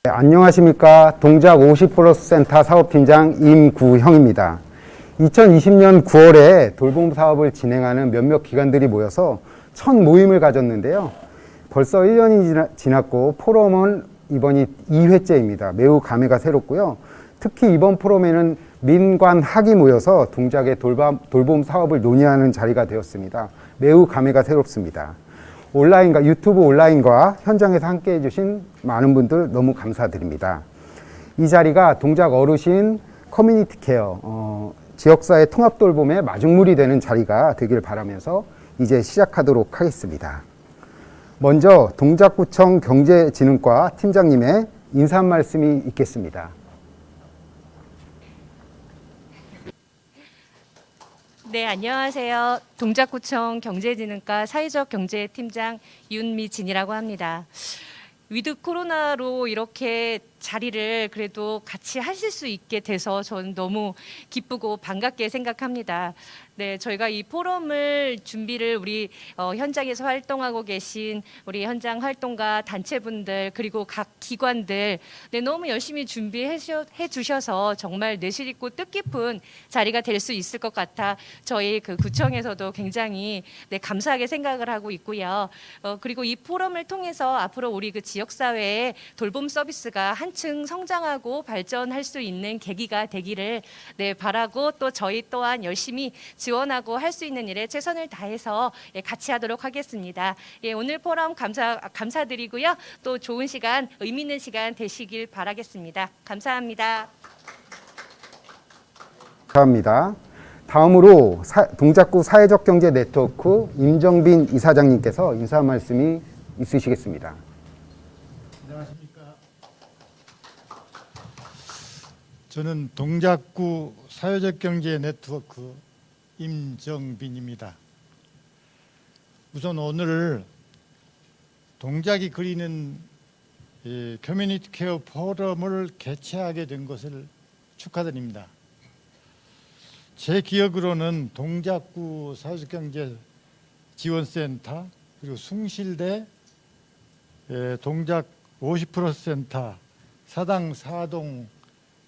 네, 안녕하십니까. 동작 50플러스 센터 사업팀장 임구형입니다. 2020년 9월에 돌봄 사업을 진행하는 몇몇 기관들이 모여서 첫 모임을 가졌는데요. 벌써 1년이 지났고 포럼은 이번이 2회째입니다. 매우 감회가 새롭고요. 특히 이번 포럼에는 민관 학이 모여서 동작의 돌봄 사업을 논의하는 자리가 되었습니다. 매우 감회가 새롭습니다. 온라인과 유튜브 온라인과 현장에서 함께 해주신 많은 분들 너무 감사드립니다. 이 자리가 동작 어르신 커뮤니티 케어 지역사회 통합 돌봄의 마중물이 되는 자리가 되길 바라면서 이제 시작하도록 하겠습니다. 먼저 동작구청 경제진흥과 팀장님의 인사 말씀이 있겠습니다. 네, 안녕하세요. 동작구청 경제진흥과 사회적 경제팀장 윤미진이라고 합니다. 위드 코로나로 이렇게 자리를 그래도 같이 하실 수 있게 돼서 저는 너무 기쁘고 반갑게 생각합니다. 네, 저희가 이 포럼을 준비를 우리 현장에서 활동하고 계신 우리 현장 활동가 단체분들 그리고 각 기관들 너무 열심히 준비해 주셔서 정말 내실 있고 뜻깊은 자리가 될 수 있을 것 같아 저희 그 구청에서도 굉장히 감사하게 생각을 하고 있고요. 그리고 이 포럼을 통해서 앞으로 우리 그 지역사회의 돌봄 서비스가 한층 성장하고 발전할 수 있는 계기가 되기를 바라고 또 저희 또한 열심히 지원하고 할 수 있는 일에 최선을 다해서 같이 하도록 하겠습니다. 오늘 포럼 감사드리고요. 또 좋은 시간, 의미 있는 시간 되시길 바라겠습니다. 감사합니다. 감사합니다. 다음으로 동작구 사회적 경제 네트워크 임정빈 이사장님께서 인사 말씀이 있으시겠습니다. 안녕하십니까. 저는 동작구 사회적 경제 네트워크 임정빈입니다. 우선 오늘 동작이 그리는 커뮤니티 케어 포럼을 개최하게 된 것을 축하드립니다. 제 기억으로는 동작구 사회적 경제 지원센터 그리고 숭실대 동작 50% 센터 사당 사동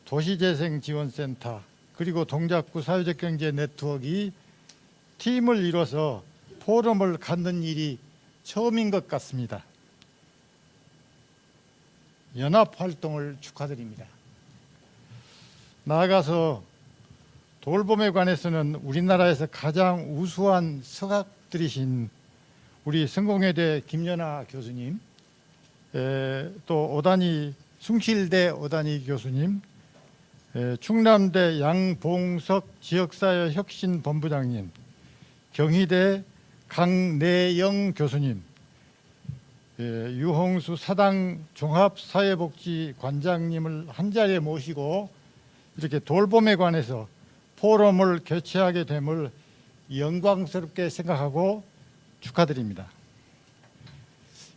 도시재생지원센터 그리고 동작구 사회적 경제 네트워크가 팀을 이뤄서 포럼을 갖는 일이 처음인 것 같습니다. 연합 활동을 축하드립니다. 나아가서 돌봄에 관해서는 우리나라에서 가장 우수한 서학들이신 우리 성공회대 김연아 교수님, 또 숭실대 오다니 교수님, 충남대 양봉석 지역사회 혁신본부장님, 경희대 강내영 교수님, 유홍수 사당 종합사회복지관장님을 한자리에 모시고 이렇게 돌봄에 관해서 포럼을 개최하게 됨을 영광스럽게 생각하고 축하드립니다.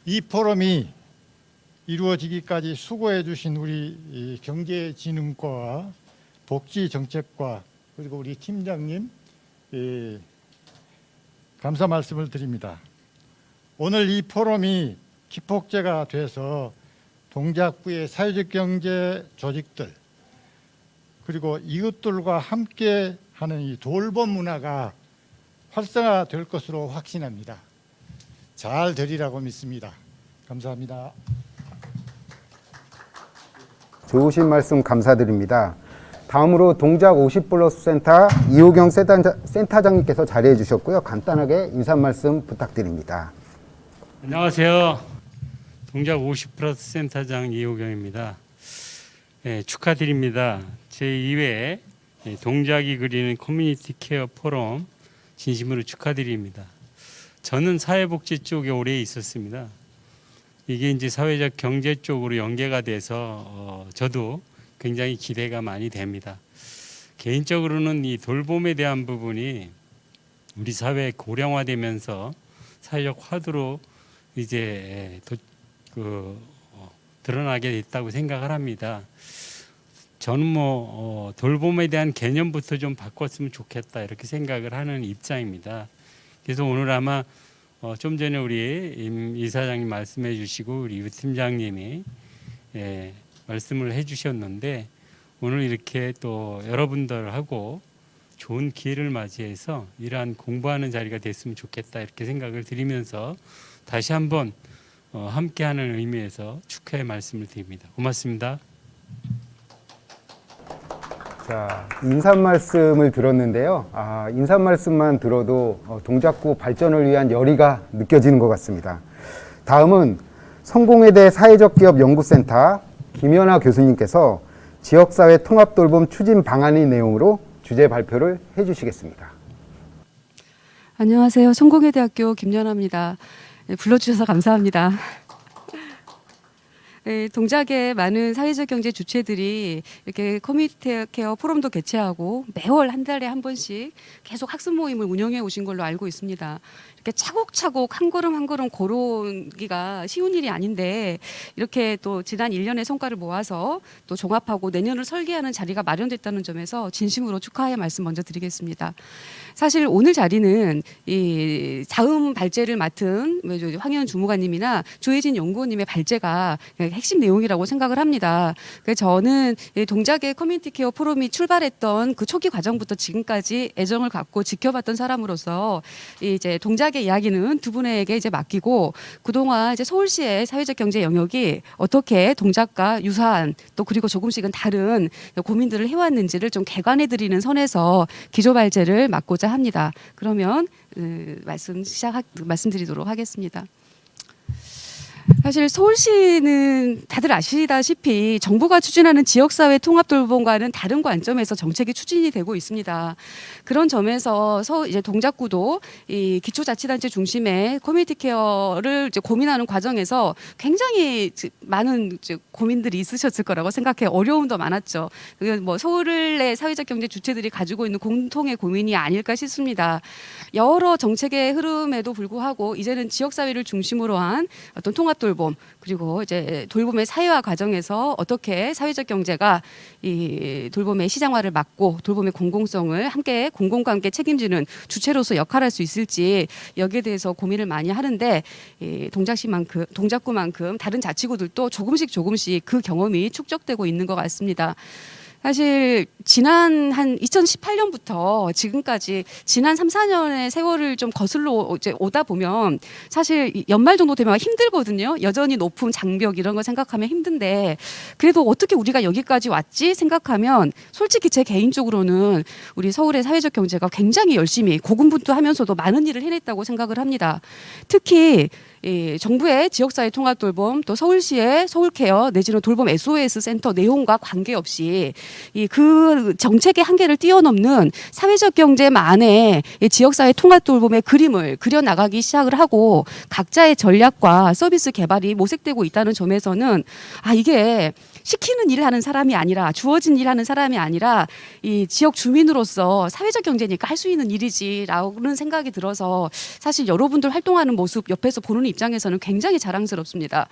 이 포럼이 이루어지기까지 수고해 주신 우리 경제진흥과와 복지정책과 그리고 우리 팀장님 감사 말씀을 드립니다. 오늘 이 포럼이 기폭제가 돼서 동작구의 사회적 경제 조직들 그리고 이웃들과 함께 하는 이 돌봄 문화가 활성화될 것으로 확신합니다. 잘 되리라고 믿습니다. 감사합니다. 좋으신 말씀 감사드립니다. 다음으로 동작 50플러스 센터 이호경 센터장님께서 자리해 주셨고요. 간단하게 인사 말씀 부탁드립니다. 안녕하세요. 동작 50플러스 센터장 이호경입니다. 축하드립니다. 제2회 동작이 그리는 커뮤니티 케어 포럼 진심으로 축하드립니다. 저는 사회복지 쪽에 오래 있었습니다. 이게 이제 사회적 경제 쪽으로 연계가 돼서 저도 굉장히 기대가 많이 됩니다. 개인적으로는 이 돌봄에 대한 부분이 우리 사회 고령화되면서 사회적 화두로 이제 드러나게 됐다고 생각을 합니다. 저는 돌봄에 대한 개념부터 좀 바꿨으면 좋겠다 이렇게 생각을 하는 입장입니다. 그래서 오늘 아마 좀 전에 우리 임 이사장님 말씀해 주시고 우리 유 팀장님이 말씀을 해주셨는데 오늘 이렇게 또 여러분들하고 좋은 기회를 맞이해서 이러한 공부하는 자리가 됐으면 좋겠다 이렇게 생각을 드리면서 다시 한번 함께하는 의미에서 축하의 말씀을 드립니다. 고맙습니다. 자, 인사 말씀을 들었는데요. 인사 말씀만 들어도 동작구 발전을 위한 열의가 느껴지는 것 같습니다. 다음은 성공회대 사회적 기업 연구센터 김연아 교수님께서 지역사회 통합돌봄 추진 방안의 내용으로 주제 발표를 해주시겠습니다. 안녕하세요. 성공회대학교 김연아입니다. 불러주셔서 감사합니다. 네, 동작의 많은 사회적 경제 주체들이 이렇게 커뮤니티 케어 포럼도 개최하고 매월 한 달에 한 번씩 계속 학습 모임을 운영해 오신 걸로 알고 있습니다. 이렇게 차곡차곡 한 걸음 한 걸음 걸어오기가 쉬운 일이 아닌데 이렇게 또 지난 1년의 성과를 모아서 또 종합하고 내년을 설계하는 자리가 마련됐다는 점에서 진심으로 축하의 말씀 먼저 드리겠습니다. 사실 오늘 자리는 이 자음 발제를 맡은 황현 주무관님이나 조혜진 연구원님의 발제가 핵심 내용이라고 생각을 합니다. 그래서 저는 동작의 커뮤니티 케어 포럼이 출발했던 그 초기 과정부터 지금까지 애정을 갖고 지켜봤던 사람으로서 이제 동작의 이야기는 두 분에게 이제 맡기고 그동안 이제 서울시의 사회적 경제 영역이 어떻게 동작과 유사한 또 그리고 조금씩은 다른 고민들을 해왔는지를 좀 개관해드리는 선에서 기조 발제를 맡고자 합니다. 그러면 말씀드리도록 하겠습니다. 사실 서울시는 다들 아시다시피 정부가 추진하는 지역사회 통합돌봄과는 다른 관점에서 정책이 추진이 되고 있습니다. 그런 점에서 이제 동작구도 이 기초자치단체 중심의 커뮤니티 케어를 이제 고민하는 과정에서 굉장히 많은 이제 고민들이 있으셨을 거라고 생각해요. 어려움도 많았죠. 뭐 서울의 사회적 경제 주체들이 가지고 있는 공통의 고민이 아닐까 싶습니다. 여러 정책의 흐름에도 불구하고 이제는 지역사회를 중심으로 한 어떤 통합돌봄 그리고 이제 돌봄의 사회화 과정에서 어떻게 사회적 경제가 이 돌봄의 시장화를 막고 돌봄의 공공성을 함께 공공과 함께 책임지는 주체로서 역할할 수 있을지 여기에 대해서 고민을 많이 하는데 동작구만큼 다른 자치구들도 조금씩 그 경험이 축적되고 있는 것 같습니다. 사실 지난 한 2018년부터 지금까지 지난 3, 4년의 세월을 좀 거슬러 이제 오다 보면 사실 연말 정도 되면 힘들거든요. 여전히 높은 장벽 이런 거 생각하면 힘든데 그래도 어떻게 우리가 여기까지 왔지 생각하면 솔직히 제 개인적으로는 우리 서울의 사회적 경제가 굉장히 열심히 고군분투하면서도 많은 일을 해냈다고 생각을 합니다. 특히 정부의 지역사회 통합돌봄 또 서울시의 서울케어 내지는 돌봄 SOS 센터 내용과 관계없이 그 정책의 한계를 뛰어넘는 사회적 경제만의 지역사회 통합돌봄의 그림을 그려나가기 시작을 하고 각자의 전략과 서비스 개발이 모색되고 있다는 점에서는 이게 시키는 일을 하는 사람이 아니라 주어진 일을 하는 사람이 아니라 이 지역 주민으로서 사회적 경제니까 할 수 있는 일이지라는 생각이 들어서 사실 여러분들 활동하는 모습 옆에서 보는 입장에서는 굉장히 자랑스럽습니다.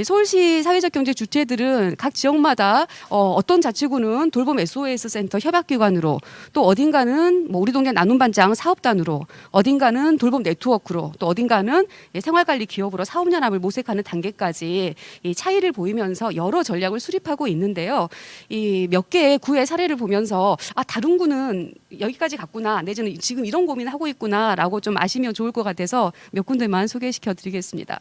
서울시 사회적 경제 주체들은 각 지역마다 어떤 자치구는 돌봄 SOS 센터 협약기관으로 또 어딘가는 뭐 우리 동네 나눔반장 사업단으로 어딘가는 돌봄 네트워크로 또 어딘가는 생활관리 기업으로 사업연합을 모색하는 단계까지 이 차이를 보이면서 여러 전략을 수립하고 있는데요. 이 몇 개의 구의 사례를 보면서 다른 구는 여기까지 갔구나 내지는 지금 이런 고민을 하고 있구나라고 좀 아시면 좋을 것 같아서 몇 군데만 소개시켜 드리겠습니다.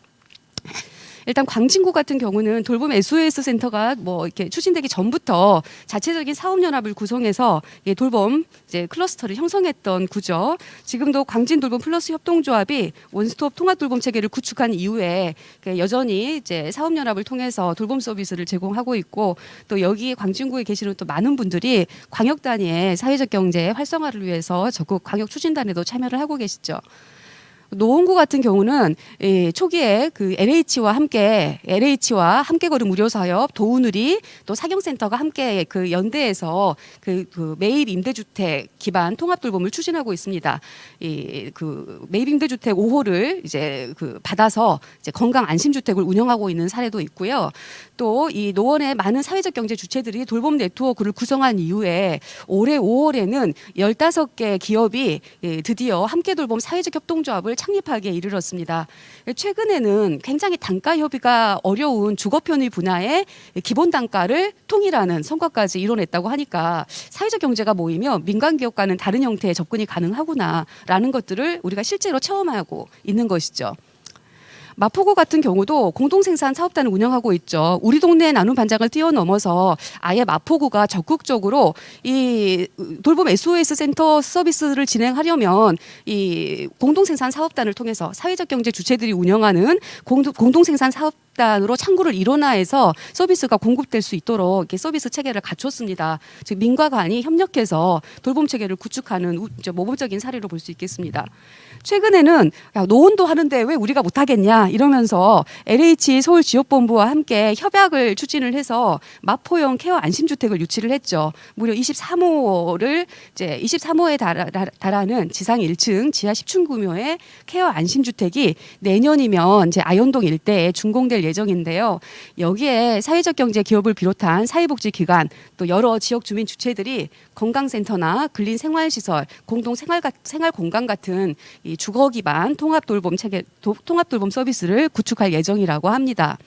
일단 광진구 같은 경우는 돌봄 SOS 센터가 뭐 이렇게 추진되기 전부터 자체적인 사업연합을 구성해서 돌봄 이제 클러스터를 형성했던 구죠. 지금도 광진 돌봄 플러스 협동조합이 원스톱 통합 돌봄 체계를 구축한 이후에 여전히 이제 사업연합을 통해서 돌봄 서비스를 제공하고 있고 또 여기 광진구에 계시는 또 많은 분들이 광역 단위의 사회적 경제 활성화를 위해서 적극 광역 추진단에도 참여를 하고 계시죠. 노원구 같은 경우는 초기에 그 LH와 함께 걸음 무료 사업, 도우누리 또 사경센터가 함께 그 연대해서 그 매입 임대주택 기반 통합 돌봄을 추진하고 있습니다. 그 매입 임대주택 5호를 이제 그 받아서 이제 건강 안심주택을 운영하고 있는 사례도 있고요. 또 이 노원의 많은 사회적 경제 주체들이 돌봄 네트워크를 구성한 이후에 올해 5월에는 15개 기업이 드디어 함께 돌봄 사회적 협동조합을 사업을 창립하기에 이르렀습니다. 최근에는 굉장히 단가 협의가 어려운 주거 편의 분야의 기본 단가를 통일하는 성과까지 이뤄냈다고 하니까 사회적 경제가 모이면 민간 기업과는 다른 형태의 접근이 가능하구나라는 것들을 우리가 실제로 체험하고 있는 것이죠. 마포구 같은 경우도 공동생산 사업단을 운영하고 있죠. 우리 동네 나눔 반장을 뛰어넘어서 아예 마포구가 적극적으로 이 돌봄 SOS 센터 서비스를 진행하려면 이 공동생산 사업단을 통해서 사회적 경제 주체들이 운영하는 공동생산 사업단으로 창구를 일원화해서 서비스가 공급될 수 있도록 이렇게 서비스 체계를 갖췄습니다. 즉 민과 관이 협력해서 돌봄 체계를 구축하는 모범적인 사례로 볼 수 있겠습니다. 최근에는 야, 노원도 하는데 왜 우리가 못하겠냐 이러면서 LH 서울지역본부와 함께 협약을 추진을 해서 마포형 케어 안심주택을 유치를 했죠. 무려 23호에 달하는 지상 1층, 지하 10층 규모의 케어 안심주택이 내년이면 이제 아현동 일대에 준공될 예정인데요. 여기에 사회적 경제 기업을 비롯한 사회복지기관 또 여러 지역 주민 주체들이 건강센터나 근린 생활시설, 공동 생활 공간 같은 이 주거 기반 통합 돌봄 서비스를 구축할 예정이라고 합니다.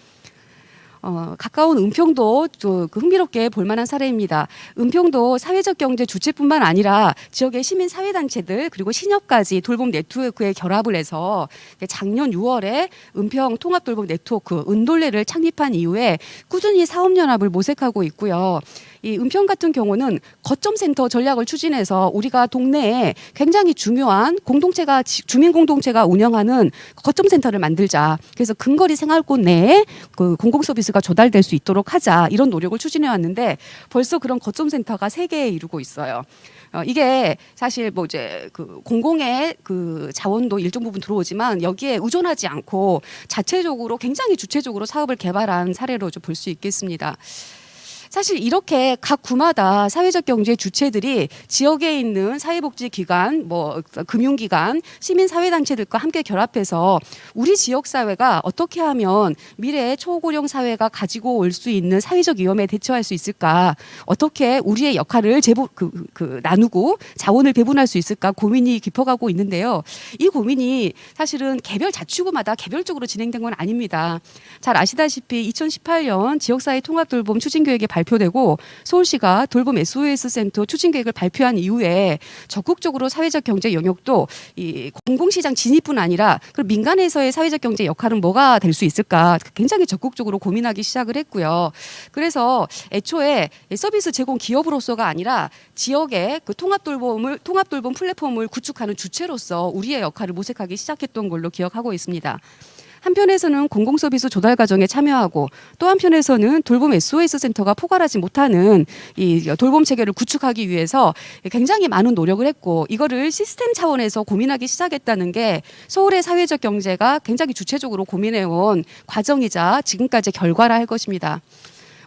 가까운 은평도 그 흥미롭게 볼만한 사례입니다. 은평도 사회적 경제 주체뿐만 아니라 지역의 시민 사회단체들 그리고 신협까지 돌봄 네트워크에 결합을 해서 작년 6월에 은평 통합 돌봄 네트워크 은돌레를 창립한 이후에 꾸준히 사업연합을 모색하고 있고요. 이 은평 같은 경우는 거점센터 전략을 추진해서 우리가 동네에 굉장히 중요한 주민 공동체가 운영하는 거점센터를 만들자. 그래서 근거리 생활권 내에 그 공공 서비스가 조달될 수 있도록 하자. 이런 노력을 추진해 왔는데 벌써 그런 거점센터가 3개에 이르고 있어요. 이게 사실 뭐 이제 그 공공의 그 자원도 일정 부분 들어오지만 여기에 의존하지 않고 자체적으로 굉장히 주체적으로 사업을 개발한 사례로 좀 볼 수 있겠습니다. 사실 이렇게 각 구마다 사회적 경제 주체들이 지역에 있는 사회복지기관, 뭐 금융기관, 시민사회단체들과 함께 결합해서 우리 지역사회가 어떻게 하면 미래의 초고령 사회가 가지고 올 수 있는 사회적 위험에 대처할 수 있을까? 어떻게 우리의 역할을 나누고 자원을 배분할 수 있을까? 고민이 깊어가고 있는데요. 이 고민이 사실은 개별 자치구마다 개별적으로 진행된 건 아닙니다. 잘 아시다시피 2018년 지역사회 통합돌봄 추진계획에 발표되고 서울시가 돌봄 SOS 센터 추진 계획을 발표한 이후에 적극적으로 사회적 경제 영역도 이 공공시장 진입뿐 아니라 민간에서의 사회적 경제 역할은 뭐가 될 수 있을까 굉장히 적극적으로 고민하기 시작을 했고요. 그래서 애초에 서비스 제공 기업으로서가 아니라 지역의 그 통합돌봄 플랫폼을 구축하는 주체로서 우리의 역할을 모색하기 시작했던 걸로 기억하고 있습니다. 한편에서는 공공서비스 조달 과정에 참여하고 또 한편에서는 돌봄 SOS 센터가 포괄하지 못하는 이 돌봄 체계를 구축하기 위해서 굉장히 많은 노력을 했고 이거를 시스템 차원에서 고민하기 시작했다는 게 서울의 사회적 경제가 굉장히 주체적으로 고민해온 과정이자 지금까지 결과라 할 것입니다.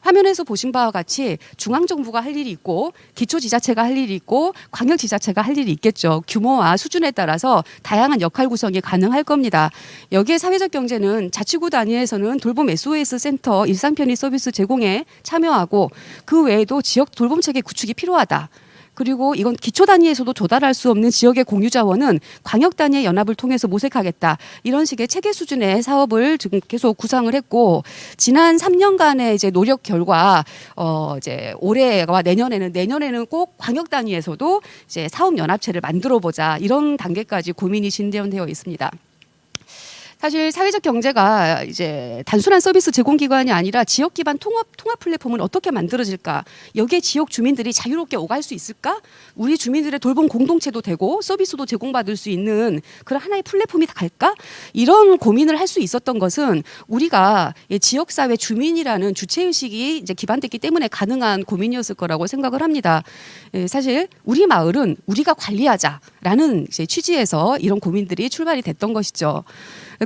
화면에서 보신 바와 같이 중앙정부가 할 일이 있고 기초지자체가 할 일이 있고 광역지자체가 할 일이 있겠죠. 규모와 수준에 따라서 다양한 역할 구성이 가능할 겁니다. 여기에 사회적 경제는 자치구 단위에서는 돌봄 SOS 센터 일상편의 서비스 제공에 참여하고 그 외에도 지역 돌봄체계 구축이 필요하다. 그리고 이건 기초 단위에서도 조달할 수 없는 지역의 공유 자원은 광역 단위의 연합을 통해서 모색하겠다. 이런 식의 체계 수준의 사업을 지금 계속 구상을 했고 지난 3년간의 이제 노력 결과 이제 올해와 내년에는 꼭 광역 단위에서도 이제 사업 연합체를 만들어 보자. 이런 단계까지 고민이 진전되어 있습니다. 사실 사회적 경제가 이제 단순한 서비스 제공 기관이 아니라 지역 기반 통합 플랫폼은 어떻게 만들어질까? 여기에 지역 주민들이 자유롭게 오갈 수 있을까? 우리 주민들의 돌봄 공동체도 되고 서비스도 제공받을 수 있는 그런 하나의 플랫폼이 갈까? 이런 고민을 할 수 있었던 것은 우리가 지역 사회 주민이라는 주체 의식이 이제 기반됐기 때문에 가능한 고민이었을 거라고 생각을 합니다. 사실 우리 마을은 우리가 관리하자라는 이제 취지에서 이런 고민들이 출발이 됐던 것이죠.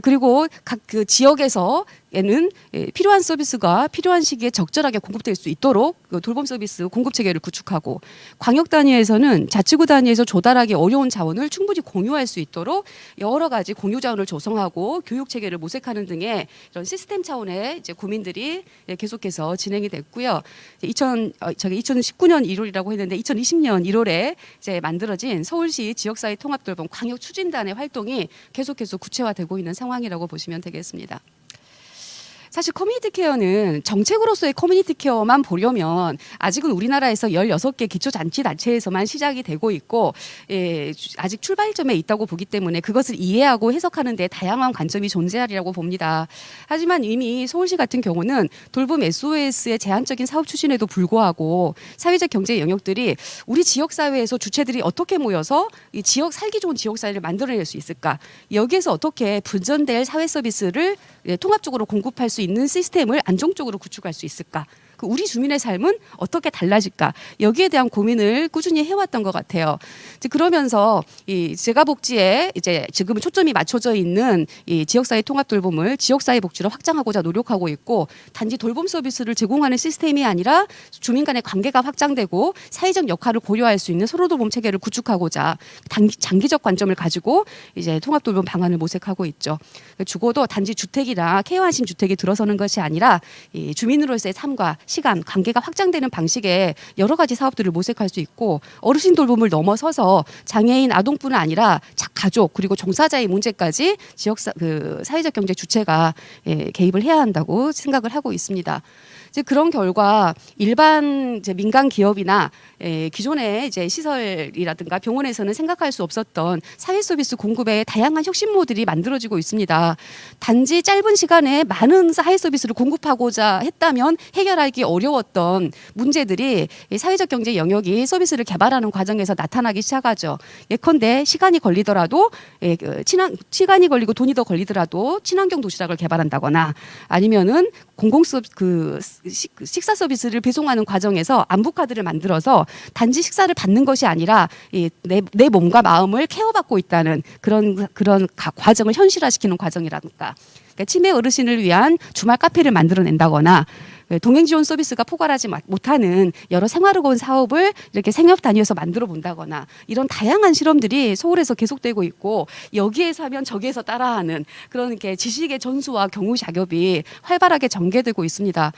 그리고 각 그 지역에서 에는 필요한 서비스가 필요한 시기에 적절하게 공급될 수 있도록 그 돌봄 서비스 공급 체계를 구축하고, 광역 단위에서는 자치구 단위에서 조달하기 어려운 자원을 충분히 공유할 수 있도록 여러 가지 공유 자원을 조성하고 교육 체계를 모색하는 등의 이런 시스템 차원의 이제 고민들이 계속해서 진행이 됐고요. 2019년 1월이라고 했는데 2020년 1월에 이제 만들어진 서울시 지역사회 통합돌봄 광역 추진단의 활동이 계속해서 구체화되고 있는 상황이라고 보시면 되겠습니다. 사실 커뮤니티 케어는 정책으로서의 커뮤니티 케어만 보려면 아직은 우리나라에서 16개 기초자치단체에서만 시작이 되고 있고, 아직 출발점에 있다고 보기 때문에 그것을 이해하고 해석하는 데 다양한 관점이 존재하리라고 봅니다. 하지만 이미 서울시 같은 경우는 돌봄 SOS의 제한적인 사업 추진에도 불구하고 사회적 경제 영역들이 우리 지역사회에서 주체들이 어떻게 모여서 이 지역 살기 좋은 지역사회를 만들어낼 수 있을까, 여기에서 어떻게 분전될 사회 서비스를 통합적으로 공급할 수 있는 시스템을 안정적으로 구축할 수 있을까, 우리 주민의 삶은 어떻게 달라질까, 여기에 대한 고민을 꾸준히 해왔던 것 같아요. 이제 그러면서 이 재가복지에 이제 지금은 초점이 맞춰져 있는 이 지역사회 통합돌봄을 지역사회 복지로 확장하고자 노력하고 있고, 단지 돌봄 서비스를 제공하는 시스템이 아니라 주민 간의 관계가 확장되고 사회적 역할을 고려할 수 있는 서로돌봄 체계를 구축하고자 장기적 관점을 가지고 이제 통합돌봄 방안을 모색하고 있죠. 죽어도 단지 주택이나 케어안심 주택이 들어서는 것이 아니라 이 주민으로서의 삶과 시간, 관계가 확장되는 방식의 여러 가지 사업들을 모색할 수 있고, 어르신 돌봄을 넘어서서 장애인, 아동뿐 아니라 가족 그리고 종사자의 문제까지 사회적 경제 주체가 개입을 해야 한다고 생각을 하고 있습니다. 이제 그런 결과 일반 이제 민간 기업이나 기존의 이제 시설이라든가 병원에서는 생각할 수 없었던 사회 서비스 공급의 다양한 혁신모들이 만들어지고 있습니다. 단지 짧은 시간에 많은 사회 서비스를 공급하고자 했다면 해결하기 어려웠던 문제들이 사회적 경제 영역이 서비스를 개발하는 과정에서 나타나기 시작하죠. 예컨대 시간이 걸리더라도 시간이 걸리고 돈이 더 걸리더라도 친환경 도시락을 개발한다거나, 아니면은 식사 서비스를 배송하는 과정에서 안부카드를 만들어서 단지 식사를 받는 것이 아니라 내 몸과 마음을 케어받고 있다는 그런 과정을 현실화시키는 과정이라든가, 그러니까 치매 어르신을 위한 주말 카페를 만들어낸다거나, 동행 지원 서비스가 포괄하지 못하는 여러 생활의원 사업을 이렇게 생협 단위에서 만들어 본다거나, 이런 다양한 실험들이 서울에서 계속되고 있고, 여기에서 하면 저기에서 따라하는 그런 이렇게 지식의 전수와 경우 작업이 활발하게 전개되고 있습니다.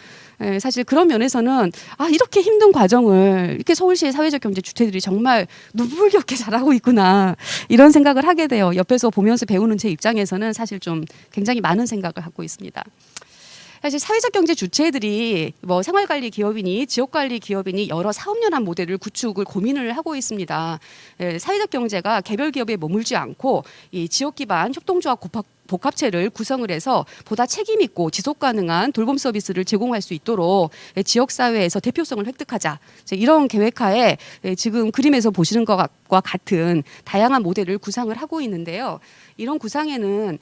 사실 그런 면에서는 이렇게 힘든 과정을 이렇게 서울시의 사회적 경제 주체들이 정말 눈물겹게 잘하고 있구나, 이런 생각을 하게 돼요. 옆에서 보면서 배우는 제 입장에서는 사실 좀 굉장히 많은 생각을 하고 있습니다. 사실 사회적 경제 주체들이 뭐 생활관리 기업이니 지역관리 기업이니 여러 사업연합 모델을 구축을 고민을 하고 있습니다. 사회적 경제가 개별 기업에 머물지 않고 이 지역 기반 협동조합 복합체를 구성을 해서 보다 책임 있고 지속 가능한 돌봄 서비스를 제공할 수 있도록 지역사회에서 대표성을 획득하자, 이런 계획하에 지금 그림에서 보시는 것과 같은 다양한 모델을 구상을 하고 있는데요. 이런 구상에는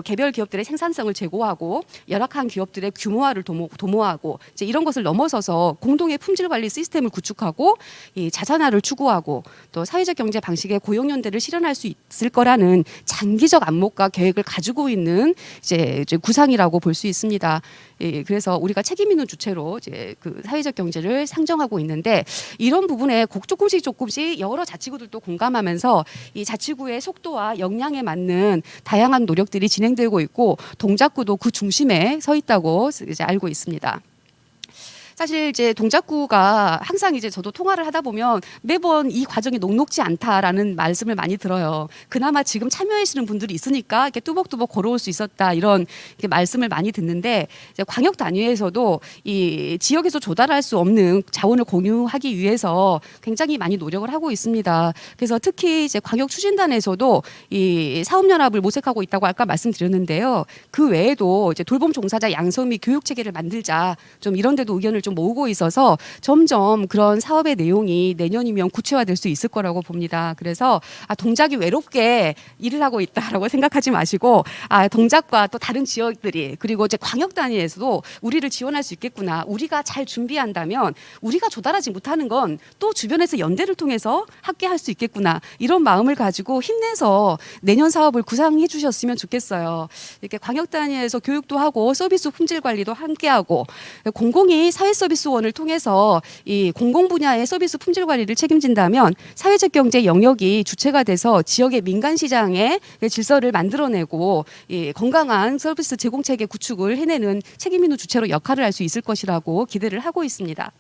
개별 기업들의 생산성을 제고하고 열악한 기업들의 규모화를 도모하고, 이제 이런 것을 넘어서서 공동의 품질 관리 시스템을 구축하고 자산화를 추구하고, 또 사회적 경제 방식의 고용연대를 실현할 수 있을 거라는 장기적 안목과 계획을 가지고 있는 이제 구상이라고 볼 수 있습니다. 그래서 우리가 책임 있는 주체로 이제 그 사회적 경제를 상정하고 있는데, 이런 부분에 조금씩 여러 자치구들도 공감하면서 이 자치구의 속도와 역량에 맞는 다양한 노력들이 진행되고 있고, 동작구도 그 중심에 서 있다고 이제 알고 있습니다. 사실 이제 동작구가 항상 이제 저도 통화를 하다 보면 매번 이 과정이 녹록지 않다라는 말씀을 많이 들어요. 그나마 지금 참여하시는 분들이 있으니까 이렇게 뚜벅뚜벅 걸어올 수 있었다, 이런 말씀을 많이 듣는데, 이제 광역 단위에서도 이 지역에서 조달할 수 없는 자원을 공유하기 위해서 굉장히 많이 노력을 하고 있습니다. 그래서 특히 이제 광역 추진단에서도 이 사업연합을 모색하고 있다고 아까 말씀드렸는데요. 그 외에도 이제 돌봄 종사자 양성 및 교육 체계를 만들자, 좀 이런 데도 의견을 좀 좀 모으고 있어서 점점 그런 사업의 내용이 내년이면 구체화될 수 있을 거라고 봅니다. 그래서 동작이 외롭게 일을 하고 있다라고 생각하지 마시고 동작과 또 다른 지역들이 그리고 이제 광역 단위에서도 우리를 지원할 수 있겠구나. 우리가 잘 준비한다면 우리가 조달하지 못하는 건 또 주변에서 연대를 통해서 함께 할 수 있겠구나. 이런 마음을 가지고 힘내서 내년 사업을 구상해 주셨으면 좋겠어요. 이렇게 광역 단위에서 교육도 하고 서비스 품질 관리도 함께하고 공공이 사회서비스원을 통해서 이 공공 분야의 서비스 품질 관리를 책임진다면 사회적 경제 영역이 주체가 돼서 지역의 민간 시장의 질서를 만들어내고 이 건강한 서비스 제공 체계 구축을 해내는 책임 있는 주체로 역할을 할 수 있을 것이라고 기대를 하고 있습니다.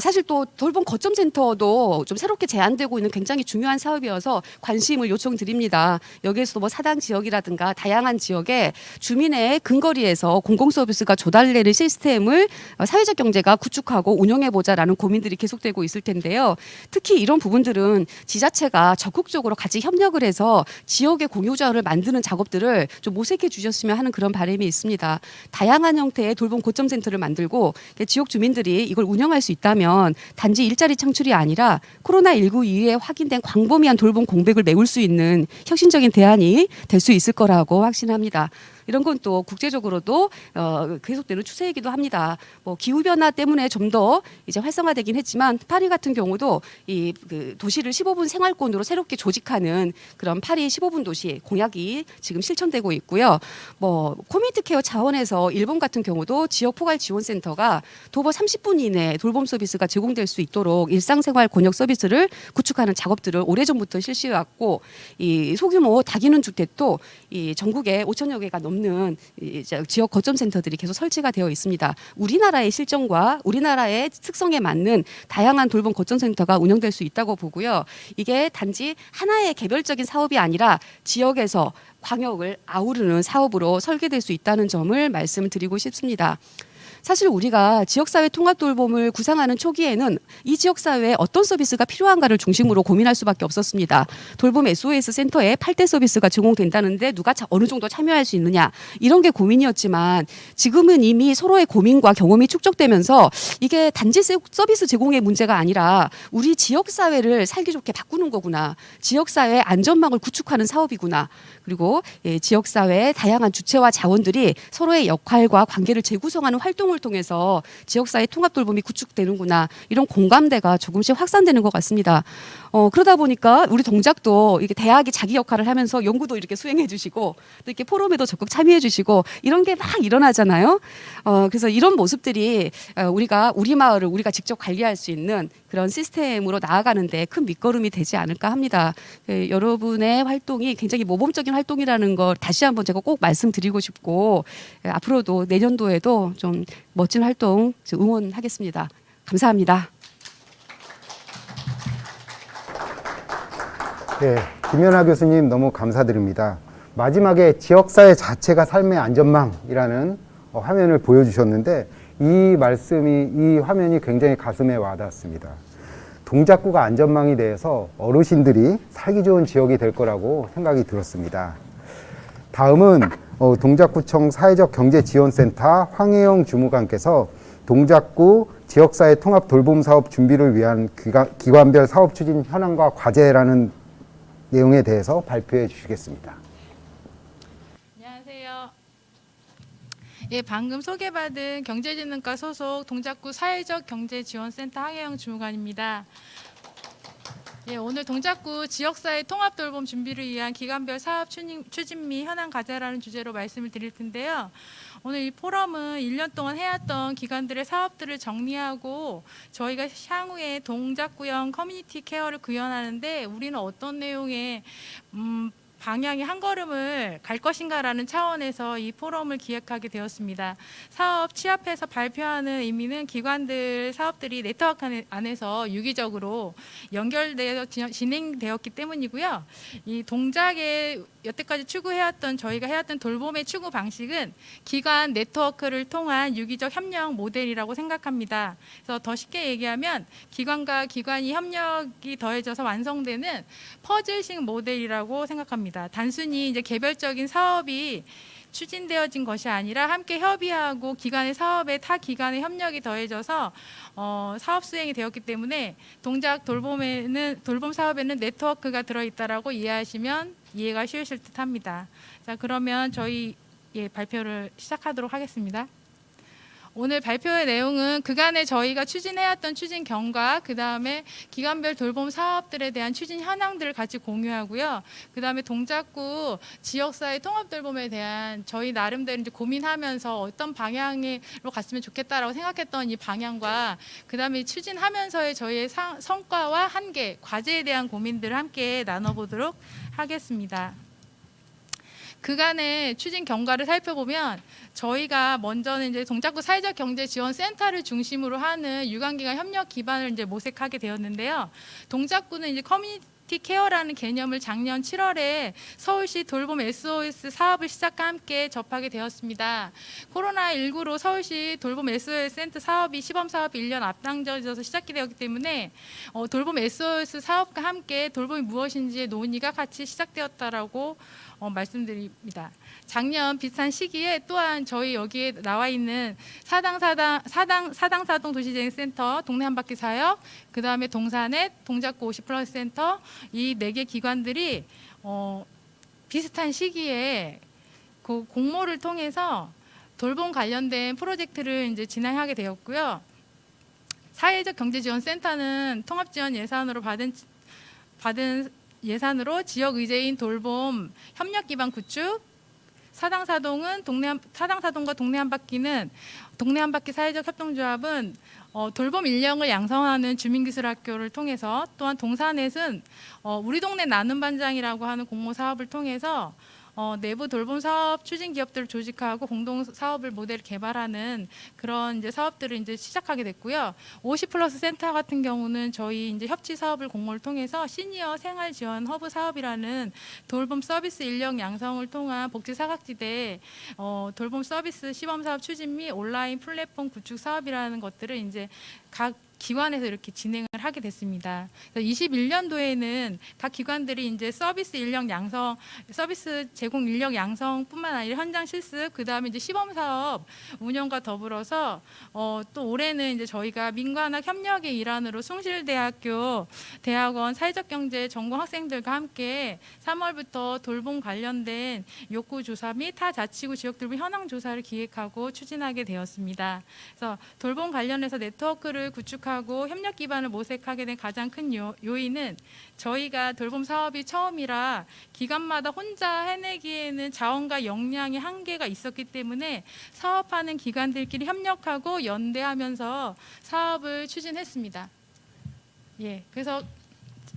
사실 또 돌봄 거점 센터도 좀 새롭게 제안되고 있는 굉장히 중요한 사업이어서 관심을 요청드립니다. 여기에서도 뭐 사당 지역이라든가 다양한 지역에 주민의 근거리에서 공공 서비스가 조달되는 시스템을 사회적 경제가 구축하고 운영해 보자라는 고민들이 계속되고 있을 텐데요. 특히 이런 부분들은 지자체가 적극적으로 같이 협력을 해서 지역의 공유자를 만드는 작업들을 좀 모색해 주셨으면 하는 그런 바람이 있습니다. 다양한 형태의 돌봄 거점 센터를 만들고 지역 주민들이 이걸 운영할 수 있다면 단지 일자리 창출이 아니라 코로나19 이후에 확인된 광범위한 돌봄 공백을 메울 수 있는 혁신적인 대안이 될 수 있을 거라고 확신합니다. 이런 건 또 국제적으로도 계속되는 추세이기도 합니다. 뭐 기후 변화 때문에 좀 더 이제 활성화되긴 했지만 파리 같은 경우도 이 도시를 15분 생활권으로 새롭게 조직하는 그런 파리 15분 도시 공약이 지금 실천되고 있고요. 뭐 코미니티 케어 차원에서 일본 같은 경우도 지역 포괄 지원 센터가 도보 30분 이내 돌봄 서비스가 제공될 수 있도록 일상생활 권역 서비스를 구축하는 작업들을 오래전부터 실시해 왔고 이 소규모 다기능 주택도 이 전국에 5천여 개가 넘는 지역 거점 센터들이 계속 설치가 되어 있습니다. 우리나라의 실정과 우리나라의 특성에 맞는 다양한 돌봄 거점 센터가 운영될 수 있다고 보고요. 이게 단지 하나의 개별적인 사업이 아니라 지역에서 광역을 아우르는 사업으로 설계될 수 있다는 점을 말씀드리고 싶습니다. 사실 우리가 지역사회 통합 돌봄을 구상하는 초기에는 이 지역사회에 어떤 서비스가 필요한가를 중심으로 고민할 수밖에 없었습니다. 돌봄 SOS 센터에 8대 서비스가 제공된다는데 누가 어느 정도 참여할 수 있느냐 이런 게 고민이었지만 지금은 이미 서로의 고민과 경험이 축적되면서 이게 단지 서비스 제공의 문제가 아니라 우리 지역사회를 살기 좋게 바꾸는 거구나. 지역사회 안전망을 구축하는 사업이구나. 그리고 지역사회의 다양한 주체와 자원들이 서로의 역할과 관계를 재구성하는 활동을 통해서 지역사회 통합 돌봄이 구축되는구나. 이런 공감대가 조금씩 확산되는 것 같습니다. 그러다 보니까 우리 동작도 이게 대학이 자기 역할을 하면서 연구도 이렇게 수행해 주시고 또 이렇게 포럼에도 적극 참여해 주시고 이런 게 막 일어나잖아요. 그래서 이런 모습들이 우리가 우리 마을을 우리가 직접 관리할 수 있는 그런 시스템으로 나아가는데 큰 밑거름이 되지 않을까 합니다. 여러분의 활동이 굉장히 모범적인 활동이라는 걸 다시 한번 제가 꼭 말씀드리고 싶고 앞으로도 내년도에도 좀 멋진 활동 응원하겠습니다. 감사합니다. 네, 김연아 교수님 너무 감사드립니다. 마지막에 지역사회 자체가 삶의 안전망이라는 화면을 보여주셨는데 이 화면이 굉장히 가슴에 와닿았습니다. 동작구가 안전망이 돼서 어르신들이 살기 좋은 지역이 될 거라고 생각이 들었습니다. 다음은 동작구청 사회적 경제지원센터 황혜영 주무관께서 동작구 지역사회 통합 돌봄 사업 준비를 위한 기관별 사업 추진 현황과 과제라는 내용에 대해서 발표해 주시겠습니다. 안녕하세요. 예, 방금 소개받은 경제지능과 소속 동작구 사회적 경제지원센터 황혜영 주무관입니다. 예, 오늘 동작구 지역사회 통합돌봄 준비를 위한 기관별 사업 추진 및 현황 과제라는 주제로 말씀을 드릴 텐데요. 오늘 이 포럼은 1년 동안 해왔던 기관들의 사업들을 정리하고 저희가 향후에 동작구형 커뮤니티 케어를 구현하는데 우리는 어떤 내용의 방향의 한 걸음을 갈 것인가라는 차원에서 이 포럼을 기획하게 되었습니다. 사업 취합해서 발표하는 의미는 기관들 사업들이 네트워크 안에서 유기적으로 연결되어 진행되었기 때문이고요. 이 동작에 여태까지 추구해왔던 저희가 해왔던 돌봄의 추구 방식은 기관 네트워크를 통한 유기적 협력 모델이라고 생각합니다. 그래서 더 쉽게 얘기하면 기관과 기관이 협력이 더해져서 완성되는 퍼즐식 모델이라고 생각합니다. 단순히 이제 개별적인 사업이 추진되어진 것이 아니라 함께 협의하고 기관의 사업에 타 기관의 협력이 더해져서 사업 수행이 되었기 때문에 동작 돌봄 사업에는 네트워크가 들어있다라고 이해하시면 이해가 쉬우실 듯합니다. 자, 그러면 저희 발표를 시작하도록 하겠습니다. 오늘 발표의 내용은 그간에 저희가 추진해왔던 추진 경과, 그 다음에 기관별 돌봄 사업들에 대한 추진 현황들을 같이 공유하고요. 그 다음에 동작구 지역사회 통합 돌봄에 대한 저희 나름대로 이제 고민하면서 어떤 방향으로 갔으면 좋겠다라고 생각했던 이 방향과 그 다음에 추진하면서의 저희의 성과와 한계, 과제에 대한 고민들을 함께 나눠보도록 하겠습니다. 그간의 추진 경과를 살펴보면 저희가 먼저는 이제 동작구 사회적 경제 지원 센터를 중심으로 하는 유관기관 협력 기반을 이제 모색하게 되었는데요. 동작구는 이제 커뮤니티 케어라는 개념을 작년 7월에 서울시 돌봄 SOS 사업을 시작과 함께 접하게 되었습니다. 코로나19로 서울시 돌봄 SOS 센터 사업이 시범 사업이 1년 앞당겨져서 시작이 되었기 때문에 돌봄 SOS 사업과 함께 돌봄이 무엇인지의 논의가 같이 시작되었다라고 말씀드립니다. 작년 비슷한 시기에 또한 저희 여기에 나와 있는 사당사동 도시재생센터, 동네 한바퀴 사역, 그 다음에 동사넷, 동작구 50플러스 센터 이 4개 기관들이 비슷한 시기에 그 공모를 통해서 돌봄 관련된 프로젝트를 이제 진행하게 되었고요. 사회적 경제지원센터는 통합지원 예산으로 받은 예산으로 지역 의제인 돌봄 협력 기반 구축, 사당사동과 동네 한바퀴는 동네 한바퀴 사회적 협동조합은 돌봄 인력을 양성하는 주민기술학교를 통해서, 또한 동사넷은 우리 동네 나눔 반장이라고 하는 공모 사업을 통해서 내부 돌봄 사업 추진 기업들을 조직하고 공동 사업을 모델 개발하는 그런 이제 사업들을 이제 시작하게 됐고요. 50플러스 센터 같은 경우는 저희 이제 협치 사업을 공모를 통해서 시니어 생활 지원 허브 사업이라는 돌봄 서비스 인력 양성을 통한 복지 사각지대 돌봄 서비스 시범 사업 추진 및 온라인 플랫폼 구축 사업이라는 것들을 이제 각 기관에서 이렇게 진행을 하게 됐습니다. 21년도에는 각 기관들이 이제 서비스 제공 인력 양성뿐만 아니라 현장 실습, 그 다음에 이제 시범 사업 운영과 더불어서 또 올해는 이제 저희가 민관학 협력의 일환으로 숭실대학교 대학원 사회적 경제 전공 학생들과 함께 3월부터 돌봄 관련된 욕구 조사 및 타 자치구 지역 돌봄 현황 조사를 기획하고 추진하게 되었습니다. 그래서 돌봄 관련해서 네트워크를 구축하고 협력 기반을 모색하게 된 가장 큰 요인은 저희가 돌봄 사업이 처음이라 기관마다 혼자 해내기에는 자원과 역량의 한계가 있었기 때문에 사업하는 기관들끼리 협력하고 연대하면서 사업을 추진했습니다. 그래서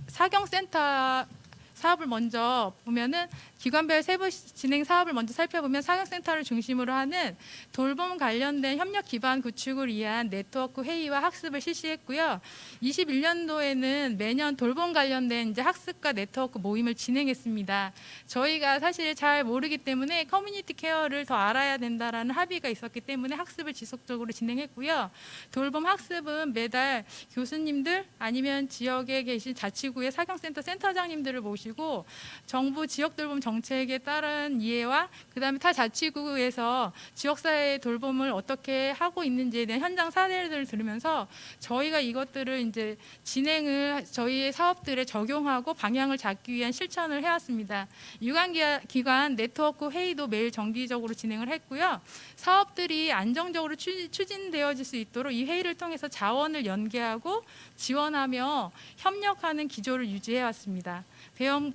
사경센터 사업을 먼저 보면은 기관별 세부 진행 사업을 먼저 살펴보면 사경센터를 중심으로 하는 돌봄 관련된 협력 기반 구축을 위한 네트워크 회의와 학습을 실시했고요. 21년도에는 매년 돌봄 관련된 이제 학습과 네트워크 모임을 진행했습니다. 저희가 사실 잘 모르기 때문에 커뮤니티 케어를 더 알아야 된다라는 합의가 있었기 때문에 학습을 지속적으로 진행했고요. 돌봄 학습은 매달 교수님들 아니면 지역에 계신 자치구의 사경센터 센터장님들을 모시고 정부 지역 돌봄 정책에 따른 이해와 그다음에 타 자치구에서 지역사회 돌봄을 어떻게 하고 있는지에 대한 현장 사례를 들으면서 저희가 이것들을 이제 진행을 저희의 사업들에 적용하고 방향을 잡기 위한 실천을 해왔습니다. 유관기관 네트워크 회의도 매일 정기적으로 진행을 했고요. 사업들이 안정적으로 추진되어질 수 있도록 이 회의를 통해서 자원을 연계하고 지원하며 협력하는 기조를 유지해왔습니다.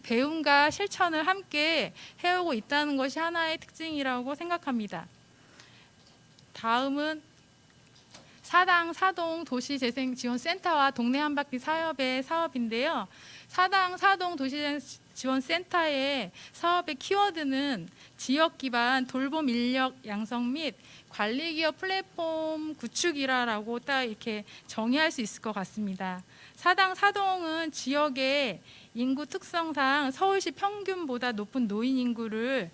배움과 실천을 함께 해오고 있다는 것이 하나의 특징이라고 생각합니다. 다음은 사동 도시재생지원센터와 동네 한바퀴 사업의 사업인데요. 사동 도시재생지원센터의 사업의 키워드는 지역 기반 돌봄 인력 양성 및 관리기업 플랫폼 구축이라고 딱 이렇게 정의할 수 있을 것 같습니다. 사동은 지역의 인구 특성상 서울시 평균보다 높은 노인 인구를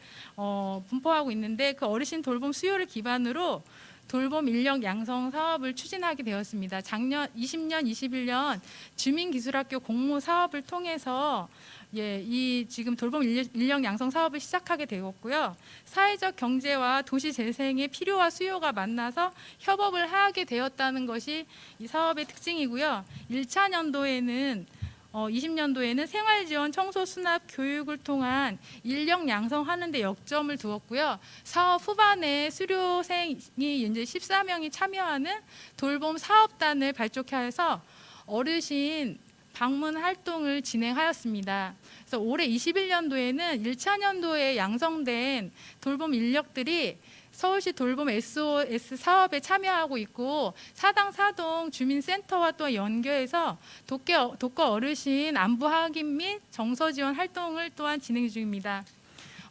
분포하고 있는데 그 어르신 돌봄 수요를 기반으로 돌봄 인력 양성 사업을 추진하게 되었습니다. 작년 20년, 21년 주민기술학교 공모 사업을 통해서 이 지금 돌봄 인력 양성 사업을 시작하게 되었고요. 사회적 경제와 도시 재생의 필요와 수요가 만나서 협업을 하게 되었다는 것이 이 사업의 특징이고요. 1차 년도에는 20년도에는 생활지원, 청소, 수납, 교육을 통한 인력 양성하는 데 역점을 두었고요. 사업 후반에 수료생이 이제 14명이 참여하는 돌봄 사업단을 발족해서 어르신 방문 활동을 진행하였습니다. 그래서 올해 21년도에는 1차 년도에 양성된 돌봄 인력들이 서울시 돌봄 SOS 사업에 참여하고 있고 사당 사동 주민센터와 또 연계해서 독거 어르신 안부 확인 및 정서 지원 활동을 또한 진행 중입니다.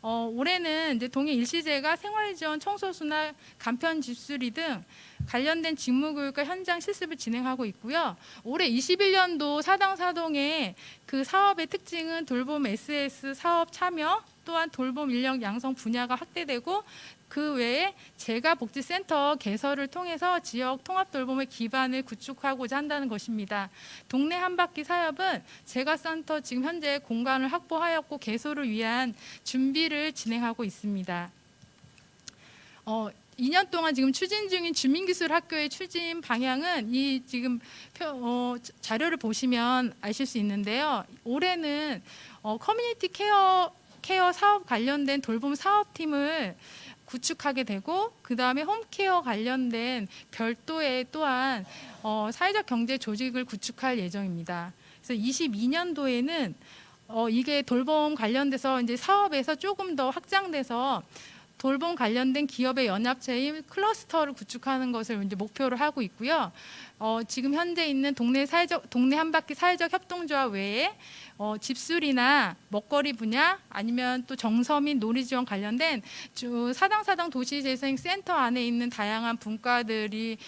올해는 이제 동해 일시제가 생활지원, 청소수납, 간편 집수리 등 관련된 직무교육과 현장 실습을 진행하고 있고요. 올해 21년도 사당 사동의 그 사업의 특징은 돌봄 SS 사업 참여 또한 돌봄 인력 양성 분야가 확대되고 그 외에 재가복지센터 개설을 통해서 지역 통합돌봄의 기반을 구축하고자 한다는 것입니다. 동네 한바퀴 사업은 재가센터 지금 현재 공간을 확보하였고 개소를 위한 준비를 진행하고 있습니다. 2년 동안 지금 추진 중인 주민기술학교의 추진 방향은 이 지금 자료를 보시면 아실 수 있는데요. 올해는 커뮤니티 케어 사업 관련된 돌봄 사업팀을 구축하게 되고 그 다음에 홈케어 관련된 별도의 또한 사회적 경제 조직을 구축할 예정입니다. 그래서 22년도에는 이게 돌봄 관련돼서 이제 사업에서 조금 더 확장돼서 돌봄 관련된 기업의 연합체인 클러스터를 구축하는 것을 이제 목표로 하고 있고요. 지금 현재 있는 동네 한바퀴 사회적 협동조합 외에 집수리나 먹거리 분야 아니면 또 정서 및 놀이 지원 관련된 사당 도시재생센터 안에 있는 다양한 분과들이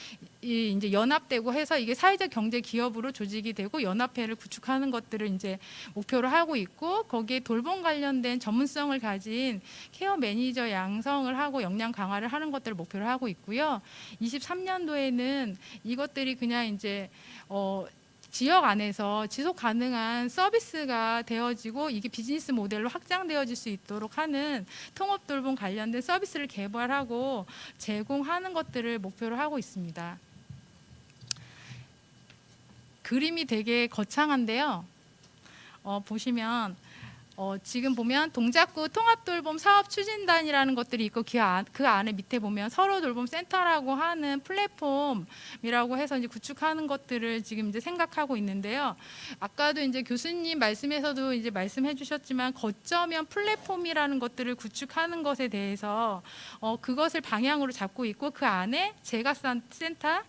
이제 연합되고 해서 이게 사회적 경제 기업으로 조직이 되고 연합회를 구축하는 것들을 이제 목표로 하고 있고 거기에 돌봄 관련된 전문성을 가진 케어 매니저 양성을 하고 역량 강화를 하는 것들을 목표로 하고 있고요. 23년도에는 이것들이 그냥 이제 지역 안에서 지속 가능한 서비스가 되어지고 이게 비즈니스 모델로 확장되어질 수 있도록 하는 통합 돌봄 관련된 서비스를 개발하고 제공하는 것들을 목표로 하고 있습니다. 그림이 되게 거창한데요. 보시면 지금 보면 동작구 통합돌봄 사업추진단이라는 것들이 있고 그 안에 밑에 보면 서로돌봄센터라고 하는 플랫폼이라고 해서 이제 구축하는 것들을 지금 이제 생각하고 있는데요. 아까도 이제 교수님 말씀에서도 이제 말씀해 주셨지만 거점형 플랫폼이라는 것들을 구축하는 것에 대해서 그것을 방향으로 잡고 있고 그 안에 재가센터,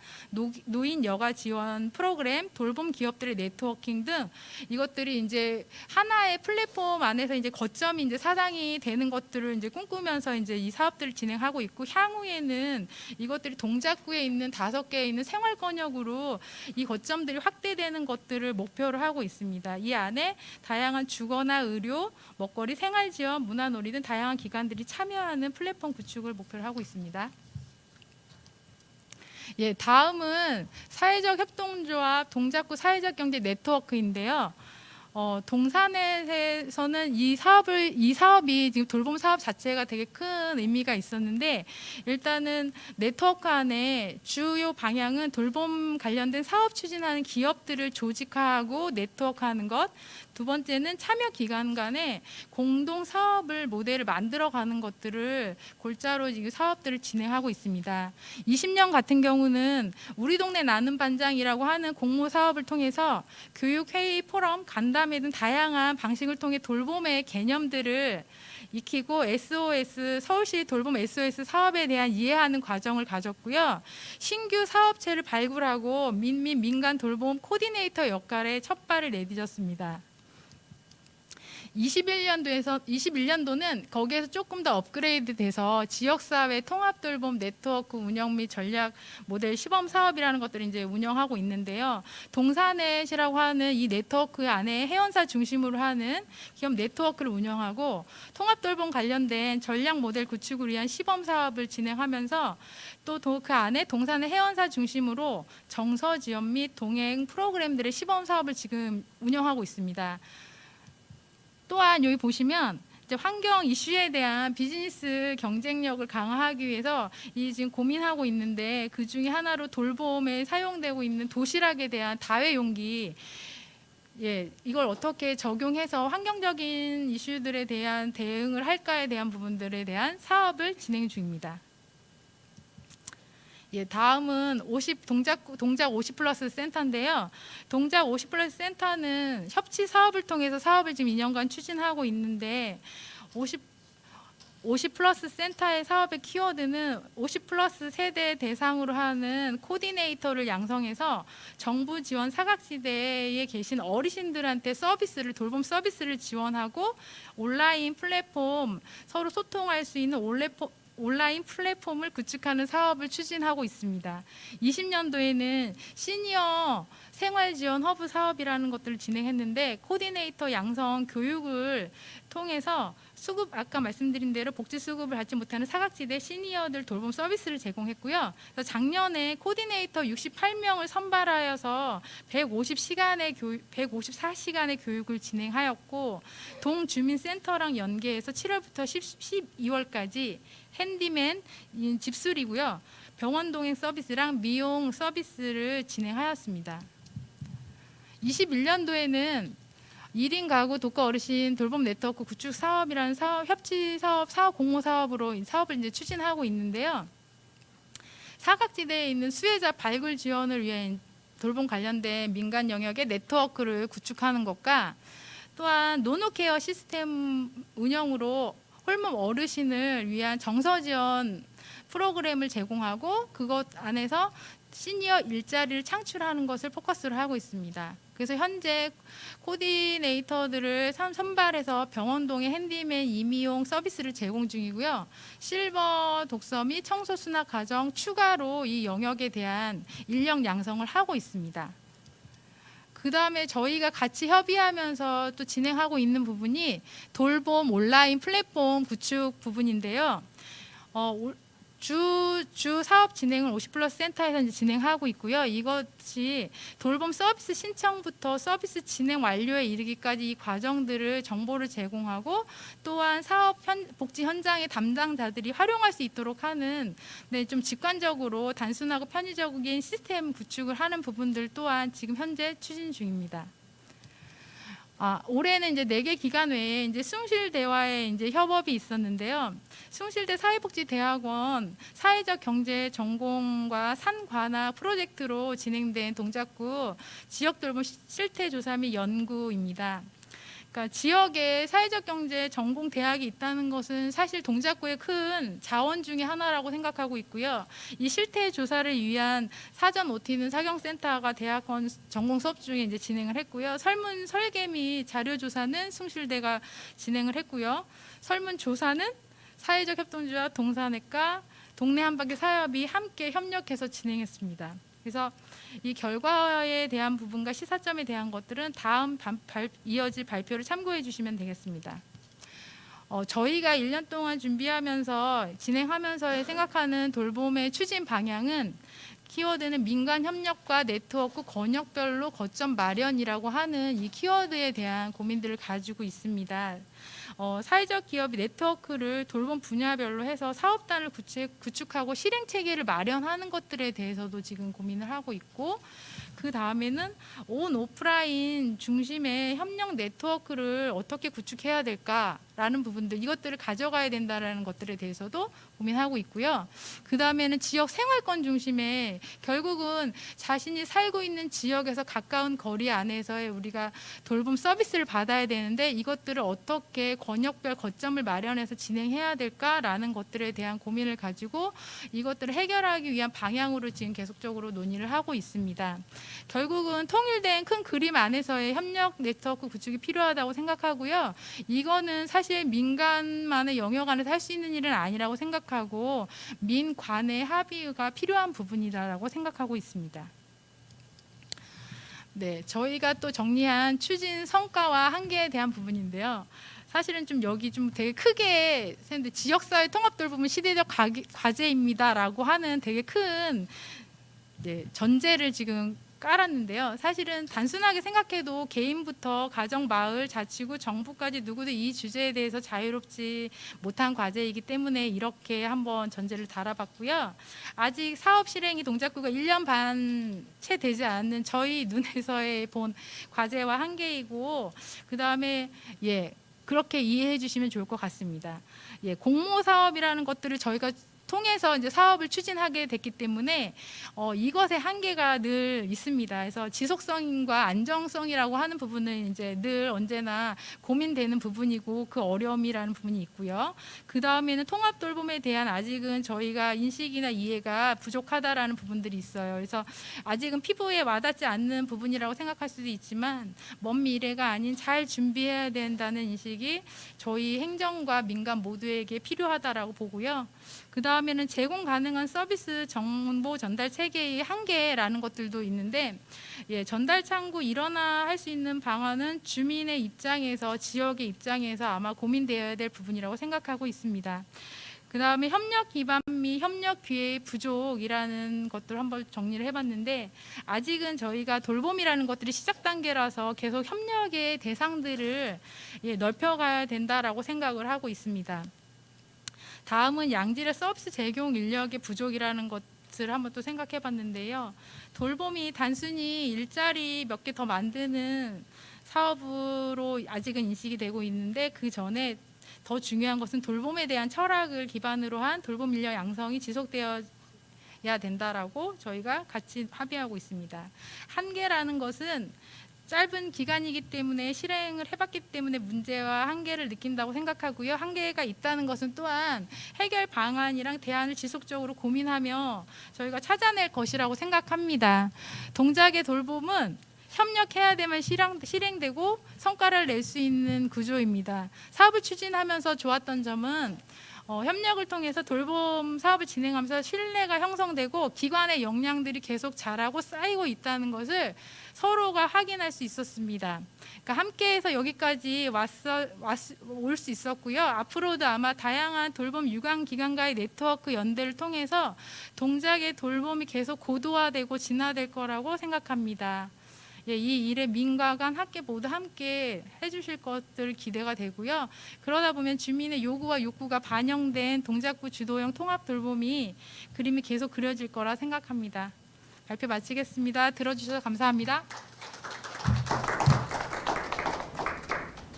노인 여가 지원 프로그램, 돌봄 기업들의 네트워킹 등 이것들이 이제 하나의 플랫폼 안에서 이제 거점이 이제 사당이 되는 것들을 이제 꿈꾸면서 이제 이 사업들을 진행하고 있고 향후에는 이것들이 동작구에 있는 5개에 있는 생활권역으로 이 거점들이 확대되는 것들을 목표로 하고 있습니다. 이 안에 다양한 주거나 의료, 먹거리, 생활지원, 문화놀이 등 다양한 기관들이 참여하는 플랫폼 구축을 목표로 하고 있습니다. 다음은 사회적 협동조합 동작구 사회적 경제 네트워크인데요. 동산에서는 이 사업이 지금 돌봄 사업 자체가 되게 큰 의미가 있었는데 일단은 네트워크 안에 주요 방향은 돌봄 관련된 사업 추진하는 기업들을 조직화하고 네트워크하는 것. 두 번째는 참여 기관 간에 공동 사업을 모델을 만들어가는 것들을 골자로 지금 사업들을 진행하고 있습니다. 20년 같은 경우는 우리 동네 나눔 반장이라고 하는 공모 사업을 통해서 교육 회의, 포럼, 간담회 등 다양한 방식을 통해 돌봄의 개념들을 익히고 SOS 서울시 돌봄 SOS 사업에 대한 이해하는 과정을 가졌고요. 신규 사업체를 발굴하고 민간 돌봄 코디네이터 역할에 첫 발을 내딛었습니다. 21년도는 거기에서 조금 더 업그레이드 돼서 지역사회 통합돌봄 네트워크 운영 및 전략 모델 시범 사업이라는 것들을 이제 운영하고 있는데요. 동사넷이라고 하는 이 네트워크 안에 회원사 중심으로 하는 기업 네트워크를 운영하고 통합돌봄 관련된 전략 모델 구축을 위한 시범 사업을 진행하면서 또 그 안에 동사넷 회원사 중심으로 정서 지원 및 동행 프로그램들의 시범 사업을 지금 운영하고 있습니다. 또한 여기 보시면 이제 환경 이슈에 대한 비즈니스 경쟁력을 강화하기 위해서 이 지금 고민하고 있는데, 그 중에 하나로 돌봄에 사용되고 있는 도시락에 대한 다회용기, 이걸 어떻게 적용해서 환경적인 이슈들에 대한 대응을 할까에 대한 부분들에 대한 사업을 진행 중입니다. 다음은 동작 50플러스 센터인데요. 동작 50플러스 센터는 협치 사업을 통해서 사업을 지금 2년간 추진하고 있는데, 50플러스 센터의 사업의 키워드는 50플러스 세대 대상으로 하는 코디네이터를 양성해서 정부 지원 사각지대에 계신 어르신들한테 돌봄 서비스를 지원하고, 온라인 플랫폼, 서로 소통할 수 있는 온라인 플랫폼을 구축하는 사업을 추진하고 있습니다. 20년도에는 시니어 생활지원 허브 사업이라는 것들을 진행했는데, 코디네이터 양성 교육을 통해서 아까 말씀드린 대로 복지 수급을 받지 못하는 사각지대 시니어들 돌봄 서비스를 제공했고요. 그래서 작년에 코디네이터 68명을 선발하여서 154시간의 교육을 진행하였고, 동주민센터랑 연계해서 7월부터 12월까지 핸디맨 집수리고요. 병원 동행 서비스랑 미용 서비스를 진행하였습니다. 21년도에는 1인 가구 독거 어르신 돌봄 네트워크 구축 사업이라는 협치 사업 공모 사업으로 사업을 이제 추진하고 있는데요. 사각지대에 있는 수혜자 발굴 지원을 위해 돌봄 관련된 민간 영역의 네트워크를 구축하는 것과, 또한 노노케어 시스템 운영으로 홀몸 어르신을 위한 정서 지원 프로그램을 제공하고, 그것 안에서 시니어 일자리를 창출하는 것을 포커스로 하고 있습니다. 그래서 현재 코디네이터들을 선발해서 병원동의 핸디맨 임의용 서비스를 제공 중이고요. 실버 독서 및 청소 수납 과정 추가로 이 영역에 대한 인력 양성을 하고 있습니다. 그 다음에 저희가 같이 협의하면서 또 진행하고 있는 부분이 돌봄 온라인 플랫폼 구축 부분인데요. 주 사업 진행을 50플러스 센터에서 이제 진행하고 있고요. 이것이 돌봄 서비스 신청부터 서비스 진행 완료에 이르기까지 이 과정들을 정보를 제공하고, 또한 복지 현장의 담당자들이 활용할 수 있도록 하는, 좀 직관적으로 단순하고 편의적인 시스템 구축을 하는 부분들 또한 지금 현재 추진 중입니다. 올해는 이제 4개 기관 외에 이제 숭실대와의 이제 협업이 있었는데요. 숭실대 사회복지대학원 사회적 경제 전공과 산관화 프로젝트로 진행된 동작구 지역 돌봄 실태 조사 및 연구입니다. 그러니까 지역에 사회적 경제 전공 대학이 있다는 것은 사실 동작구의 큰 자원 중에 하나라고 생각하고 있고요. 이 실태 조사를 위한 사전 OT는 사경센터가 대학원 전공 수업 중에 이제 진행을 했고요. 설문 설계 및 자료 조사는 숭실대가 진행을 했고요. 설문 조사는 사회적 협동조합 동산회과 동네 한바퀴 사협이 함께 협력해서 진행했습니다. 그래서 이 결과에 대한 부분과 시사점에 대한 것들은 다음 이어질 발표를 참고해 주시면 되겠습니다. 저희가 1년 동안 준비하면서 진행하면서 생각하는 돌봄의 추진 방향은, 키워드는 민간 협력과 네트워크 권역별로 거점 마련이라고 하는 이 키워드에 대한 고민들을 가지고 있습니다. 사회적 기업이 네트워크를 돌봄 분야별로 해서 사업단을 구축하고 실행 체계를 마련하는 것들에 대해서도 지금 고민을 하고 있고, 그 다음에는 온 오프라인 중심의 협력 네트워크를 어떻게 구축해야 될까라는 부분들, 이것들을 가져가야 된다라는 것들에 대해서도 고민하고 있고요. 그 다음에는 지역 생활권 중심의, 결국은 자신이 살고 있는 지역에서 가까운 거리 안에서의 우리가 돌봄 서비스를 받아야 되는데, 이것들을 어떻게 권역별 거점을 마련해서 진행해야 될까라는 것들에 대한 고민을 가지고 이것들을 해결하기 위한 방향으로 지금 계속적으로 논의를 하고 있습니다. 결국은 통일된 큰 그림 안에서의 협력 네트워크 구축이 필요하다고 생각하고요. 이거는 사실 민간만의 영역 안에서 할 수 있는 일은 아니라고 생각하고, 민관의 합의가 필요한 부분이다라고 생각하고 있습니다. 저희가 또 정리한 추진 성과와 한계에 대한 부분인데요. 사실은 여기 되게 크게 지역사회 통합 돌봄은 시대적 과제입니다라고 하는 되게 큰 전제를 지금 깔았는데요. 사실은 단순하게 생각해도 개인부터 가정, 마을, 자치구, 정부까지 누구도 이 주제에 대해서 자유롭지 못한 과제이기 때문에 이렇게 한번 전제를 달아봤고요. 아직 사업 실행이 동작구가 1년 반 채 되지 않는 저희 눈에서의 본 과제와 한계이고, 그 다음에 그렇게 이해해 주시면 좋을 것 같습니다. 공모 사업이라는 것들을 저희가 통해서 이제 사업을 추진하게 됐기 때문에 이것의 한계가 늘 있습니다. 그래서 지속성과 안정성이라고 하는 부분은 이제 늘 언제나 고민되는 부분이고 그 어려움이라는 부분이 있고요. 그 다음에는 통합 돌봄에 대한 아직은 저희가 인식이나 이해가 부족하다라는 부분들이 있어요. 그래서 아직은 피부에 와닿지 않는 부분이라고 생각할 수도 있지만 먼 미래가 아닌 잘 준비해야 된다는 인식이 저희 행정과 민간 모두에게 필요하다라고 보고요. 그 다음에는 제공 가능한 서비스 정보 전달 체계의 한계라는 것들도 있는데, 전달 창구 일원화 할 수 있는 방안은 주민의 입장에서, 지역의 입장에서 아마 고민되어야 될 부분이라고 생각하고 있습니다. 그 다음에 협력 기반 및 협력 기회의 부족이라는 것들을 한번 정리를 해봤는데, 아직은 저희가 돌봄이라는 것들이 시작 단계라서 계속 협력의 대상들을 넓혀가야 된다라고 생각을 하고 있습니다. 다음은 양질의 서비스 제공 인력의 부족이라는 것을 한번 또 생각해 봤는데요. 돌봄이 단순히 일자리 몇 개 더 만드는 사업으로 아직은 인식이 되고 있는데, 그 전에 더 중요한 것은 돌봄에 대한 철학을 기반으로 한 돌봄 인력 양성이 지속되어야 된다라고 저희가 같이 합의하고 있습니다. 한계라는 것은 짧은 기간이기 때문에 실행을 해봤기 때문에 문제와 한계를 느낀다고 생각하고요. 한계가 있다는 것은 또한 해결 방안이랑 대안을 지속적으로 고민하며 저희가 찾아낼 것이라고 생각합니다. 동작의 돌봄은 협력해야 되면 실행되고 성과를 낼 수 있는 구조입니다. 사업을 추진하면서 좋았던 점은 협력을 통해서 돌봄 사업을 진행하면서 신뢰가 형성되고 기관의 역량들이 계속 자라고 쌓이고 있다는 것을 서로가 확인할 수 있었습니다. 그러니까 함께해서 여기까지 올 수 있었고요. 앞으로도 아마 다양한 돌봄 유관 기관과의 네트워크 연대를 통해서 동작의 돌봄이 계속 고도화되고 진화될 거라고 생각합니다. 이 일에 민과 간 학계 모두 함께 해주실 것들 기대가 되고요. 그러다 보면 주민의 요구와 욕구가 반영된 동작구 주도형 통합 돌봄이 그림이 계속 그려질 거라 생각합니다. 발표 마치겠습니다. 들어주셔서 감사합니다.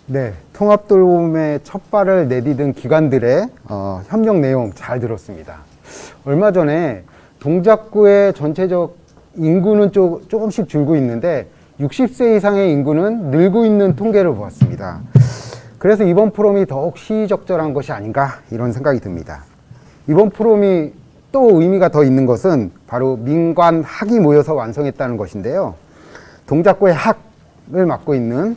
네, 통합돌봄의 첫 발을 내디딘 기관들의 협력 내용 잘 들었습니다. 얼마 전에 동작구의 전체적 인구는 조금씩 줄고 있는데 60세 이상의 인구는 늘고 있는 통계를 보았습니다. 그래서 이번 포럼이 더욱 시의적절한 것이 아닌가 이런 생각이 듭니다. 이번 포럼이 또 의미가 더 있는 것은 바로 민관 학이 모여서 완성했다는 것인데요. 동작구의 학을 맡고 있는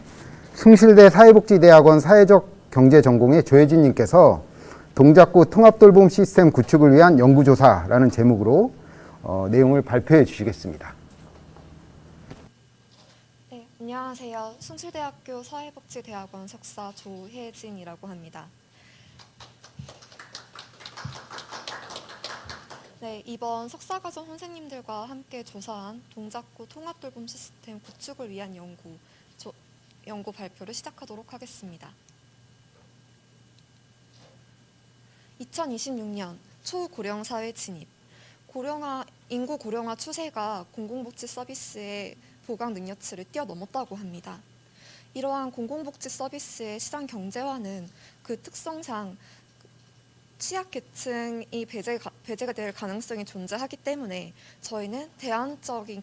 숭실대 사회복지대학원 사회적 경제 전공의 조혜진 님께서 동작구 통합돌봄 시스템 구축을 위한 연구조사라는 제목으로 내용을 발표해 주시겠습니다. 네, 안녕하세요. 숭실대학교 사회복지대학원 석사 조혜진이라고 합니다. 네, 이번 석사과정 선생님들과 함께 조사한 동작구 통합돌봄 시스템 구축을 위한 연구 발표를 시작하도록 하겠습니다. 2026년 초고령 사회 진입, 인구 고령화 추세가 공공복지 서비스의 보강 능력치를 뛰어넘었다고 합니다. 이러한 공공복지 서비스의 시장 경제화는 그 특성상 취약계층이 배제가 될 가능성이 존재하기 때문에 저희는 대안적인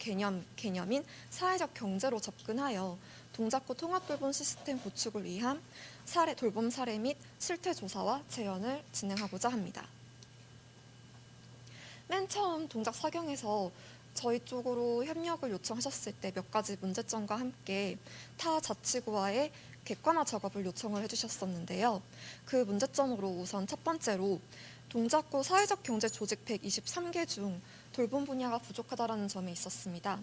개념인 사회적 경제로 접근하여 동작구 통합돌봄 시스템 구축을 위한 돌봄 사례 및 실태 조사와 재현을 진행하고자 합니다. 맨 처음 동작 사경에서 저희 쪽으로 협력을 요청하셨을 때 몇 가지 문제점과 함께 타 자치구와의 객관화 작업을 요청을 해주셨었는데요. 그 문제점으로 우선 첫 번째로 동작구 사회적 경제 조직 123개 중 돌봄 분야가 부족하다는 점이 있었습니다.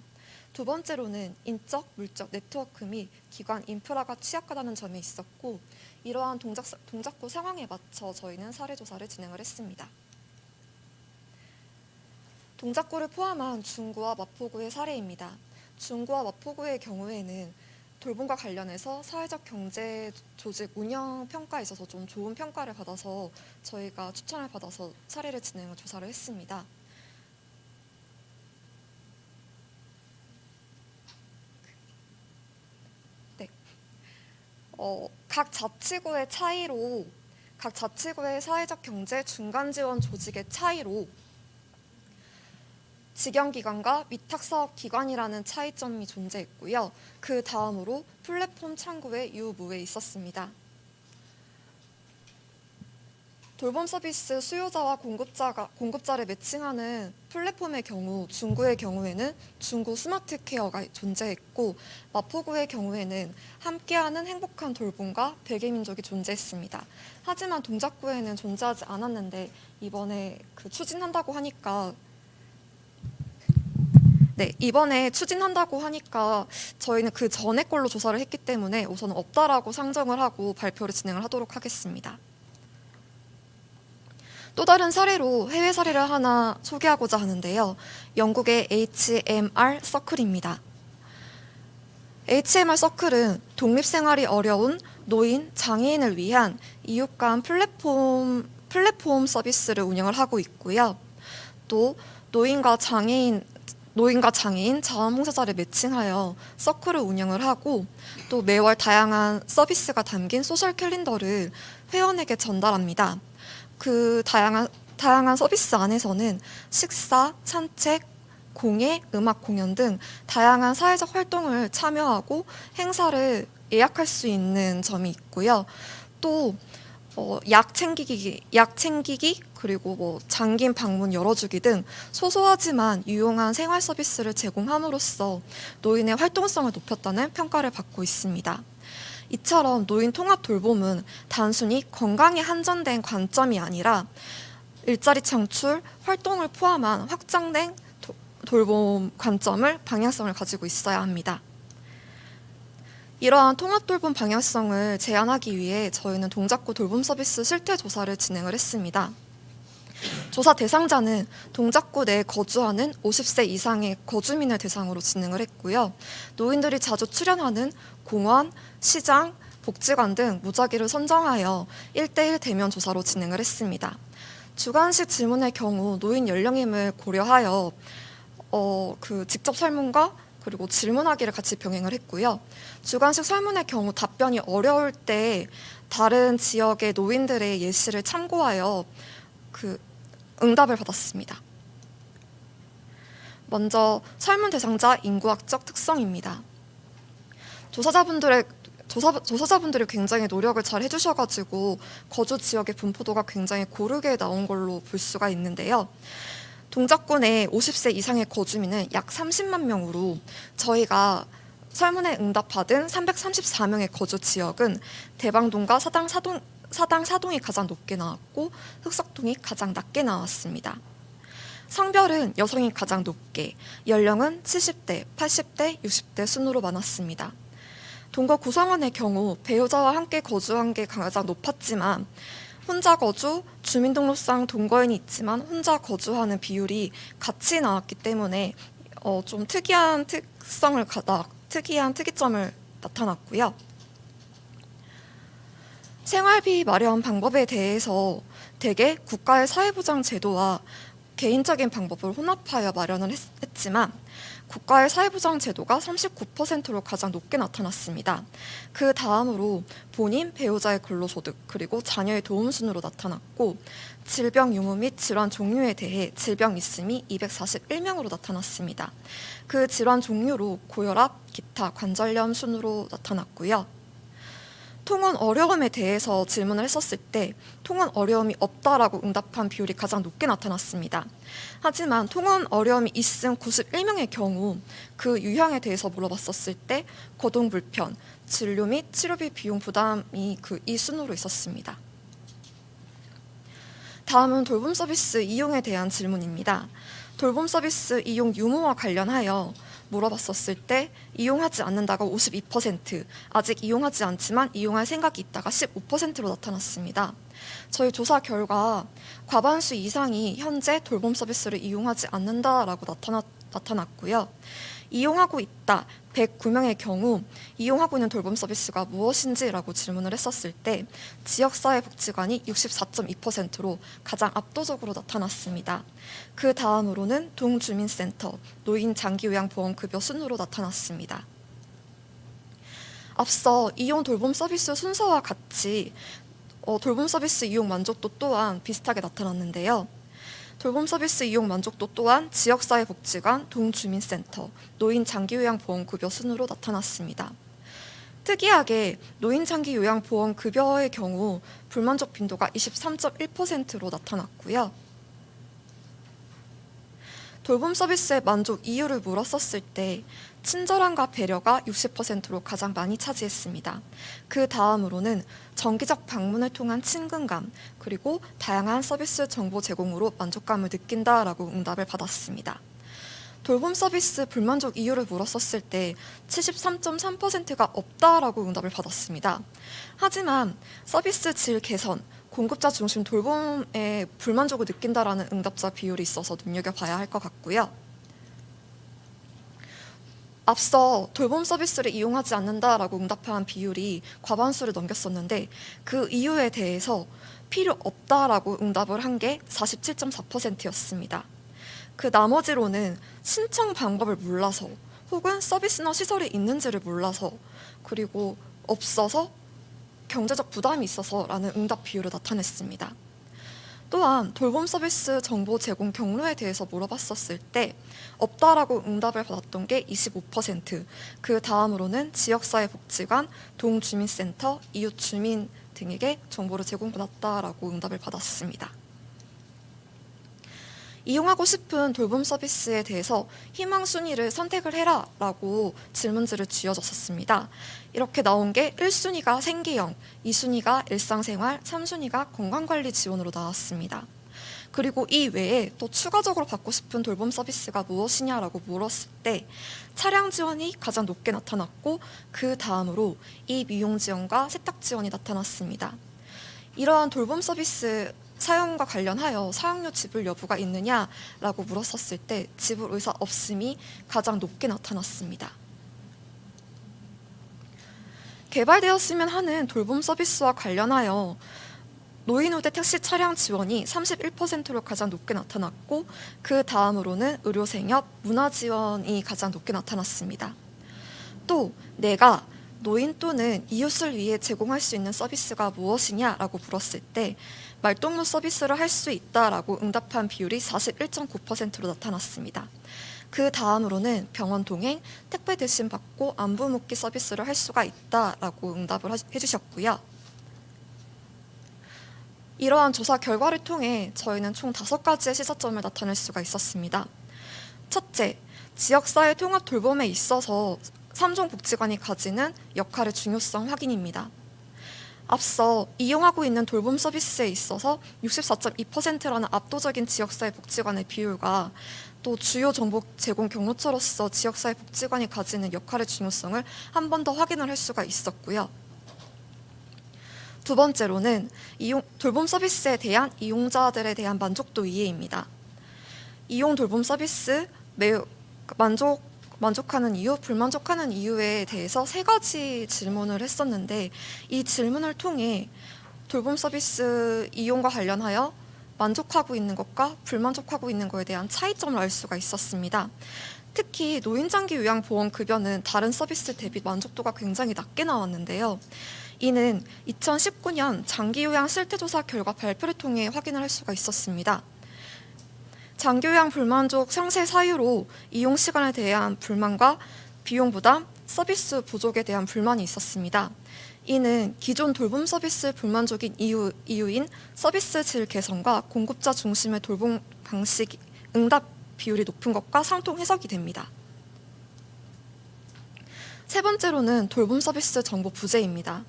두 번째로는 인적, 물적 네트워크 및 기관 인프라가 취약하다는 점이 있었고, 이러한 동작구 상황에 맞춰 저희는 사례조사를 진행을 했습니다. 동작구를 포함한 중구와 마포구의 사례입니다. 중구와 마포구의 경우에는 돌봄과 관련해서 사회적 경제 조직 운영 평가에 있어서 좀 좋은 평가를 받아서 저희가 추천을 받아서 사례를 진행을 조사를 했습니다. 네. 각 자치구의 사회적 경제 중간 지원 조직의 차이로 직영기관과 위탁사업기관이라는 차이점이 존재했고요. 그 다음으로 플랫폼 창구의 유무에 있었습니다. 돌봄 서비스 수요자와 공급자를 매칭하는 플랫폼의 경우, 중구의 경우에는 중구 스마트 케어가 존재했고, 마포구의 경우에는 함께하는 행복한 돌봄과 백의민족이 존재했습니다. 하지만 동작구에는 존재하지 않았는데 이번에 추진한다고 하니까 저희는 그 전에 걸로 조사를 했기 때문에 우선 없다라고 상정을 하고 발표를 진행을 하도록 하겠습니다. 또 다른 사례로 해외 사례를 하나 소개하고자 하는데요. 영국의 HMR 서클입니다. HMR 서클은 독립생활이 어려운 노인, 장애인을 위한 이웃 간 플랫폼 서비스를 운영을 하고 있고요. 또 노인과 장애인 자원봉사자를 매칭하여 서클을 운영을 하고, 또 매월 다양한 서비스가 담긴 소셜 캘린더를 회원에게 전달합니다. 그 다양한 서비스 안에서는 식사, 산책, 공예, 음악 공연 등 다양한 사회적 활동을 참여하고 행사를 예약할 수 있는 점이 있고요. 또 약 챙기기 그리고 장긴 방문 열어주기 등 소소하지만 유용한 생활 서비스를 제공함으로써 노인의 활동성을 높였다는 평가를 받고 있습니다. 이처럼 노인 통합 돌봄은 단순히 건강에 한정된 관점이 아니라 일자리 창출, 활동을 포함한 확장된 돌봄 관점을 방향성을 가지고 있어야 합니다. 이러한 통합 돌봄 방향성을 제안하기 위해 저희는 동작구 돌봄 서비스 실태 조사를 진행을 했습니다. 조사 대상자는 동작구 내에 거주하는 50세 이상의 거주민을 대상으로 진행을 했고요. 노인들이 자주 출연하는 공원, 시장, 복지관 등 무작위를 선정하여 1대1 대면 조사로 진행을 했습니다. 주관식 질문의 경우 노인 연령임을 고려하여 직접 설문과 그리고 질문하기를 같이 병행을 했고요. 주관식 설문의 경우 답변이 어려울 때 다른 지역의 노인들의 예시를 참고하여 응답을 받았습니다. 먼저 설문 대상자 인구학적 특성입니다. 조사자분들이 굉장히 노력을 잘 해주셔가지고 거주 지역의 분포도가 굉장히 고르게 나온 걸로 볼 수가 있는데요. 동작구 내 50세 이상의 거주민은 약 30만 명으로 저희가 설문에 응답받은 334명의 거주 지역은 대방동과 사당사동이 가장 높게 나왔고 흑석동이 가장 낮게 나왔습니다. 성별은 여성이 가장 높게, 연령은 70대, 80대, 60대 순으로 많았습니다. 동거 구성원의 경우 배우자와 함께 거주한 게 가장 높았지만 혼자 거주, 주민등록상 동거인이 있지만 혼자 거주하는 비율이 같이 나왔기 때문에 좀 특이한 특이점을 나타났고요. 생활비 마련 방법에 대해서 대개 국가의 사회보장 제도와 개인적인 방법을 혼합하여 마련을 했지만 국가의 사회보장 제도가 39%로 가장 높게 나타났습니다. 그 다음으로 본인, 배우자의 근로소득, 그리고 자녀의 도움 순으로 나타났고 질병 유무 및 질환 종류에 대해 질병 있음이 241명으로 나타났습니다. 그 질환 종류로 고혈압, 기타, 관절염 순으로 나타났고요. 통원 어려움에 대해서 질문을 했었을 때 통원 어려움이 없다라고 응답한 비율이 가장 높게 나타났습니다. 하지만 통원 어려움이 있음 91명의 경우 그 유형에 대해서 물어봤었을 때 거동 불편, 진료 및 치료비 비용 부담이 이 순으로 있었습니다. 다음은 돌봄 서비스 이용에 대한 질문입니다. 돌봄 서비스 이용 유무와 관련하여 물어봤었을 때 이용하지 않는다가 52%, 아직 이용하지 않지만 이용할 생각이 있다가 15%로 나타났습니다. 저희 조사 결과 과반수 이상이 현재 돌봄 서비스를 이용하지 않는다라고 나타났고요. 이용하고 있다 109명의 경우 이용하고 있는 돌봄 서비스가 무엇인지라고 질문을 했었을 때 지역사회복지관이 64.2%로 가장 압도적으로 나타났습니다. 그 다음으로는 동주민센터, 노인 장기요양보험급여 순으로 나타났습니다. 앞서 이용 돌봄 서비스 순서와 같이 돌봄 서비스 이용 만족도 또한 비슷하게 나타났는데요. 돌봄 서비스 이용 만족도 또한 지역사회복지관, 동주민센터, 노인 장기요양보험급여 순으로 나타났습니다. 특이하게 노인 장기요양보험급여의 경우 불만족 빈도가 23.1%로 나타났고요. 돌봄 서비스의 만족 이유를 물었었을 때 친절함과 배려가 60%로 가장 많이 차지했습니다. 그 다음으로는 정기적 방문을 통한 친근감, 그리고 다양한 서비스 정보 제공으로 만족감을 느낀다라고 응답을 받았습니다. 돌봄 서비스 불만족 이유를 물었었을 때 73.3%가 없다라고 응답을 받았습니다. 하지만 서비스 질 개선, 공급자 중심 돌봄에 불만족을 느낀다라는 응답자 비율이 있어서 눈여겨봐야 할 것 같고요. 앞서 돌봄 서비스를 이용하지 않는다라고 응답한 비율이 과반수를 넘겼었는데 그 이유에 대해서 필요 없다라고 응답을 한 게 47.4%였습니다. 그 나머지로는 신청 방법을 몰라서 혹은 서비스나 시설이 있는지를 몰라서 그리고 없어서 경제적 부담이 있어서라는 응답 비율을 나타냈습니다. 또한 돌봄 서비스 정보 제공 경로에 대해서 물어봤었을 때 없다라고 응답을 받았던 게 25%, 그 다음으로는 지역사회복지관, 동주민센터, 이웃주민 등에게 정보를 제공받았다라고 응답을 받았습니다. 이용하고 싶은 돌봄 서비스에 대해서 희망 순위를 선택을 해라 라고 질문지를 쥐어줬었습니다. 이렇게 나온 게 1순위가 생계형, 2순위가 일상생활, 3순위가 건강관리 지원으로 나왔습니다. 그리고 이 외에 또 추가적으로 받고 싶은 돌봄 서비스가 무엇이냐라고 물었을 때 차량 지원이 가장 높게 나타났고 그 다음으로 이 미용 지원과 세탁 지원이 나타났습니다. 이러한 돌봄 서비스 사용과 관련하여 사용료 지불 여부가 있느냐라고 물었었을 때 지불 의사 없음이 가장 높게 나타났습니다. 개발되었으면 하는 돌봄 서비스와 관련하여 노인 후대 택시 차량 지원이 31%로 가장 높게 나타났고 그 다음으로는 의료생협, 문화 지원이 가장 높게 나타났습니다. 또 내가 노인 또는 이웃을 위해 제공할 수 있는 서비스가 무엇이냐라고 물었을 때 말동무 서비스를 할 수 있다라고 응답한 비율이 41.9%로 나타났습니다. 그 다음으로는 병원 동행, 택배 대신 받고 안부 묻기 서비스를 할 수가 있다라고 응답을 해주셨고요. 이러한 조사 결과를 통해 저희는 총 5가지의 시사점을 나타낼 수가 있었습니다. 첫째, 지역사회 통합 돌봄에 있어서 3종 복지관이 가지는 역할의 중요성 확인입니다. 앞서 이용하고 있는 돌봄 서비스에 있어서 64.2%라는 압도적인 지역사회 복지관의 비율과 또 주요 정보 제공 경로처로서 지역사회 복지관이 가지는 역할의 중요성을 한 번 더 확인을 할 수가 있었고요. 두 번째로는 돌봄 서비스에 대한 이용자들에 대한 만족도 이해입니다. 이용 돌봄 서비스 매우 만족하는 이유, 불만족하는 이유에 대해서 3가지 질문을 했었는데 이 질문을 통해 돌봄 서비스 이용과 관련하여 만족하고 있는 것과 불만족하고 있는 것에 대한 차이점을 알 수가 있었습니다. 특히 노인장기 요양보험급여는 다른 서비스 대비 만족도가 굉장히 낮게 나왔는데요. 이는 2019년 장기요양 실태조사 결과 발표를 통해 확인을 할 수가 있었습니다. 장기요양 불만족 상세 사유로 이용 시간에 대한 불만과 비용 부담, 서비스 부족에 대한 불만이 있었습니다. 이는 기존 돌봄 서비스 불만족인 이유인 서비스 질 개선과 공급자 중심의 돌봄 방식 응답 비율이 높은 것과 상통 해석이 됩니다. 세 번째로는 돌봄 서비스 정보 부재입니다.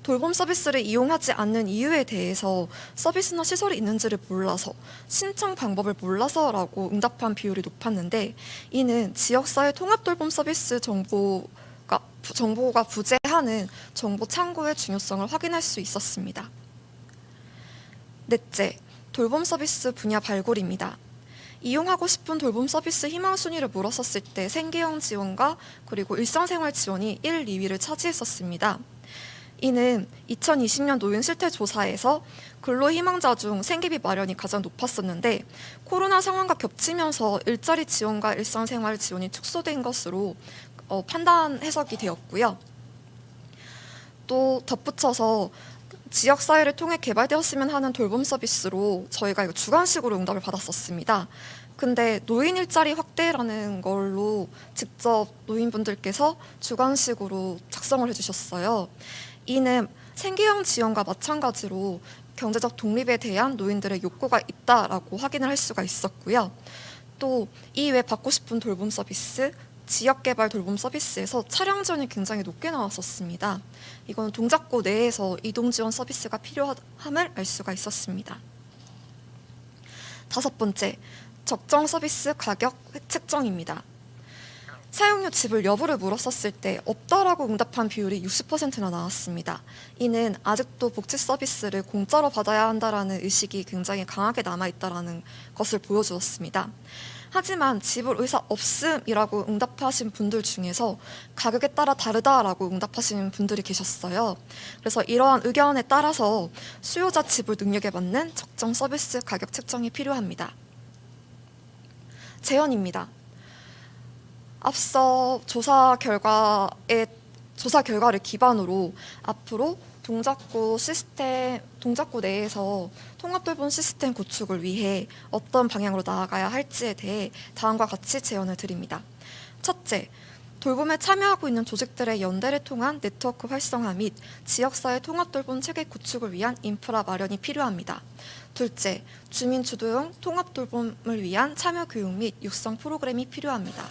돌봄 서비스를 이용하지 않는 이유에 대해서 서비스나 시설이 있는지를 몰라서 신청 방법을 몰라서라고 응답한 비율이 높았는데 이는 지역사회 통합돌봄 서비스 정보가 부재하는 정보 창구의 중요성을 확인할 수 있었습니다. 넷째, 돌봄 서비스 분야 발굴입니다. 이용하고 싶은 돌봄 서비스 희망 순위를 물었었을 때 생계형 지원과 그리고 일상생활 지원이 1, 2위를 차지했었습니다. 이는 2020년 노인 실태 조사에서 근로 희망자 중 생계비 마련이 가장 높았었는데 코로나 상황과 겹치면서 일자리 지원과 일상생활 지원이 축소된 것으로 판단 해석이 되었고요. 또 덧붙여서 지역사회를 통해 개발되었으면 하는 돌봄 서비스로 저희가 이거 주관식으로 응답을 받았었습니다. 근데 노인 일자리 확대라는 걸로 직접 노인분들께서 주관식으로 작성을 해주셨어요. 이는 생계형 지원과 마찬가지로 경제적 독립에 대한 노인들의 욕구가 있다라고 확인을 할 수가 있었고요. 또 이외에 받고 싶은 돌봄 서비스, 지역개발 돌봄 서비스에서 차량 지원이 굉장히 높게 나왔었습니다. 이건 동작구 내에서 이동 지원 서비스가 필요함을 알 수가 있었습니다. 5번째, 적정 서비스 가격 책정입니다. 사용료 지불 여부를 물었었을 때 없다라고 응답한 비율이 60%나 나왔습니다. 이는 아직도 복지 서비스를 공짜로 받아야 한다라는 의식이 굉장히 강하게 남아있다라는 것을 보여주었습니다. 하지만 지불 의사 없음이라고 응답하신 분들 중에서 가격에 따라 다르다라고 응답하시는 분들이 계셨어요. 그래서 이러한 의견에 따라서 수요자 지불 능력에 맞는 적정 서비스 가격 책정이 필요합니다. 제언입니다. 앞서 조사 결과를 기반으로 앞으로 동작구 내에서 통합돌봄 시스템 구축을 위해 어떤 방향으로 나아가야 할지에 대해 다음과 같이 제언을 드립니다. 첫째, 돌봄에 참여하고 있는 조직들의 연대를 통한 네트워크 활성화 및 지역사회 통합돌봄 체계 구축을 위한 인프라 마련이 필요합니다. 둘째, 주민 주도형 통합돌봄을 위한 참여 교육 및 육성 프로그램이 필요합니다.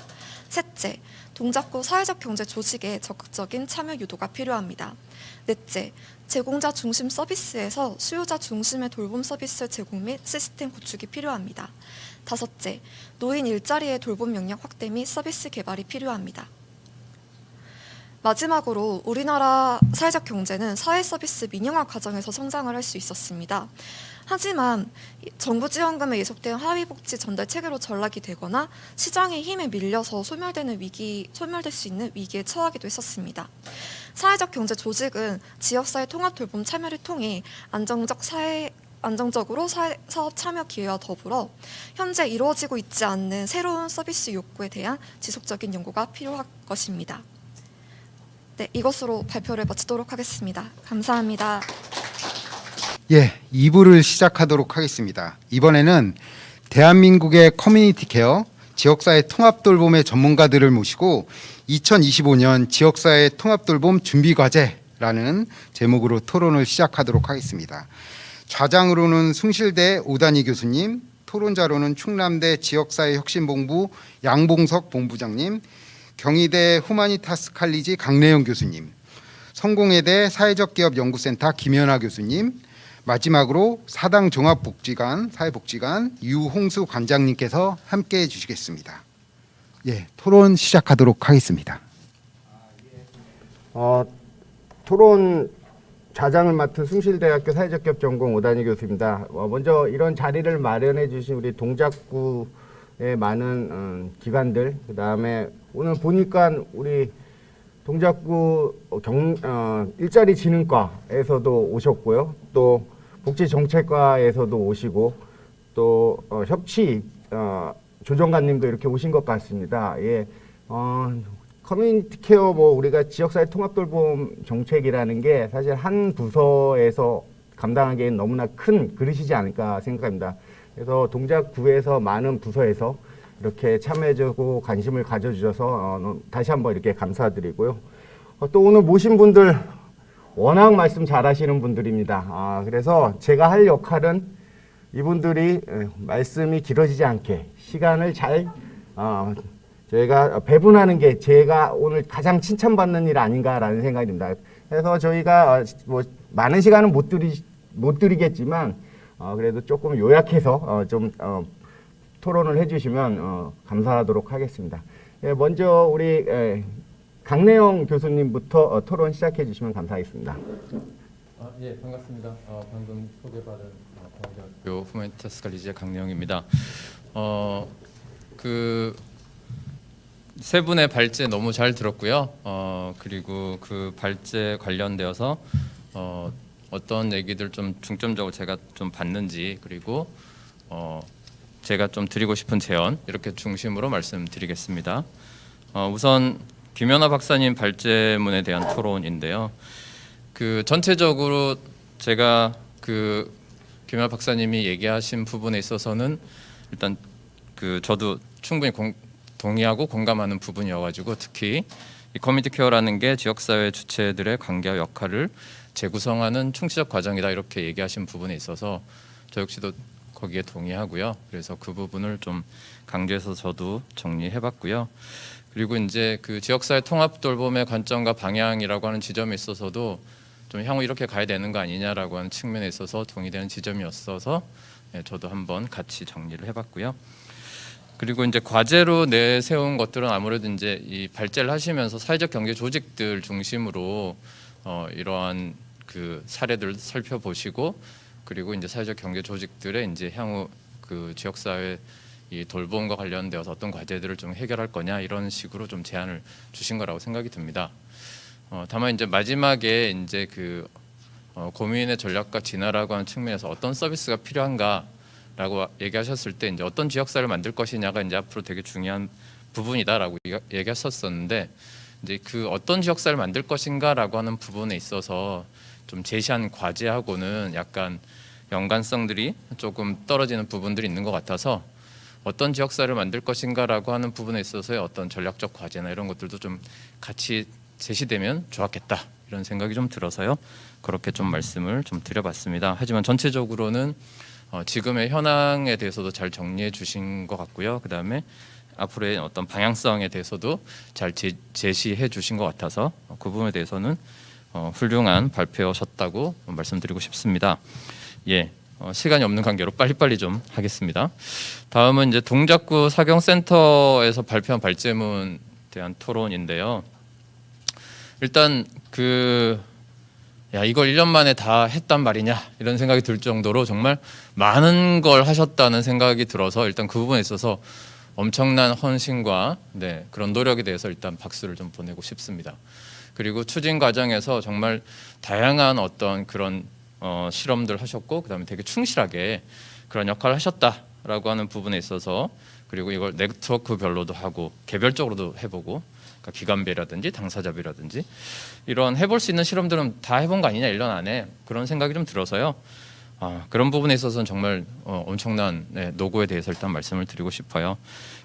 셋째, 동작구 사회적 경제 조직의 적극적인 참여 유도가 필요합니다. 넷째, 제공자 중심 서비스에서 수요자 중심의 돌봄 서비스 제공 및 시스템 구축이 필요합니다. 다섯째, 노인 일자리의 돌봄 영역 확대 및 서비스 개발이 필요합니다. 마지막으로 우리나라 사회적 경제는 사회 서비스 민영화 과정에서 성장을 할 수 있었습니다. 하지만 정부 지원금에 예속된 하위 복지 전달 체계로 전락이 되거나 시장의 힘에 밀려서 소멸될 수 있는 위기에 처하기도 했었습니다. 사회적 경제 조직은 지역사회 통합 돌봄 참여를 통해 안정적으로 사업 참여 기회와 더불어 현재 이루어지고 있지 않는 새로운 서비스 욕구에 대한 지속적인 연구가 필요할 것입니다. 네, 이것으로 발표를 마치도록 하겠습니다. 감사합니다. 예, 2부를 시작하도록 하겠습니다. 이번에는 대한민국의 커뮤니티 케어, 지역사회 통합돌봄의 전문가들을 모시고 2025년 지역사회 통합돌봄 준비과제라는 제목으로 토론을 시작하도록 하겠습니다. 좌장으로는 숭실대 오단희 교수님, 토론자로는 충남대 지역사회혁신본부 양봉석 본부장님, 경희대 후마니타스 칼리지 강래영 교수님, 성공회대 사회적기업연구센터 김연아 교수님, 마지막으로 사당 종합복지관 사회복지관 유홍수 관장님께서 함께해 주시겠습니다. 예, 토론 시작하도록 하겠습니다. 토론 좌장을 맡은 숭실대학교 사회적기업 전공 오단희 교수입니다. 먼저 이런 자리를 마련해 주신 우리 동작구의 많은 기관들, 그다음에 오늘 보니까 우리 동작구 일자리 진흥과에서도 오셨고요. 또 복지정책과에서도 오시고 또 협치 조정관님도 이렇게 오신 것 같습니다. 예, 커뮤니티 케어 우리가 지역사회 통합돌봄 정책이라는 게 사실 한 부서에서 감당하기엔 너무나 큰 그릇이지 않을까 생각합니다. 그래서 동작구에서 많은 부서에서 이렇게 참여해주고 관심을 가져주셔서 다시 한번 이렇게 감사드리고요. 또 오늘 모신 분들 워낙 말씀 잘하시는 분들입니다. 그래서 제가 할 역할은 이분들이 말씀이 길어지지 않게 시간을 잘 저희가 배분하는 게 제가 오늘 가장 칭찬받는 일 아닌가라는 생각이 듭니다. 그래서 저희가 많은 시간은 못 드리겠지만 그래도 조금 요약해서 좀 토론을 해주시면 감사하도록 하겠습니다. 예, 먼저 우리 강래영 교수님부터 토론 시작해 주시면 감사하겠습니다. 예, 반갑습니다. 방금 소개받은 동작교 후마니타스 칼리지의 강래영입니다. 그 세 분의 발제 너무 잘 들었고요. 그리고 그 발제 관련되어서 어떤 얘기들 좀 중점적으로 제가 좀 봤는지, 그리고 제가 좀 드리고 싶은 제언 이렇게 중심으로 말씀드리겠습니다. 우선 김연아 박사님 발제문에 대한 토론인데요. 그 전체적으로 제가 그 김연아 박사님이 얘기하신 부분에 있어서는 일단 그 저도 충분히 동의하고 공감하는 부분이어가지고, 특히 이 커뮤니티 케어라는 게 지역사회 주체들의 관계와 역할을 재구성하는 충치적 과정이다 이렇게 얘기하신 부분에 있어서 저 역시도 거기에 동의하고요. 그래서 그 부분을 좀 강조해서 저도 정리해봤고요. 그리고 이제 그 지역사회 통합 돌봄의 관점과 방향이라고 하는 지점에 있어서도 좀 향후 이렇게 가야 되는 거 아니냐라고 하는 측면에 있어서 동의되는 지점이었어서 저도 한번 같이 정리를 해봤고요. 그리고 이제 과제로 내세운 것들은 아무래도 이제 이 발제를 하시면서 사회적 경제 조직들 중심으로 이러한 그 사례들을 살펴보시고, 그리고 이제 사회적 경제 조직들의 이제 향후 그 지역사회 이 돌봄과 관련되어서 어떤 과제들을 좀 해결할 거냐 이런 식으로 좀 제안을 주신 거라고 생각이 듭니다. 다만 이제 마지막에 이제 그 고민의 전략과 진화라고 하는 측면에서 어떤 서비스가 필요한가라고 얘기하셨을 때 이제 어떤 지역사회를 만들 것이냐가 이제 앞으로 되게 중요한 부분이다라고 얘기하셨었는데, 이제 그 어떤 지역사회를 만들 것인가라고 하는 부분에 있어서 좀 제시한 과제하고는 약간 연관성들이 조금 떨어지는 부분들이 있는 것 같아서 어떤 지역사회를 만들 것인가라고 하는 부분에 있어서의 어떤 전략적 과제나 이런 것들도 좀 같이 제시되면 좋았겠다 이런 생각이 좀 들어서요. 그렇게 좀 말씀을 좀 드려봤습니다. 하지만 전체적으로는 지금의 현황에 대해서도 잘 정리해 주신 것 같고요. 그 다음에 앞으로의 어떤 방향성에 대해서도 잘 제시해 주신 것 같아서 그 부분에 대해서는 훌륭한 발표셨다고 말씀드리고 싶습니다. 예, 시간이 없는 관계로 빨리빨리 좀 하겠습니다. 다음은 이제 동작구 사경센터에서 발표한 발제문에 대한 토론인데요. 일단 이걸 1년 만에 다 했단 말이냐 이런 생각이 들 정도로 정말 많은 걸 하셨다는 생각이 들어서 일단 그 부분에 있어서 엄청난 헌신과 그런 노력에 대해서 일단 박수를 좀 보내고 싶습니다. 그리고 추진 과정에서 정말 다양한 어떤 그런 실험들 하셨고, 그다음에 되게 충실하게 그런 역할을 하셨다라고 하는 부분에 있어서, 그리고 이걸 네트워크별로도 하고 개별적으로도 해보고, 그러니까 기관배라든지 당사자배라든지 이런 해볼 수 있는 실험들은 다 해본 거 아니냐 1년 안에, 그런 생각이 좀 들어서요. 그런 부분에 있어서는 정말 엄청난 노고에 대해서 일단 말씀을 드리고 싶어요.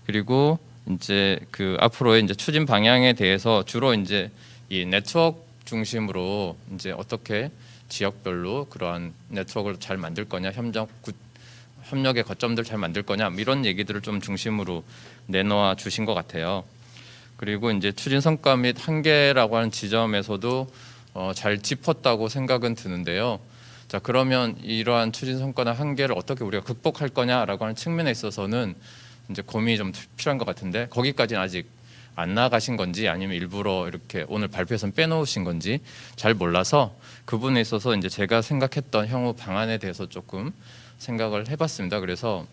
그리고 이제 그 앞으로의 이제 추진 방향에 대해서 주로 이제 이 네트워크 중심으로 이제 어떻게 지역별로 그러한 네트워크를 잘 만들 거냐, 협력의 거점들 잘 만들 거냐 이런 얘기들을 좀 중심으로 내놓아 주신 것 같아요. 그리고 이제 추진 성과 및 한계라고 하는 지점에서도 잘 짚었다고 생각은 드는데요. 자, 그러면 이러한 추진 성과나 한계를 어떻게 우리가 극복할 거냐라고 하는 측면에 있어서는 이제 고민이 좀 필요한 것 같은데, 거기까지는 아직 안 나가신 건지 아니면 일부러 이렇게 오늘 발표에서 빼놓으신 건지 잘 몰라서 그 부분에 있어서 이제 제가 생각했던 향후 방안에 대해서 조금 생각을 해봤습니다. 그래서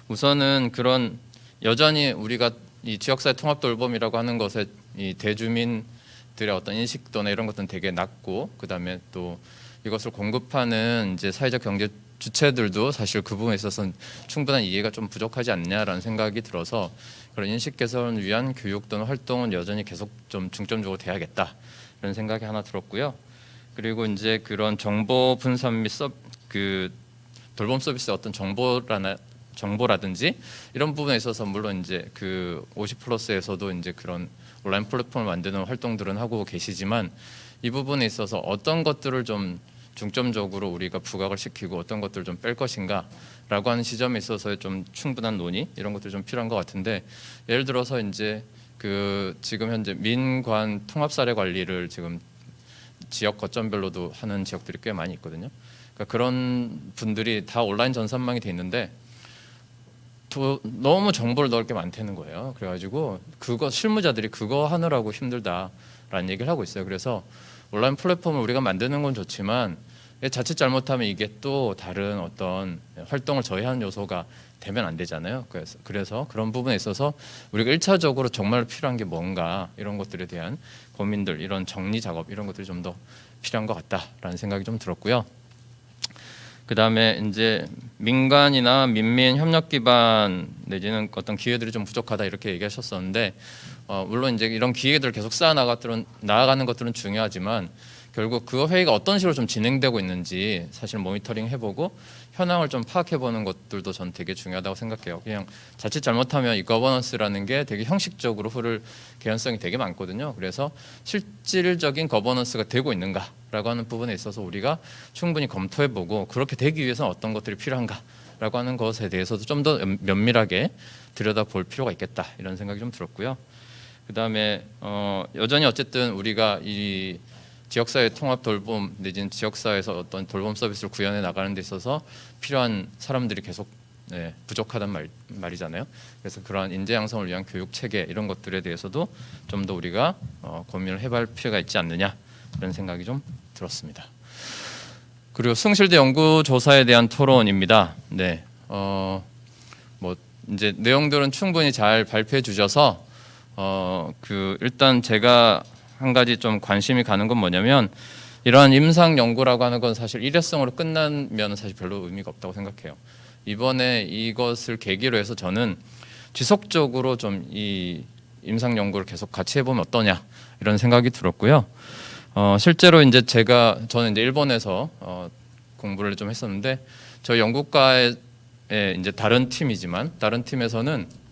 우선은 그런 여전히 우리가 이 지역사회 통합 돌봄이라고 하는 것에 이 대주민들의 어떤 인식도나 이런 것들은 되게 낮고, 그다음에 또 이것을 공급하는 이제 사회적 경제 주체들도 사실 그 부분에 있어서는 충분한 이해가 좀 부족하지 않냐라는 생각이 들어서 그런 인식 개선을 위한 교육 또는 활동은 여전히 계속 좀 중점적으로 돼야겠다 이런 생각이 하나 들었고요. 그리고 이제 그런 정보 분산 및 그 돌봄 서비스의 어떤 정보라든지 이런 부분에 있어서 물론 이제 그 50플러스에서도 이제 그런 온라인 플랫폼을 만드는 활동들은 하고 계시지만, 이 부분에 있어서 어떤 것들을 좀 중점적으로 우리가 부각을 시키고 어떤 것들을 좀 뺄 것인가라고 하는 시점에 있어서의 좀 충분한 논의 이런 것들이 좀 필요한 것 같은데, 예를 들어서 이제 그 지금 현재 민관 통합 사례 관리를 지금 지역 거점별로도 하는 지역들이 꽤 많이 있거든요. 그러니까 그런 분들이 다 온라인 전산망이 돼 있는데 너무 정보를 넣을 게 많다는 거예요. 그래가지고 그거 실무자들이 그거 하느라고 힘들다라는 얘기를 하고 있어요. 그래서 온라인 플랫폼을 우리가 만드는 건 좋지만 자칫 잘못하면 이게 또 다른 어떤 활동을 저해하는 요소가 되면 안 되잖아요. 그래서 그런 부분에 있어서 우리가 1차적으로 정말 필요한 게 뭔가 이런 것들에 대한 고민들, 이런 정리 작업 이런 것들이 좀 더 필요한 것 같다라는 생각이 좀 들었고요. 그다음에 이제 민간이나 민민 협력 기반 내지는 어떤 기회들이 좀 부족하다 이렇게 얘기하셨었는데 물론 이제 이런 기회들을 계속 쌓아 나가는 것들은 중요하지만 결국 그 회의가 어떤 식으로 좀 진행되고 있는지 사실 모니터링 해보고 현황을 좀 파악해보는 것들도 전 되게 중요하다고 생각해요. 그냥 자칫 잘못하면 이 거버넌스라는 게 되게 형식적으로 흐를 개연성이 되게 많거든요. 그래서 실질적인 거버넌스가 되고 있는가라고 하는 부분에 있어서 우리가 충분히 검토해보고 그렇게 되기 위해서는 어떤 것들이 필요한가라고 하는 것에 대해서도 좀 더 면밀하게 들여다볼 필요가 있겠다 이런 생각이 좀 들었고요. 그다음에 여전히 어쨌든 우리가 이 지역사회 통합 돌봄 내지는 지역사회에서 어떤 돌봄 서비스를 구현해 나가는 데 있어서 필요한 사람들이 계속 부족하단 말이잖아요. 그래서 그러한 인재 양성을 위한 교육 체계 이런 것들에 대해서도 좀 더 우리가 고민을 해볼 필요가 있지 않느냐 이런 생각이 좀 들었습니다. 그리고 숭실대 연구조사에 대한 토론입니다. 네, 뭐 이제 내용들은 충분히 잘 발표해 주셔서 일단 제가 한 가지 좀 관심이 가는 건 뭐냐면 이러한 임상 연구라고 하는 건 사실 일회성으로 끝나면 사실 별로 의미가 없다고 생각해요. 이번에 이것을 계기로 해서 저는 지속적으로 좀 이 임상 연구를 계속 같이 해보면 어떠냐 이런 생각이 들었고요. 실제로 이제 저는 이제 일본에서 공부를 좀 했었는데 저희 연구과의 이제 다른 팀이지만 다른 팀에서는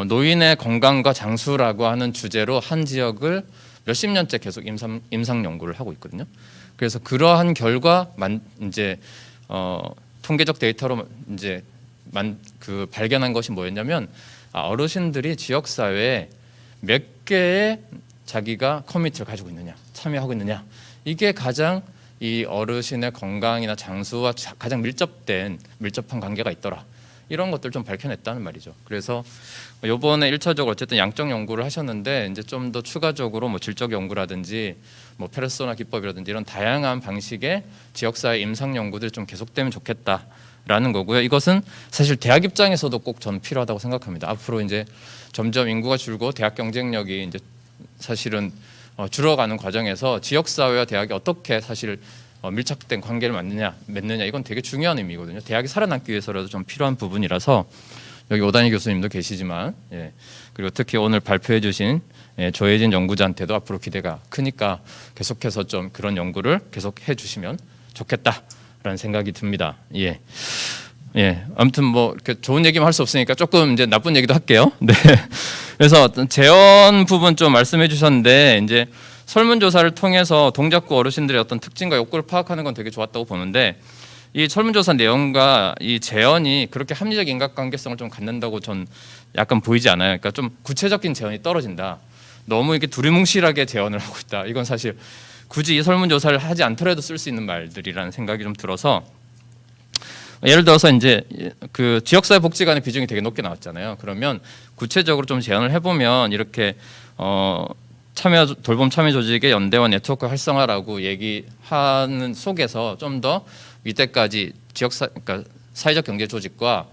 노인의 건강과 장수라고 하는 주제로 한 지역을 몇십 년째 계속 임상 연구를 하고 있거든요. 그래서 그러한 결과 이제 통계적 데이터로 이제 발견한 것이 뭐였냐면 어르신들이 지역 사회에 몇 개의 자기가 커뮤니티를 가지고 있느냐, 참여하고 있느냐, 이게 가장 이 어르신의 건강이나 장수와 가장 밀접한 관계가 있더라. 이런 것들 좀 밝혀냈다는 말이죠. 그래서 이번에 1차적으로 어쨌든 양적 연구를 하셨는데 이제 좀 더 추가적으로 뭐 질적 연구라든지 뭐 페르소나 기법이라든지 이런 다양한 방식의 지역사회 임상 연구들이 좀 계속되면 좋겠다라는 거고요. 이것은 사실 대학 입장에서도 꼭 전 필요하다고 생각합니다. 앞으로 이제 점점 인구가 줄고 대학 경쟁력이 이제 사실은 줄어가는 과정에서 지역사회와 대학이 어떻게 사실 밀착된 관계를 맺느냐 이건 되게 중요한 의미거든요. 대학이 살아남기 위해서라도 좀 필요한 부분이라서 여기 오다니 교수님도 계시지만 그리고 특히 오늘 발표해 주신 조혜진 연구자한테도 앞으로 기대가 크니까 계속해서 좀 그런 연구를 계속 해주시면 좋겠다라는 생각이 듭니다. 아무튼 뭐 이렇게 좋은 얘기만 할 수 없으니까 조금 이제 나쁜 얘기도 할게요. 네. 그래서 어떤 재원 부분 좀 말씀해 주셨는데 이제 설문조사를 통해서 동작구 어르신들의 어떤 특징과 욕구를 파악하는 건 되게 좋았다고 보는데 이 설문조사 내용과 이 재현이 그렇게 합리적 인과관계성을 좀 갖는다고 전 약간 보이지 않아요. 그러니까 좀 구체적인 재현이 떨어진다. 너무 이렇게 두리뭉실하게 재현을 하고 있다. 이건 사실 굳이 이 설문조사를 하지 않더라도 쓸 수 있는 말들이라는 생각이 좀 들어서 예를 들어서 이제 그 지역사회 복지관의 비중이 되게 높게 나왔잖아요. 그러면 구체적으로 좀 재현을 해보면 이렇게 돌봄 참여 조직의 연대와 네트워크 활성화라고 얘기하는 속에서 좀 더 이때까지 그러니까 사회적 경제 조직과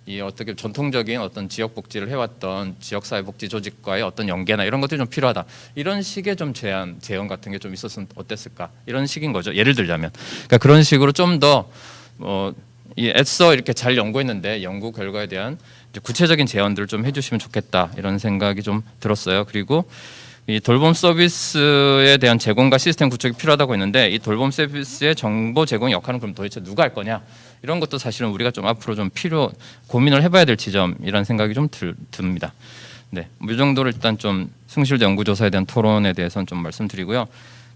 이 어떻게 전통적인 어떤 지역 복지를 해왔던 지역사회 복지 조직과의 어떤 연계나 이런 것들이 좀 필요하다. 이런 식의 좀 제언 같은 게 좀 있었으면 어땠을까? 이런 식인 거죠. 예를 들자면, 그러니까 그런 식으로 좀 더 애써 이렇게 잘 연구했는데 연구 결과에 대한 이제 구체적인 제언들을 좀 해주시면 좋겠다 이런 생각이 좀 들었어요. 그리고 이 돌봄 서비스에 대한 제공과 시스템 구축이 필요하다고 했는데 이 돌봄 서비스의 정보 제공 역할은 그럼 도대체 누가 할 거냐 이런 것도 사실은 우리가 좀 앞으로 좀 고민을 해봐야 될 지점이라는 생각이 좀 듭니다. 네, 이 정도로 일단 좀 숭실대 연구조사에 대한 토론에 대해서는 좀 말씀드리고요.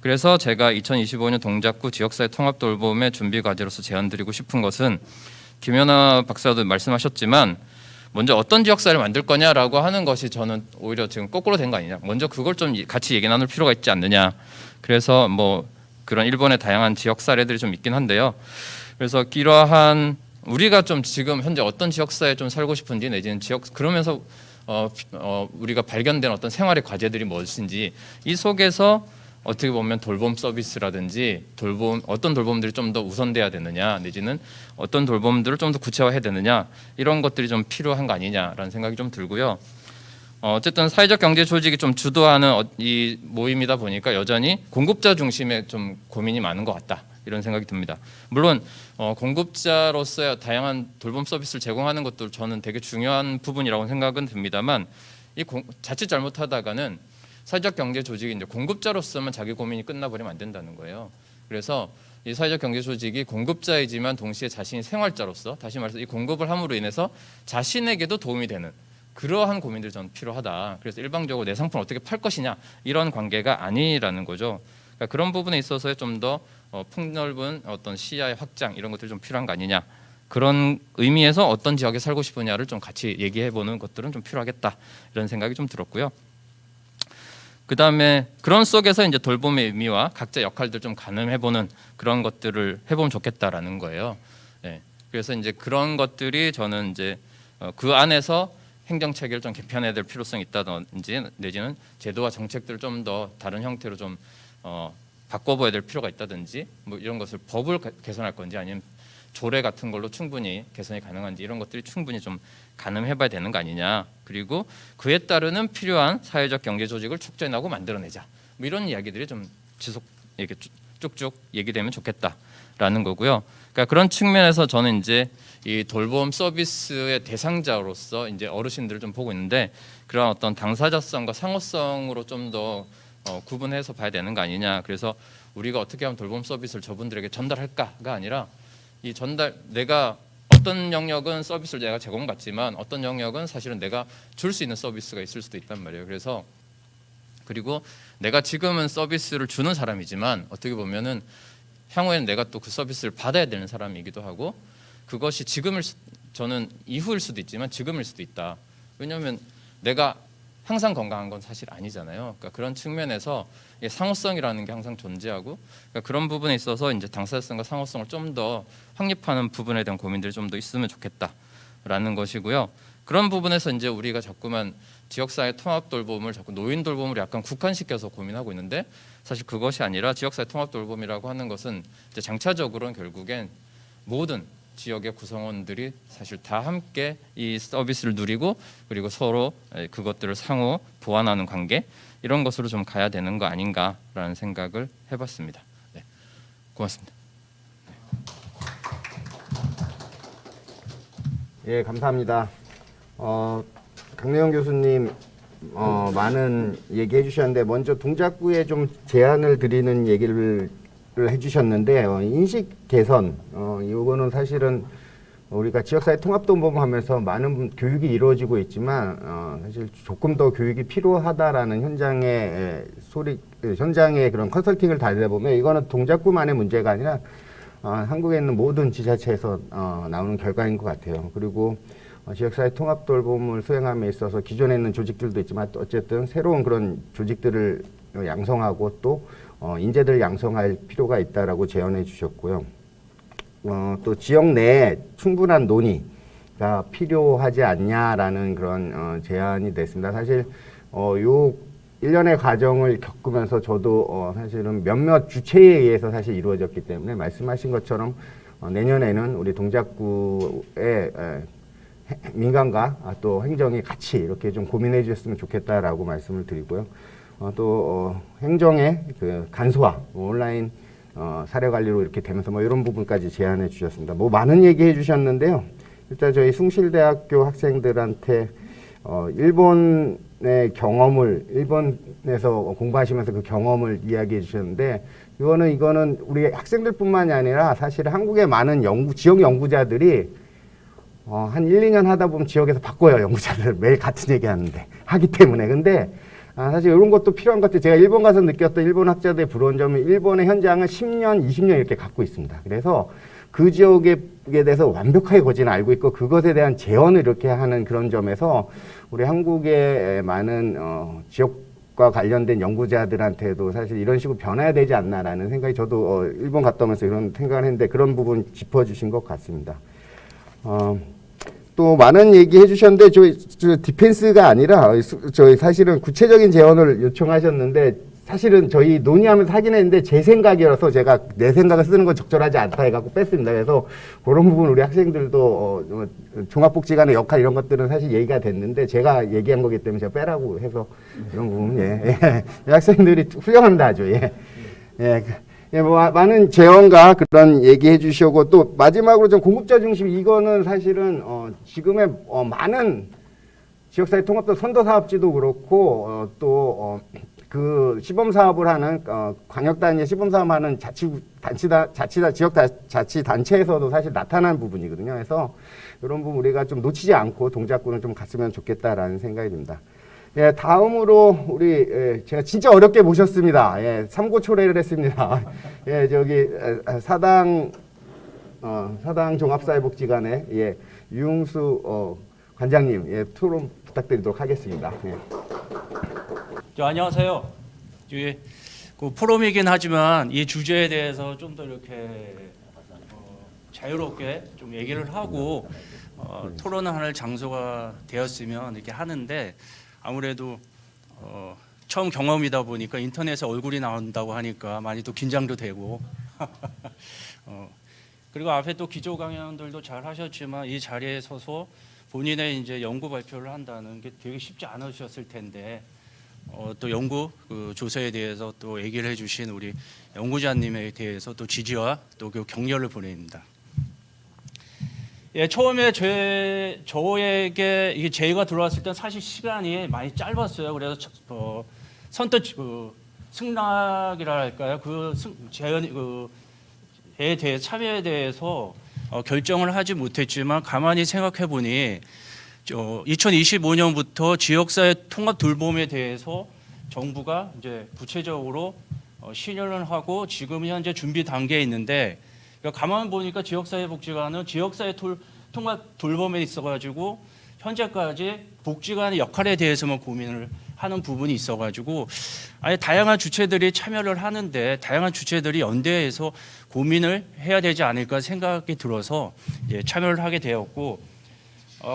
그래서 제가 2025년 동작구 지역사회 통합 돌봄의 준비 과제로서 제안드리고 싶은 것은 김연아 박사도 말씀하셨지만 먼저 어떤 지역사회를 만들 거냐라고 하는 것이 저는 오히려 지금 거꾸로 된 거 아니냐. 먼저 그걸 좀 같이 얘기 나눌 필요가 있지 않느냐. 그래서 뭐 그런 일본의 다양한 지역 사례들이 좀 있긴 한데요. 그래서 이러한 우리가 좀 지금 현재 어떤 지역사회에 좀 살고 싶은지 내지는 그러면서 우리가 발견된 어떤 생활의 과제들이 무엇인지 이 속에서 어떻게 보면 돌봄 서비스라든지 어떤 돌봄들이 좀 더 우선돼야 되느냐, 내지는 어떤 돌봄들을 좀 더 구체화해야 되느냐, 이런 것들이 좀 필요한 거 아니냐라는 생각이 좀 들고요. 어쨌든 사회적 경제 조직이 좀 주도하는 이 모임이다 보니까 여전히 공급자 중심의 좀 고민이 많은 것 같다, 이런 생각이 듭니다. 물론 공급자로서의 다양한 돌봄 서비스를 제공하는 것도 저는 되게 중요한 부분이라고 생각은 듭니다만, 자칫 잘못하다가는 사회적 경제 조직이 이제 공급자로서만 자기 고민이 끝나버리면 안 된다는 거예요. 그래서 이 사회적 경제 조직이 공급자이지만 동시에 자신이 생활자로서, 다시 말해서 이 공급을 함으로 인해서 자신에게도 도움이 되는 그러한 고민들이 저는 필요하다. 그래서 일방적으로 내 상품을 어떻게 팔 것이냐, 이런 관계가 아니라는 거죠. 그러니까 그런 부분에 있어서 좀 더 폭넓은 어떤 시야의 확장, 이런 것들이 좀 필요한 거 아니냐, 그런 의미에서 어떤 지역에 살고 싶으냐를 좀 같이 얘기해보는 것들은 좀 필요하겠다, 이런 생각이 좀 들었고요. 그 다음에 그런 속에서 이제 돌봄의 의미와 각자 역할들 좀 가늠해보는 그런 것들을 해보면 좋겠다라는 거예요. 네. 그래서 이제 그런 것들이 저는 이제 그 안에서 행정 체계를 좀 개편해야 될 필요성이 있다든지, 내지는 제도와 정책들을 좀 더 다른 형태로 좀 바꿔봐야 될 필요가 있다든지, 뭐 이런 것을 법을 개선할 건지 아니면 조례 같은 걸로 충분히 개선이 가능한지, 이런 것들이 충분히 좀 가늠해봐야 되는 거 아니냐. 그리고 그에 따르는 필요한 사회적 경제 조직을 촉진하고 만들어내자. 뭐 이런 이야기들이 좀 지속 이렇게 쭉쭉 얘기되면 좋겠다라는 거고요. 그러니까 그런 측면에서 저는 이제 이 돌봄 서비스의 대상자로서 이제 어르신들을 좀 보고 있는데, 그런 어떤 당사자성과 상호성으로 좀 더 구분해서 봐야 되는 거 아니냐. 그래서 우리가 어떻게 하면 돌봄 서비스를 저분들에게 전달할까가 아니라, 이 내가 어떤 영역은 서비스를 내가 제공받지만 어떤 영역은 사실은 내가 줄 수 있는 서비스가 있을 수도 있단 말이에요. 그래서 그리고 내가 지금은 서비스를 주는 사람이지만 어떻게 보면은 향후에는 내가 또 그 서비스를 받아야 되는 사람이기도 하고, 그것이 저는 이후일 수도 있지만 지금일 수도 있다. 왜냐하면 내가 항상 건강한 건 사실 아니잖아요. 그러니까 그런 측면에서 상호성이라는 게 항상 존재하고, 그러니까 그런 부분에 있어서 이제 당사자성과 상호성을 좀 더 확립하는 부분에 대한 고민들이 좀 더 있으면 좋겠다라는 것이고요. 그런 부분에서 이제 우리가 자꾸만 지역사회 통합 돌봄을 자꾸 노인 돌봄으로 약간 국한시켜서 고민하고 있는데, 사실 그것이 아니라 지역사회 통합 돌봄이라고 하는 것은 이제 장차적으로는 결국엔 모든 지역의 구성원들이 사실 다 함께 이 서비스를 누리고, 그리고 서로 그것들을 상호 보완하는 관계, 이런 것으로 좀 가야 되는 거 아닌가라는 생각을 해봤습니다. 네, 고맙습니다. 예, 감사합니다. 강내영 교수님 많은 얘기해 주셨는데, 먼저 동작구에 좀 제안을 드리는 얘기를 해주셨는데, 인식 개선, 이거는 사실은 우리가 지역사회 통합돌봄하면서 많은 교육이 이루어지고 있지만 사실 조금 더 교육이 필요하다라는 현장의 그런 컨설팅을 다니다 보면, 이거는 동작구만의 문제가 아니라 한국에 있는 모든 지자체에서 나오는 결과인 것 같아요. 그리고 지역사회 통합돌봄을 수행함에 있어서 기존에 있는 조직들도 있지만 어쨌든 새로운 그런 조직들을 양성하고 또 인재들 양성할 필요가 있다라고 제언해 주셨고요. 또 지역 내에 충분한 논의가 필요하지 않냐라는 그런 제안이 됐습니다. 사실 요 일련의 과정을 겪으면서 저도 사실은 몇몇 주체에 의해서 사실 이루어졌기 때문에, 말씀하신 것처럼 내년에는 우리 동작구의 민간과 또 행정이 같이 이렇게 좀 고민해 주셨으면 좋겠다라고 말씀을 드리고요. 또 행정의 그 간소화, 온라인 사례 관리로 이렇게 되면서 이런 부분까지 제안해 주셨습니다. 많은 얘기해 주셨는데요. 일단 저희 숭실대학교 학생들한테 일본의 경험을, 일본에서 공부하시면서 그 경험을 이야기해 주셨는데, 이거는 우리 학생들뿐만이 아니라 사실 한국의 많은 지역 연구자들이 한 1, 2년 하다 보면 지역에서 바꿔요. 연구자들 매일 같은 얘기 하기 때문에. 근데 사실 이런 것도 필요한 것 같아요. 제가 일본 가서 느꼈던 일본 학자들의 부러운 점은, 일본의 현장은 10년, 20년 이렇게 갖고 있습니다. 그래서 그 지역에 대해서 완벽하게 거지는 알고 있고, 그것에 대한 재현을 이렇게 하는 그런 점에서 우리 한국의 많은 지역과 관련된 연구자들한테도 사실 이런 식으로 변해야 되지 않나라는 생각이, 저도 일본 갔다 오면서 이런 생각을 했는데 그런 부분 짚어주신 것 같습니다. 또 많은 얘기 해주셨는데, 저 디펜스가 아니라 저희 사실은 구체적인 제언을 요청하셨는데, 사실은 저희 논의하면서 하긴 했는데 제 생각이라서 제가 내 생각을 쓰는 건 적절하지 않다 해갖고 뺐습니다. 그래서 그런 부분 우리 학생들도 종합복지관의 역할 이런 것들은 사실 얘기가 됐는데 제가 얘기한 거기 때문에 제가 빼라고 해서 이런 부분 학생들이 훌륭합니다 아주 뭐 많은 재원과 그런 얘기해 주시고 또 마지막으로 좀 공급자 중심 이거는 사실은 지금의 많은 지역사회 통합도 선도사업지도 그렇고 그 시범 사업을 하는 광역 단위의 시범 사업하는 지역자치단체에서도 사실 나타난 부분이거든요. 그래서 이런 부분 우리가 좀 놓치지 않고 동작구는 좀 갔으면 좋겠다라는 생각이 듭니다. 예, 다음으로 우리 제가 진짜 어렵게 모셨습니다. 예, 삼고초래를 했습니다. 예, 저기 사당 종합사회복지관의 유흥수 관장님 토론 부탁드리도록 하겠습니다. 안녕하세요. 그 포럼이긴 하지만 이 주제에 대해서 좀 더 이렇게 자유롭게 좀 얘기를 하고 토론을 장소가 되었으면 이렇게 하는데 아무래도 처음 경험이다 보니까 인터넷에 얼굴이 나온다고 하니까 많이 또 긴장도 되고 그리고 앞에 또 기조 강연들도 잘 하셨지만 이 자리에 서서 본인의 이제 연구 발표를 한다는 게 되게 쉽지 않으셨을 텐데 또 연구 그 조사에 대해서 또 얘기를 해주신 우리 연구자님에 대해서 또 지지와 또 그 격려를 보냅니다. 예, 처음에 저에게 이게 제의가 들어왔을 때 사실 시간이 많이 짧았어요. 그래서 선뜻 그 승낙이라 할까요? 그 제안에 대해 참여에 대해서 결정을 하지 못했지만 가만히 생각해 보니 2025년부터 지역사회 통합 돌봄에 대해서 정부가 이제 구체적으로 실현을 하고 지금 현재 준비 단계에 있는데 가만 보니까 지역사회복지관은 지역사회 통합 돌봄에 있어가지고 현재까지 복지관의 역할에 대해서만 고민을 하는 부분이 있어가지고 아예 다양한 주체들이 참여를 하는데 다양한 주체들이 연대해서 고민을 해야 되지 않을까 생각이 들어서 참여를 하게 되었고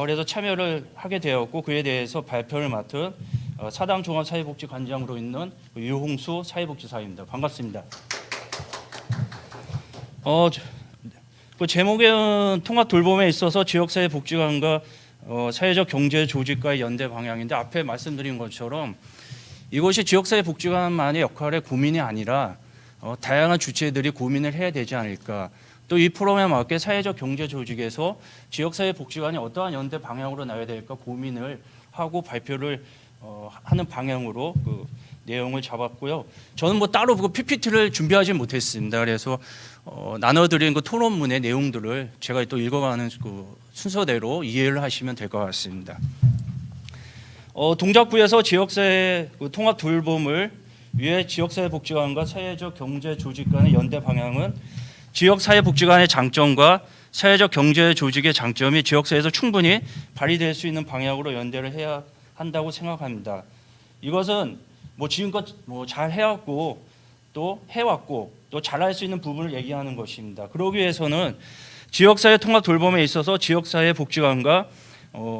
그래서 참여를 하게 되었고 그에 대해서 발표를 맡은 사당 종합사회복지관장으로 있는 유홍수 사회복지사입니다. 반갑습니다. 그 제목은 통합 돌봄에 있어서 지역사회복지관과 사회적 경제 조직과의 연대 방향인데 앞에 말씀드린 것처럼 이것이 지역사회복지관만의 역할의 고민이 아니라 다양한 주체들이 고민을 해야 되지 않을까. 또 이 프로그램에 맞게 사회적 경제 조직에서 지역사회복지관이 어떠한 연대 방향으로 나와야 될까 고민을 하고 발표를 하는 방향으로 그 내용을 잡았고요. 저는 뭐 따로 그 PPT를 준비하지 못했습니다. 그래서 나눠드린 그 토론문의 내용들을 제가 또 읽어가는 그 순서대로 이해를 하시면 될 것 같습니다. 동작구에서 지역사회 그 통합 돌봄을 위해 지역사회복지관과 사회적 경제 조직 간의 연대 방향은 지역사회복지관의 장점과 사회적 경제 조직의 장점이 지역사회에서 충분히 발휘될 수 있는 방향으로 연대를 해야 한다고 생각합니다. 이것은 뭐 지금껏 뭐 잘 해왔고 또 해왔고 또 잘할 수 있는 부분을 얘기하는 것입니다. 그러기 위해서는 지역사회 통합 돌봄에 있어서 지역사회복지관과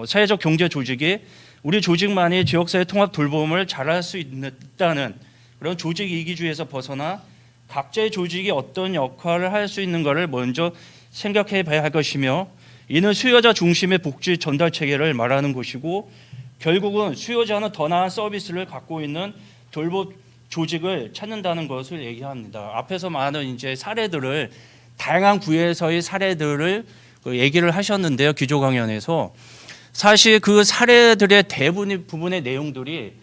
사회적 경제 조직이 우리 조직만이 지역사회 통합 돌봄을 잘할 수 있다는 그런 조직 이기주의에서 벗어나 각자의 조직이 어떤 역할을 할 수 있는 것을 먼저 생각해 봐야 할 것이며 이는 수요자 중심의 복지 전달 체계를 말하는 것이고 결국은 수요자는 더 나은 서비스를 갖고 있는 돌봄 조직을 찾는다는 것을 얘기합니다. 앞에서 많은 이제 사례들을 다양한 구에서의 사례들을 얘기를 하셨는데요. 기조 강연에서 사실 그 사례들의 대부분 부분의 내용들이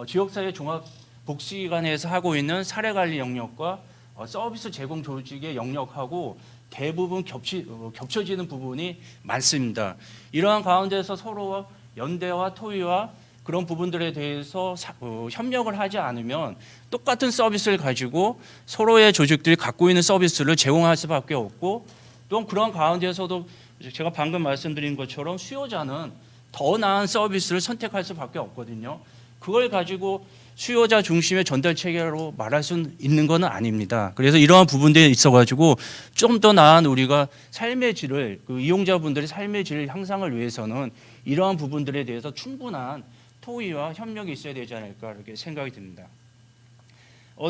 지역사회 종합 복지관에서 하고 있는 사례관리 영역과 서비스 제공 조직의 영역하고 대부분 겹쳐지는 부분이 많습니다. 이러한 가운데서 서로 연대와 토의와 그런 부분들에 대해서 협력을 하지 않으면 똑같은 서비스를 가지고 서로의 조직들이 갖고 있는 서비스를 제공할 수밖에 없고 또 그런 가운데서도 제가 방금 말씀드린 것처럼 수요자는 더 나은 서비스를 선택할 수밖에 없거든요. 그걸 가지고 수요자 중심의 전달 체계로 말할 수 있는 것은 아닙니다. 그래서 이러한 부분들이 있어가지고 좀 더 나은 우리가 삶의 질을 그 이용자분들의 삶의 질 향상을 위해서는 이러한 부분들에 대해서 충분한 토의와 협력이 있어야 되지 않을까 이렇게 생각이 듭니다.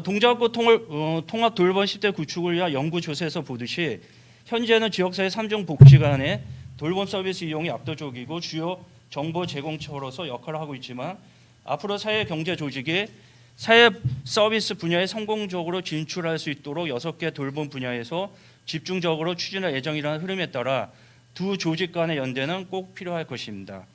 동작구 통합 돌봄 10대 구축을 위한 연구조사에서 보듯이 현재는 지역사회 3종 복지 간의 돌봄 서비스 이용이 압도적이고 주요 정보 제공처로서 역할을 하고 있지만 앞으로 사회 경제 조직이 사회 서비스 분야에 성공적으로 진출할 수 있도록 6개 돌봄 분야에서 집중적으로 추진할 예정이라는 흐름에 따라 두 조직 간의 연대는 꼭 필요할 것입니다.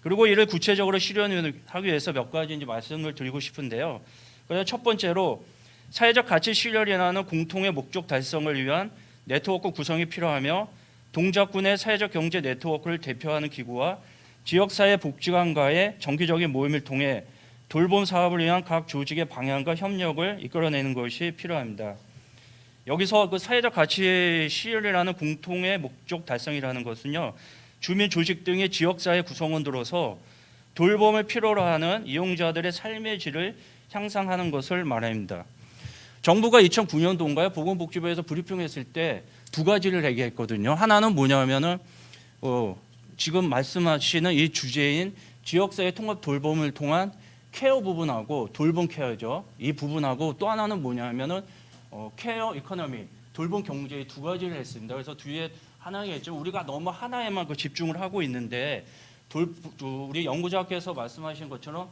그리고 이를 구체적으로 실현하기 위해서 몇 가지 이제 말씀을 드리고 싶은데요. 그래서 첫 번째로 사회적 가치 실현이라는 공통의 목적 달성을 위한 네트워크 구성이 필요하며 동작구 내 사회적 경제 네트워크를 대표하는 기구와 지역사회 복지관과의 정기적인 모임을 통해 돌봄 사업을 위한 각 조직의 방향과 협력을 이끌어내는 것이 필요합니다. 여기서 그 사회적 가치 실현이라는 공통의 목적 달성이라는 것은요, 주민 조직 등의 지역사회 구성원들로서 돌봄을 필요로 하는 이용자들의 삶의 질을 향상하는 것을 말합니다. 정부가 2009년도인가요? 보건복지부에서 브리핑했을 때 두 가지를 얘기했거든요. 하나는 뭐냐면은 지금 말씀하시는 이 주제인 지역사회 통합 돌봄을 통한 케어 부분하고 돌봄 케어죠. 이 부분하고 또 하나는 뭐냐면은 케어 이코노미, 돌봄 경제 이 두 가지를 했습니다. 그래서 뒤에 하나겠죠. 우리가 너무 하나에만 집중을 하고 있는데 우리 연구자께서 말씀하신 것처럼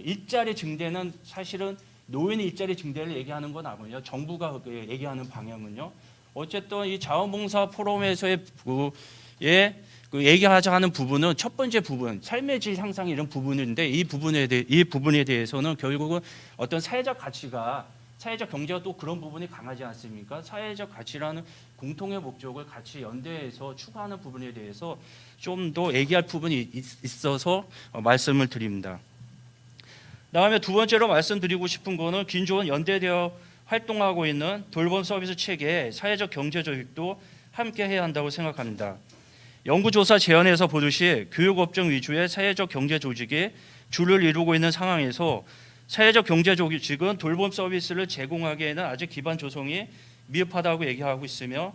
일자리 증대는 사실은 노인의 일자리 증대를 얘기하는 건 아니고요. 정부가 얘기하는 방향은요. 어쨌든 이 자원봉사 포럼에서의 얘기하자 하는 부분은 첫 번째 부분, 삶의 질 향상 이런 부분인데 이 부분에 대해서는 결국은 어떤 사회적 가치가 사회적 경제가 또 그런 부분이 강하지 않습니까? 사회적 가치라는 공통의 목적을 같이 연대해서 추구하는 부분에 대해서 좀 더 얘기할 부분이 있어서 말씀을 드립니다. 다음에 두 번째로 말씀드리고 싶은 거는 긴조원 연대되어 활동하고 있는 돌봄 서비스 체계의 사회적 경제 조직도 함께 해야 한다고 생각합니다. 연구조사 제안에서 보듯이 교육업종 위주의 사회적 경제 조직이 주를 이루고 있는 상황에서 사회적 경제 조직은 돌봄 서비스를 제공하기에는 아직 기반 조성이 미흡하다고 얘기하고 있으며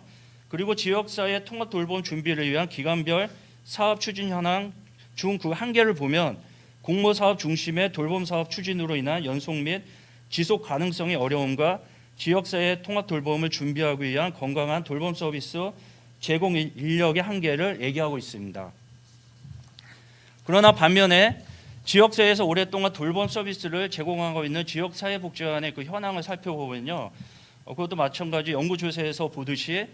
그리고 지역사회 통합 돌봄 준비를 위한 기관별 사업 추진 현황 중 그 한계를 보면 공모사업 중심의 돌봄 사업 추진으로 인한 연속 및 지속 가능성의 어려움과 지역사회 통합 돌봄을 준비하기 위한 건강한 돌봄 서비스 제공 인력의 한계를 얘기하고 있습니다. 그러나 반면에 지역사회에서 오랫동안 돌봄 서비스를 제공하고 있는 지역사회복지관의 그 현황을 살펴보면요. 그것도 마찬가지 연구조사에서 보듯이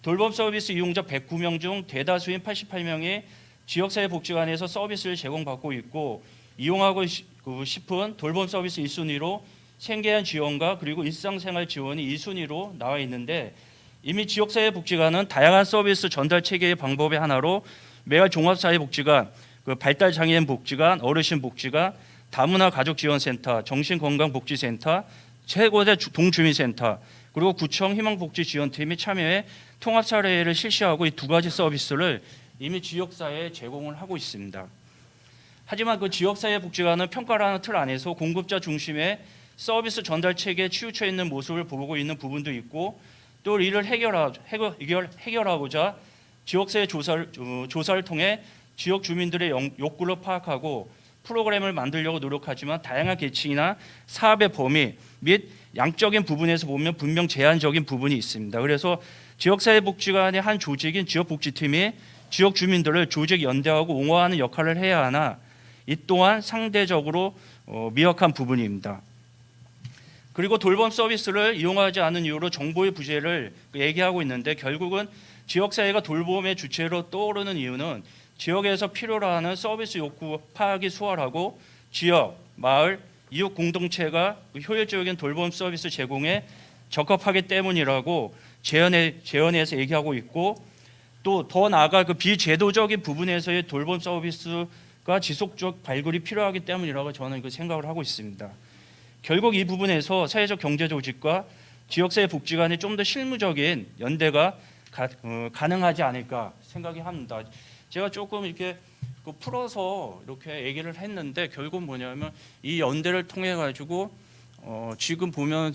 돌봄 서비스 이용자 109명 중 대다수인 88명이 지역사회복지관에서 서비스를 제공받고 있고 이용하고 싶은 돌봄 서비스 1순위로 생계한 지원과 그리고 일상생활 지원이 2순위로 나와 있는데 이미 지역사회복지관은 다양한 서비스 전달 체계의 방법의 하나로 매월 종합사회복지관, 발달장애인 복지관, 어르신 복지관, 다문화 가족지원센터, 정신건강복지센터, 최고대 동주민센터, 그리고 구청 희망복지지원팀이 참여해 통합사례를 실시하고 이 두 가지 서비스를 이미 지역사회에 제공을 하고 있습니다. 하지만 그 지역사회복지관은 평가라는 틀 안에서 공급자 중심의 서비스 전달 체계에 치우쳐 있는 모습을 보고 있는 부분도 있고 또 이를 해결하고자 지역사회 조사를 통해 지역 주민들의 욕구를 파악하고 프로그램을 만들려고 노력하지만 다양한 계층이나 사업의 범위 및 양적인 부분에서 보면 분명 제한적인 부분이 있습니다. 그래서 지역사회복지관의 한 조직인 지역복지팀이 지역 주민들을 조직 연대하고 옹호하는 역할을 해야 하나 이 또한 상대적으로 미약한 부분입니다. 그리고 돌봄 서비스를 이용하지 않은 이유로 정보의 부재를 얘기하고 있는데 결국은 지역사회가 돌봄의 주체로 떠오르는 이유는 지역에서 필요로 하는 서비스 욕구 파악이 수월하고 지역, 마을, 이웃 공동체가 효율적인 돌봄 서비스 제공에 적합하기 때문이라고 제언에서 얘기하고 있고 또 더 나아가 그 비제도적인 부분에서의 돌봄 서비스가 지속적 발굴이 필요하기 때문이라고 저는 그 생각을 하고 있습니다. 결국 이 부분에서 사회적 경제 조직과 지역사회 복지관의 좀 더 실무적인 연대가 가능하지 않을까 생각이 합니다. 제가 조금 이렇게 풀어서 이렇게 얘기를 했는데 결국 뭐냐면 이 연대를 통해 가지고 지금 보면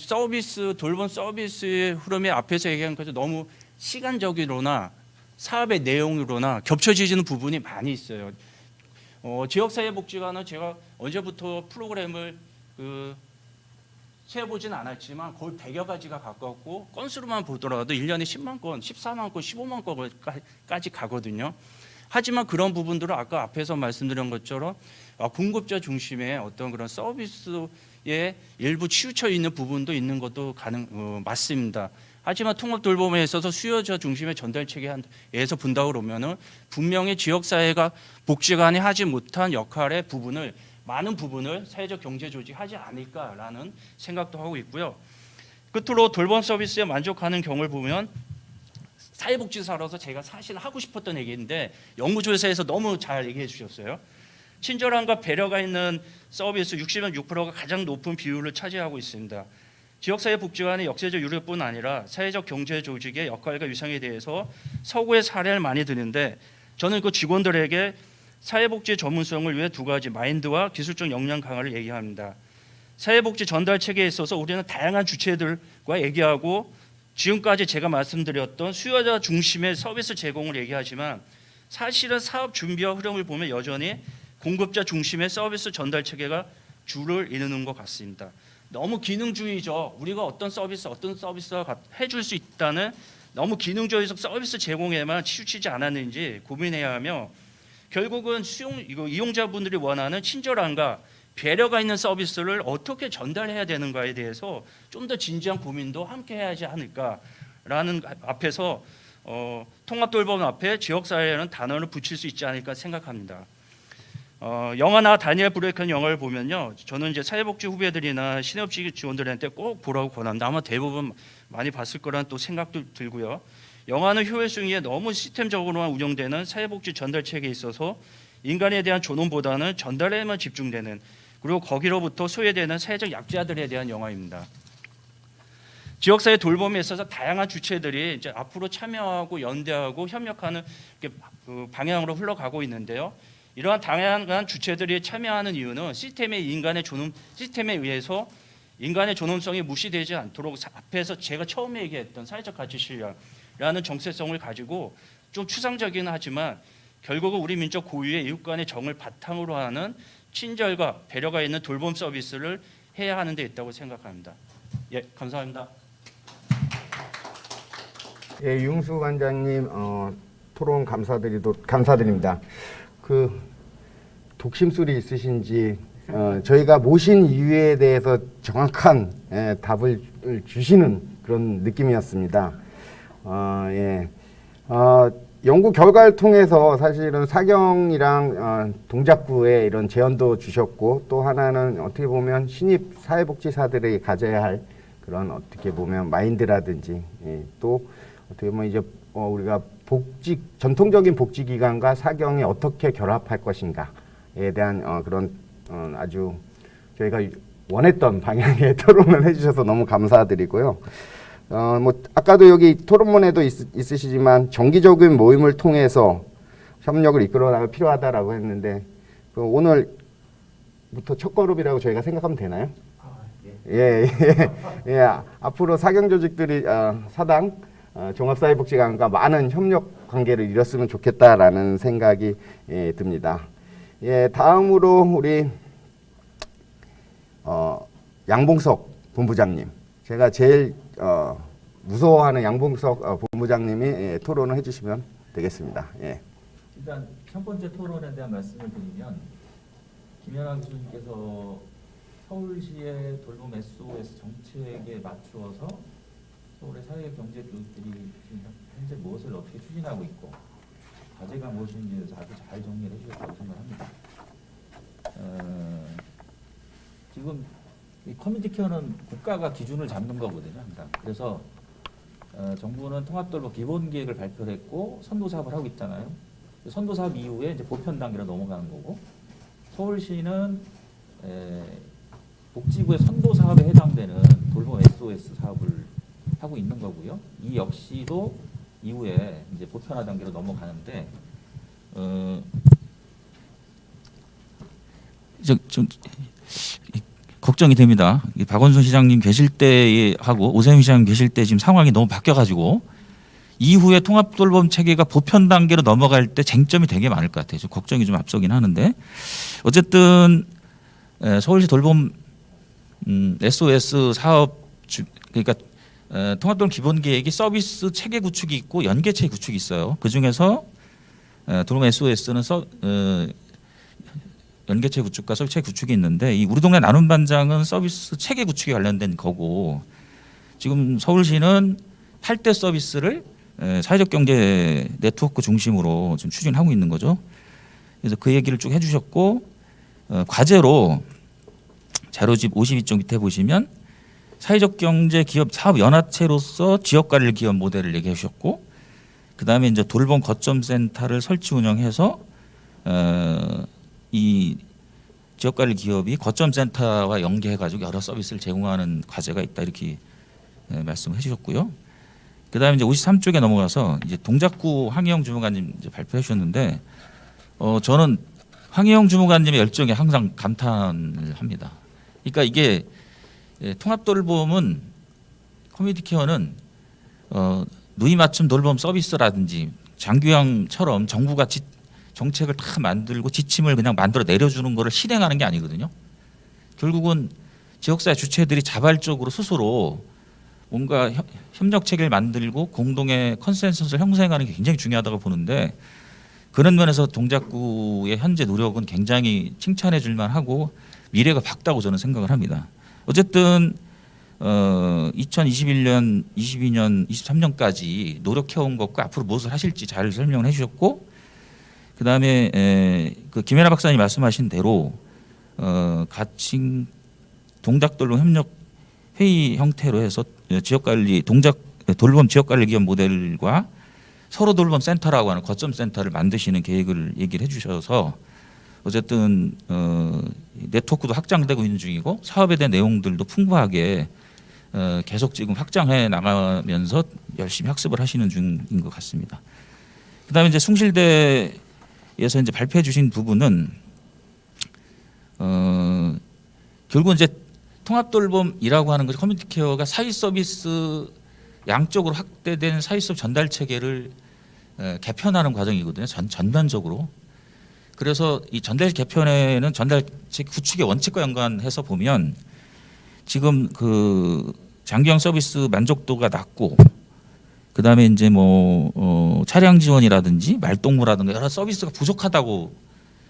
돌봄 서비스의 흐름에 앞에서 얘기한 것도 너무 시간적으로나 사업의 내용으로나 겹쳐지는 부분이 많이 있어요. 지역사회복지관은 제가 언제부터 프로그램을 세어보진 않았지만 거의 100여 가지가 가깝고 건수로만 보더라도 1년에 10만 건, 14만 건, 15만 건까지 가거든요. 하지만 그런 부분들은 아까 앞에서 말씀드린 것처럼 공급자 중심의 어떤 그런 서비스에 일부 치우쳐 있는 부분도 있는 것도 맞습니다. 하지만 통합 돌봄에 있어서 수요자 중심의 전달 체계에서 본다고 그러면은 분명히 지역사회가 복지관이 하지 못한 역할의 부분을 많은 부분을 사회적 경제 조직이 하지 않을까라는 생각도 하고 있고요. 끝으로 돌봄 서비스에 만족하는 경우를 보면 사회복지사로서 제가 사실 하고 싶었던 얘기인데 연구조사에서 너무 잘 얘기해 주셨어요. 친절함과 배려가 있는 서비스 66%가 가장 높은 비율을 차지하고 있습니다. 지역사회복지관의 역사적 유래뿐 아니라 사회적 경제 조직의 역할과 위상에 대해서 서구의 사례를 많이 드는데 저는 그 직원들에게 사회복지 전문성을 위해 두 가지 마인드와 기술적 역량 강화를 얘기합니다. 사회복지 전달 체계에 있어서 우리는 다양한 주체들과 얘기하고 지금까지 제가 말씀드렸던 수요자 중심의 서비스 제공을 얘기하지만 사실은 사업 준비와 흐름을 보면 여전히 공급자 중심의 서비스 전달 체계가 주를 이루는 것 같습니다. 너무 기능주의죠. 우리가 어떤 서비스가 해줄 수 있다는 너무 기능주의적 서비스 제공에만 치우치지 않았는지 고민해야 하며 결국은 이용자분들이 원하는 친절함과 배려가 있는 서비스를 어떻게 전달해야 되는가에 대해서 좀 더 진지한 고민도 함께 해야 하지 않을까라는 앞에서 통합돌봄 앞에 지역사회라는 단어를 붙일 수 있지 않을까 생각합니다. 영화나 다니엘 브레이크는 영화를 보면요, 저는 이제 사회복지 후배들이나 신협지 지원들한테 꼭 보라고 권합니다. 아마 대부분 많이 봤을 거라는 또 생각도 들고요. 영화는 효율성이 너무 시스템적으로만 운영되는 사회복지 전달 체계에 있어서 인간에 대한 존엄보다는 전달에만 집중되는 그리고 거기로부터 소외되는 사회적 약자들에 대한 영화입니다. 지역사회 돌봄에 있어서 다양한 주체들이 이제 앞으로 참여하고 연대하고 협력하는 그 방향으로 흘러가고 있는데요. 이러한 다양한 주체들이 참여하는 이유는 시스템에 의해서 인간의 존엄성이 무시되지 않도록 앞에서 제가 처음에 얘기했던 사회적 가치 신뢰라는 정체성을 가지고 좀 추상적이긴 하지만 결국은 우리 민족 고유의 이웃 간의 정을 바탕으로 하는 친절과 배려가 있는 돌봄 서비스를 해야 하는 데 있다고 생각합니다. 예, 감사합니다. 예, 융수 관장님 토론 감사드립니다. 그 독심술이 있으신지 저희가 모신 이유에 대해서 정확한 답을 주시는 그런 느낌이었습니다. 연구 결과를 통해서 사실은 사경이랑 동작구에 이런 제언도 주셨고 또 하나는 어떻게 보면 신입 사회복지사들이 가져야 할 그런 어떻게 보면 마인드라든지 또 어떻게 보면 이제 우리가 전통적인 복지기관과 사경이 어떻게 결합할 것인가에 대한 그런 아주 저희가 원했던 방향의 토론을 해주셔서 너무 감사드리고요. 아까도 여기 토론문에도 있으시지만 정기적인 모임을 통해서 협력을 이끌어 나갈 필요하다라고 했는데 오늘부터 첫걸음이라고 저희가 생각하면 되나요? 예. 앞으로 사경 조직들이 사당 종합사회복지관과 많은 협력 관계를 이뤘으면 좋겠다라는 생각이 듭니다. 예, 다음으로 우리 양봉석 본부장님, 제가 제일 무서워하는 양봉석 본부장님이 토론을 해주시면 되겠습니다. 예. 일단 첫 번째 토론에 대한 말씀을 드리면 김연아 교수님께서 서울시의 돌봄 SOS 정책에 맞추어서 서울의 사회 경제 교육들이 지금 현재 무엇을 어떻게 추진하고 있고 과제가 무엇인지에 대해서 아주 잘 정리를 해주셨다고 생각합니다. 지금 이 커뮤니티 케어는 국가가 기준을 잡는 거거든요, 항상. 그래서 정부는 통합돌봄 기본 계획을 발표를 했고 선도 사업을 하고 있잖아요. 선도 사업 이후에 이제 보편 단계로 넘어가는 거고 서울시는 복지부의 선도 사업에 해당되는 돌봄 SOS 사업을 하고 있는 거고요. 이 역시도 이후에 이제 보편화 단계로 넘어가는데 좀 걱정이 됩니다. 박원순 시장님 계실 때 하고 오세훈 시장님 계실 때 지금 상황이 너무 바뀌어가지고 이후에 통합돌봄 체계가 보편 단계로 넘어갈 때 쟁점이 되게 많을 것 같아요. 좀 걱정이 좀 앞서긴 하는데 어쨌든 서울시 돌봄 SOS 사업 그러니까 통합돌봄 기본계획이 서비스 체계 구축이 있고 연계 체계 구축이 있어요. 그 중에서 돌봄 SOS는 연계 체계 구축과 서비스 체계 구축이 있는데 이 우리 동네 나눔 반장은 서비스 체계 구축에 관련된 거고 지금 서울시는 8대 서비스를 사회적 경제 네트워크 중심으로 지금 추진하고 있는 거죠. 그래서 그 얘기를 쭉 해주셨고 과제로 자료집 52쪽 밑에 보시면 사회적 경제 기업 사업 연합체로서 지역 관리 기업 모델을 얘기해 주셨고 그다음에 이제 돌봄 거점 센터를 설치 운영해서 이 지역 관리 기업이 거점 센터와 연계해 가지고 여러 서비스를 제공하는 과제가 있다 이렇게 말씀해 주셨고요. 그다음에 이제 53쪽에 넘어가서 이제 동작구 황희영 주무관님 이제 발표해 주셨는데 저는 황희영 주무관님의 열정에 항상 감탄을 합니다. 그러니까 이게 통합돌봄은 커뮤니티 케어는 누이 맞춤 돌봄 서비스라든지 장규양처럼 정부가 정책을 다 만들고 지침을 그냥 만들어 내려주는 거를 실행하는 게 아니거든요. 결국은 지역사회 주체들이 자발적으로 스스로 뭔가 협력 체계를 만들고 공동의 컨센서스를 형성하는 게 굉장히 중요하다고 보는데 그런 면에서 동작구의 현재 노력은 굉장히 칭찬해 줄 만하고 미래가 밝다고 저는 생각을 합니다. 어쨌든 2021년, 22년, 23년까지 노력해온 것과 앞으로 무엇을 하실지 잘 설명을 해주셨고 그다음에 그 김연아 박사님 말씀하신 대로 가칭 동작돌봄 협력 회의 형태로 해서 지역관리 돌봄 지역관리 기업 모델과 서로 돌봄 센터라고 하는 거점 센터를 만드시는 계획을 얘기를 해주셔서 어쨌든 네트워크도 확장되고 있는 중이고 사업에 대한 내용들도 풍부하게 계속 지금 확장해 나가면서 열심히 학습을 하시는 중인 것 같습니다. 그다음에 이제 숭실대에서 이제 발표해 주신 부분은 결국 이제 통합돌봄이라고 하는 것이 커뮤니티 케어가 사회 서비스 양쪽으로 확대된 사회 서비스 전달 체계를 개편하는 과정이거든요. 전면적으로. 그래서 이 전달 개편에는 전달 구축의 원칙과 연관해서 보면 지금 그 장기형 서비스 만족도가 낮고 그다음에 이제 뭐 차량 지원이라든지 말동무라든가 여러 서비스가 부족하다고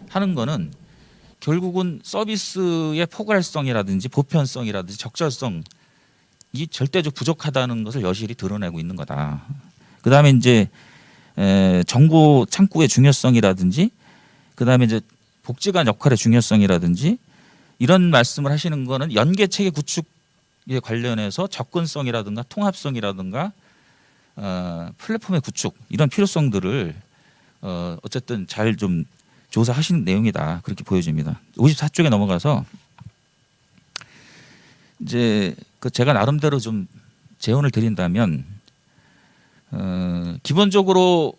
하는 거는 결국은 서비스의 포괄성이라든지 보편성이라든지 적절성이 절대적 부족하다는 것을 여실히 드러내고 있는 거다. 그다음에 이제 정보 창구의 중요성이라든지 그다음에 이제 복지관 역할의 중요성이라든지 이런 말씀을 하시는 거는 연계 체계 구축에 관련해서 접근성이라든가 통합성이라든가 플랫폼의 구축 이런 필요성들을 어쨌든 잘 좀 조사하시는 내용이다 그렇게 보여집니다. 54쪽에 넘어가서 이제 그 제가 나름대로 좀 제언을 드린다면 기본적으로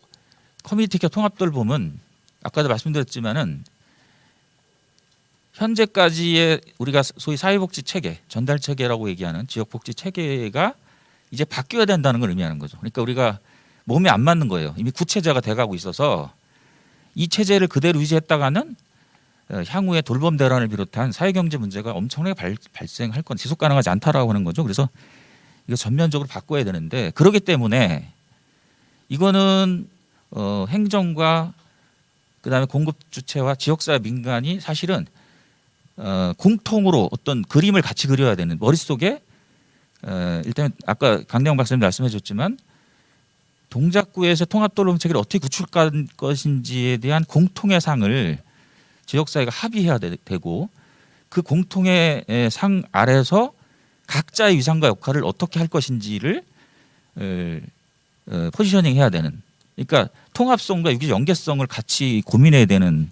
커뮤니티 케어 통합돌봄은 아까도 말씀드렸지만은 현재까지의 우리가 소위 사회복지 체계, 전달 체계라고 얘기하는 지역복지 체계가 이제 바뀌어야 된다는 걸 의미하는 거죠. 그러니까 우리가 몸에 안 맞는 거예요. 이미 구체제가 돼가고 있어서 이 체제를 그대로 유지했다가는 향후에 돌봄 대란을 비롯한 사회경제 문제가 엄청나게 발생할 건 지속 가능하지 않다라고 하는 거죠. 그래서 이거 전면적으로 바꿔야 되는데 그렇기 때문에 이거는 행정과 그다음에 공급 주체와 지역사회 민간이 사실은 공통으로 어떤 그림을 같이 그려야 되는 머릿속에 일단 아까 강대영 박사님 말씀해 주셨지만 동작구에서 통합돌봄 체계를 어떻게 구축할 것인지에 대한 공통의 상을 지역사회가 합의해야 되고 그 공통의 상 아래서 각자의 위상과 역할을 어떻게 할 것인지를 포지셔닝 해야 되는 그러니까 통합성과 유기 연계성을 같이 고민해야 되는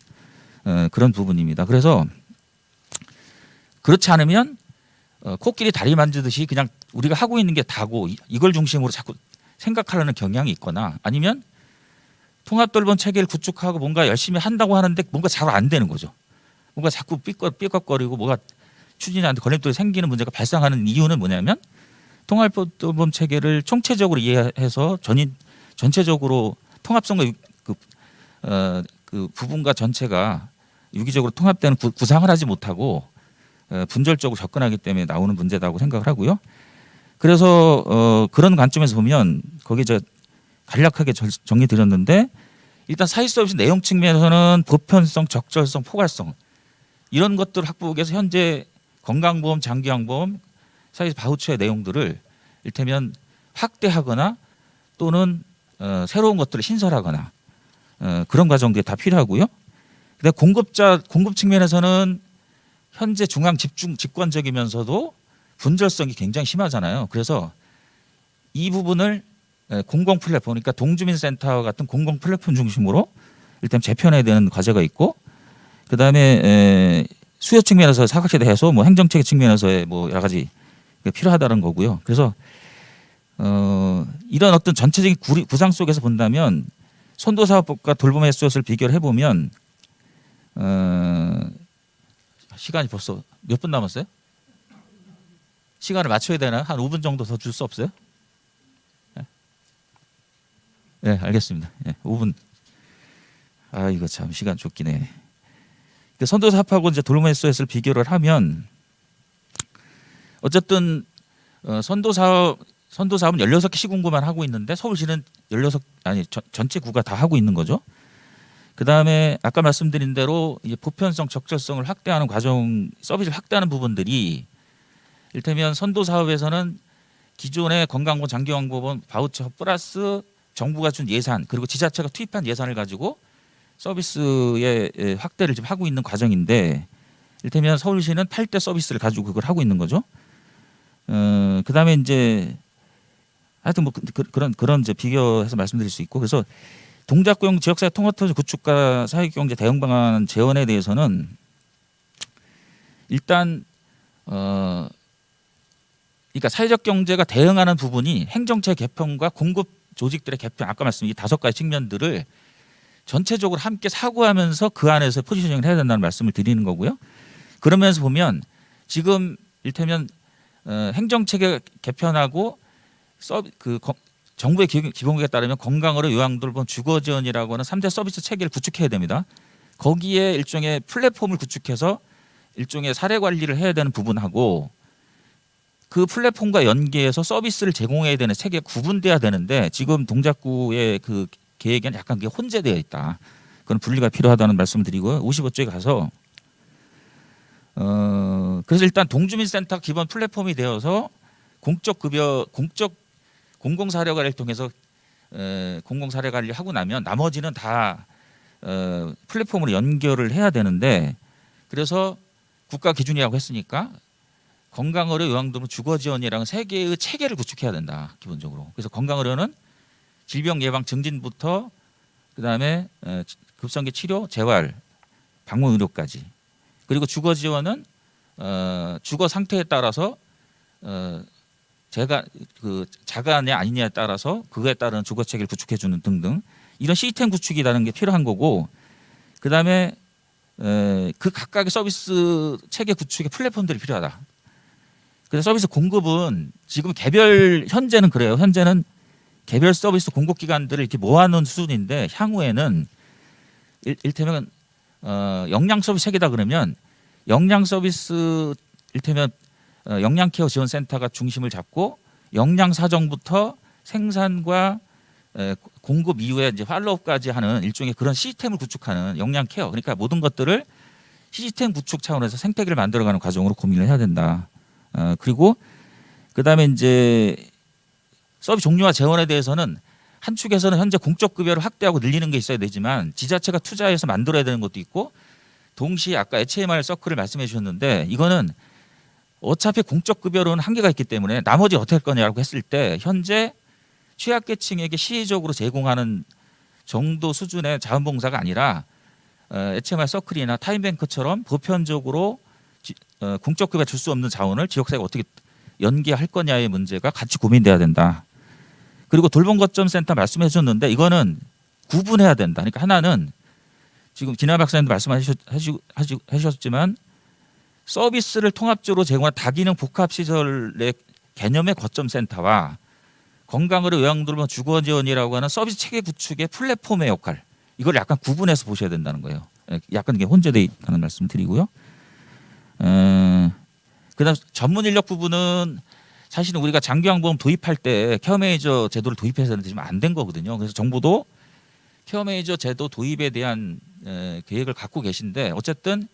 그런 부분입니다. 그래서 그렇지 않으면 코끼리 다리 만지듯이 그냥 우리가 하고 있는 게 다고 이걸 중심으로 자꾸 생각하려는 경향이 있거나 아니면 통합돌봄 체계를 구축하고 뭔가 열심히 한다고 하는데 뭔가 잘 안 되는 거죠. 뭔가 자꾸 삐걱거리고 뭐가 추진이 안 돼 걸림돌이 생기는 문제가 발생하는 이유는 뭐냐면 통합돌봄 체계를 총체적으로 이해해서 전체적으로 통합성과 그 부분과 전체가 유기적으로 통합되는 구상을 하지 못하고 분절적으로 접근하기 때문에 나오는 문제다고 생각을 하고요. 그래서 그런 관점에서 보면 거기 이제 간략하게 정리 드렸는데 일단 사회 서비스 내용 측면에서는 보편성, 적절성, 포괄성 이런 것들 확보하기 위해서 현재 건강보험, 장기양보험, 사회 바우처의 내용들을 이를테면 확대하거나 또는 새로운 것들을 신설하거나 그런 과정들이 다 필요하고요. 근데 공급 측면에서는 현재 중앙 집권적이면서도 분절성이 굉장히 심하잖아요. 그래서 이 부분을 공공 플랫폼, 그러니까 동주민센터와 같은 공공 플랫폼 중심으로 일단 재편해야 되는 과제가 있고, 그 다음에 수요 측면에서 사각지대 해소, 뭐 행정체계 측면에서의 뭐 여러 가지 필요하다는 거고요. 그래서 이런 어떤 전체적인 구상 속에서 본다면 선도사업법과 돌봄 SOS를 비교를 해보면 시간이 벌써 몇 분 남았어요? 시간을 맞춰야 되나? 한 5분 정도 더 줄 수 없어요? 네, 알겠습니다. 네, 5분. 아, 이거 참 시간 쫓기네. 선도사업하고 이제 돌봄 SOS를 비교를 하면 어쨌든 선도사업은 16개 시군구만 하고 있는데 서울시는 전체 구가 다 하고 있는 거죠. 그 다음에 아까 말씀드린 대로 이제 보편성, 적절성을 확대하는 과정, 서비스를 확대하는 부분들이 이를테면 선도사업에서는 기존의 건강보험, 장기영보험, 바우처 플러스 정부가 준 예산 그리고 지자체가 투입한 예산을 가지고 서비스의 확대를 지금 하고 있는 과정인데 이를테면 서울시는 8대 서비스를 가지고 그걸 하고 있는 거죠. 그 다음에 이제 하여튼 뭐 그런 이제 비교해서 말씀드릴 수 있고 그래서 동작구형 지역사회 통합토지 구축과 사회경제 대응 방안 제언에 대해서는 일단 그러니까 사회적 경제가 대응하는 부분이 행정체 개편과 공급 조직들의 개편 아까 말씀드린 5가지 측면들을 전체적으로 함께 사고하면서 그 안에서 포지셔닝을 해야 된다는 말씀을 드리는 거고요. 그러면서 보면 지금 이를테면 행정체계 개편하고 정부의 기본계획에 따르면 건강으로 요양돌봄 주거지원이라고 하는 3대 서비스 체계를 구축해야 됩니다. 거기에 일종의 플랫폼을 구축해서 일종의 사례 관리를 해야 되는 부분하고 그 플랫폼과 연계해서 서비스를 제공해야 되는 체계가 구분돼야 되는데 지금 동작구의 그 계획에는 약간 그게 혼재되어 있다. 그런 분리가 필요하다는 말씀을 드리고요. 55쪽에 가서 그래서 일단 동주민센터 기본 플랫폼이 되어서 공적 공공사례관리를 통해서 공공사례관리를 하고 나면 나머지는 다 플랫폼으로 연결을 해야 되는데 그래서 국가 기준이라고 했으니까 건강의료 요양돌봄 주거지원이라는 3개의 체계를 구축해야 된다. 기본적으로. 그래서 건강의료는 질병 예방 증진부터 그다음에 급성기 치료, 재활, 방문 의료까지. 그리고 주거 지원은 주거 상태에 따라서 자가냐 아니냐에 따라서 그거에 따른 주거 체계를 구축해 주는 등등 이런 시스템 구축이라는 게 필요한 거고 그다음에 그 각각의 서비스 체계 구축의 플랫폼들이 필요하다. 그래서 서비스 공급은 지금 현재는 그래요. 현재는 개별 서비스 공급 기관들을 이렇게 모아놓은 수준인데 향후에는 이를테면 역량 서비스 체계다 그러면 역량 서비스 이를테면 역량 케어 지원 센터가 중심을 잡고 역량 사정부터 생산과 공급 이후에 이제 팔로우업까지 하는 일종의 그런 시스템을 구축하는 역량 케어 그러니까 모든 것들을 시스템 구축 차원에서 생태계를 만들어가는 과정으로 고민을 해야 된다. 그리고 그다음에 이제 서비스 종류와 재원에 대해서는 한 축에서는 현재 공적 급여를 확대하고 늘리는 게 있어야 되지만 지자체가 투자해서 만들어야 되는 것도 있고 동시에 아까 HMR 서클을 말씀해 주셨는데 이거는 어차피 공적 급여로는 한계가 있기 때문에 나머지 어떻게 할 거냐라고 했을 때 현재 취약계층에게 시의적으로 제공하는 정도 수준의 자원봉사가 아니라 HMR 서클이나 타임뱅크처럼 보편적으로 공적 급여 줄 수 없는 자원을 지역사회가 어떻게 연계할 거냐의 문제가 같이 고민돼야 된다. 그리고 돌봄 거점 센터 말씀해 주셨는데 이거는 구분해야 된다. 그러니까 하나는 지금 진아 박사님도 말씀하셨지만 서비스를 통합적으로 제공하는 다기능 복합시설의 개념의 거점 센터와 건강의료 요양돌봄 주거지원이라고 하는 서비스 체계 구축의 플랫폼의 역할 이걸 약간 구분해서 보셔야 된다는 거예요. 약간 이게 혼재되어 있다는 말씀 드리고요. 그다음 전문 인력 부분은 사실은 우리가 장기요양보험 도입할 때 케어 매니저 제도를 도입해서 지금 안 된 거거든요. 그래서 정부도 케어 매니저 제도 도입에 대한 계획을 갖고 계신데 어쨌든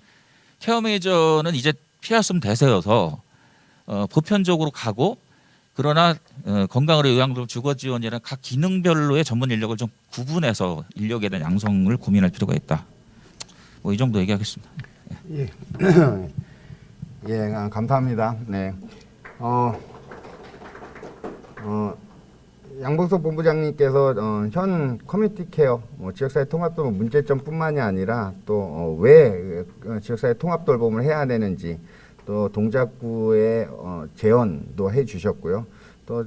케어 매니저는 이제 피하수면 대세여서 보편적으로 가고 그러나 건강의료 요양돌봄 주거 지원이라는 각 기능별로의 전문 인력을 좀 구분해서 인력에 대한 양성을 고민할 필요가 있다. 뭐 이 정도 얘기하겠습니다. 예, 예, 감사합니다. 네, 양봉석 본부장님께서 현 커뮤니티 케어, 지역사회 통합돌봄 문제점뿐만이 아니라 또 왜 지역사회 통합돌봄을 해야 되는지 또 동작구의 제언도 해주셨고요. 또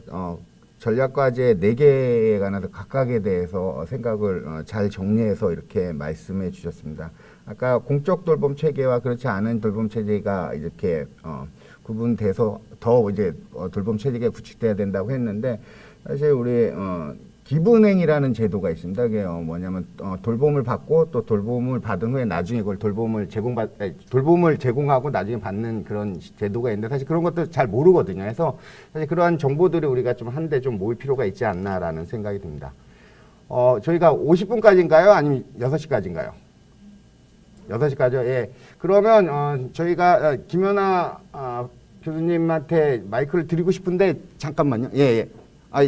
전략과제 4개에 관해서 각각에 대해서 생각을 잘 정리해서 이렇게 말씀해 주셨습니다. 아까 공적 돌봄 체계와 그렇지 않은 돌봄 체계가 이렇게 구분돼서 더 이제 돌봄 체계가 구축돼야 된다고 했는데 사실 우리 기부은행이라는 제도가 있습니다. 그게 뭐냐면 돌봄을 받고 또 돌봄을 받은 후에 나중에 그걸 돌봄을 제공하고 나중에 받는 그런 제도가 있는데 사실 그런 것도 잘 모르거든요. 그래서 사실 그러한 정보들이 우리가 좀 한데 좀 모일 필요가 있지 않나라는 생각이 듭니다. 저희가 50분까지인가요? 아니면 6시까지인가요? 6시까지요? 예. 그러면 저희가 김연아 교수님한테 마이크를 드리고 싶은데 잠깐만요. 예, 예.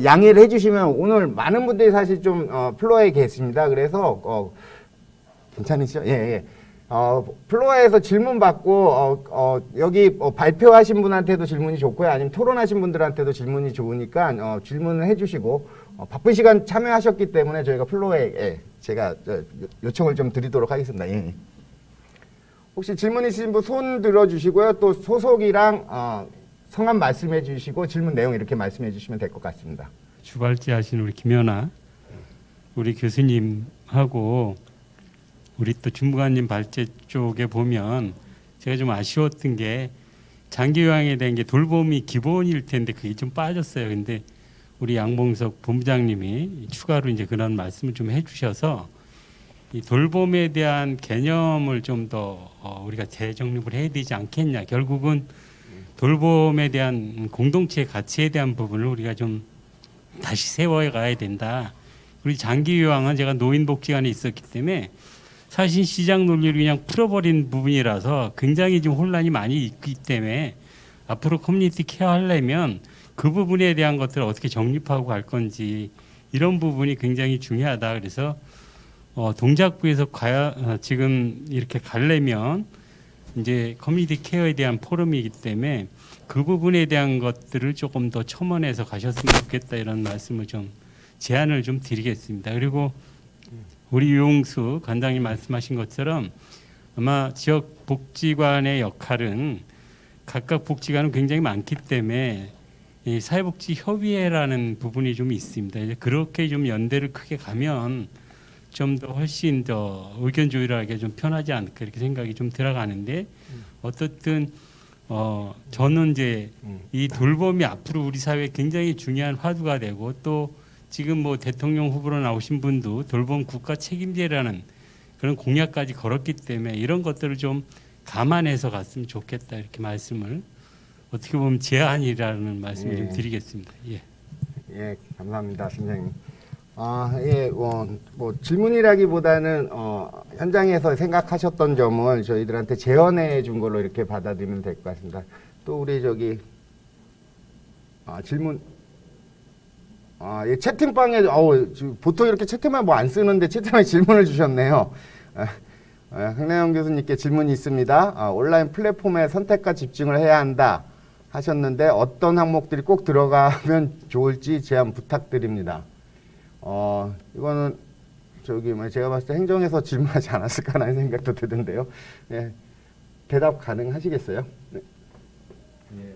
양해를 해주시면 오늘 많은 분들이 사실 좀 플로어에 계십니다. 그래서 괜찮으시죠? 예, 예. 플로어에서 질문 받고 여기 발표하신 분한테도 질문이 좋고요. 아니면 토론하신 분들한테도 질문이 좋으니까 질문을 해주시고 바쁜 시간 참여하셨기 때문에 저희가 플로어에 제가 요청을 좀 드리도록 하겠습니다. 예. 혹시 질문 있으신 분 손 들어주시고요. 또 소속이랑 성함 말씀해 주시고 질문 내용 이렇게 말씀해 주시면 될 것 같습니다. 주발제 하신 우리 김연아 우리 교수님하고 우리 또 주무관님 발제 쪽에 보면 제가 좀 아쉬웠던 게 장기요양에 대한 게 돌봄이 기본일 텐데 그게 좀 빠졌어요. 근데 우리 양봉석 본부장님이 추가로 이제 그런 말씀을 좀 해주셔서 이 돌봄에 대한 개념을 좀 더 우리가 재정립을 해야 되지 않겠냐. 결국은 돌봄에 대한 공동체 가치에 대한 부분을 우리가 좀 다시 세워가야 된다. 우리 장기요양은 제가 노인복지관에 있었기 때문에 사실 시장 논리를 그냥 풀어버린 부분이라서 굉장히 좀 혼란이 많이 있기 때문에 앞으로 커뮤니티 케어 하려면 그 부분에 대한 것들을 어떻게 정립하고 갈 건지 이런 부분이 굉장히 중요하다. 그래서 동작구에서 지금 이렇게 가려면 이제 커뮤니티 케어에 대한 포럼이기 때문에 그 부분에 대한 것들을 조금 더 첨언해서 가셨으면 좋겠다 이런 말씀을 좀 제안을 좀 드리겠습니다. 그리고 우리 유용수 관장님 말씀하신 것처럼 아마 지역 복지관의 역할은 각각 복지관은 굉장히 많기 때문에 이 사회복지협의회라는 부분이 좀 있습니다. 이제 그렇게 좀 연대를 크게 가면 좀 더 훨씬 더 의견 조율하기 좀 편하지 않을까 이렇게 생각이 좀 들어가는데 어떻든 저는 이제 이 돌봄이 앞으로 우리 사회에 굉장히 중요한 화두가 되고 또 지금 뭐 대통령 후보로 나오신 분도 돌봄 국가 책임제라는 그런 공약까지 걸었기 때문에 이런 것들을 좀 감안해서 갔으면 좋겠다 이렇게 말씀을 어떻게 보면 제안이라는 말씀을 좀 드리겠습니다. 예. 예, 감사합니다, 팀장님. 예, 뭐 질문이라기보다는 현장에서 생각하셨던 점을 저희들한테 제언해 준 걸로 이렇게 받아들이면 될 것 같습니다. 또 우리 저기 질문. 예, 채팅방에 보통 이렇게 채팅방 뭐 안 쓰는데 채팅방에 질문을 주셨네요. 황래영 교수님께 질문이 있습니다. 온라인 플랫폼의 선택과 집중을 해야 한다 하셨는데 어떤 항목들이 꼭 들어가면 좋을지 제안 부탁드립니다. 이거는 저기 제가 봤을 때 행정에서 질문하지 않았을까라는 생각도 드는데요. 예, 대답 가능하시겠어요? 네. 예.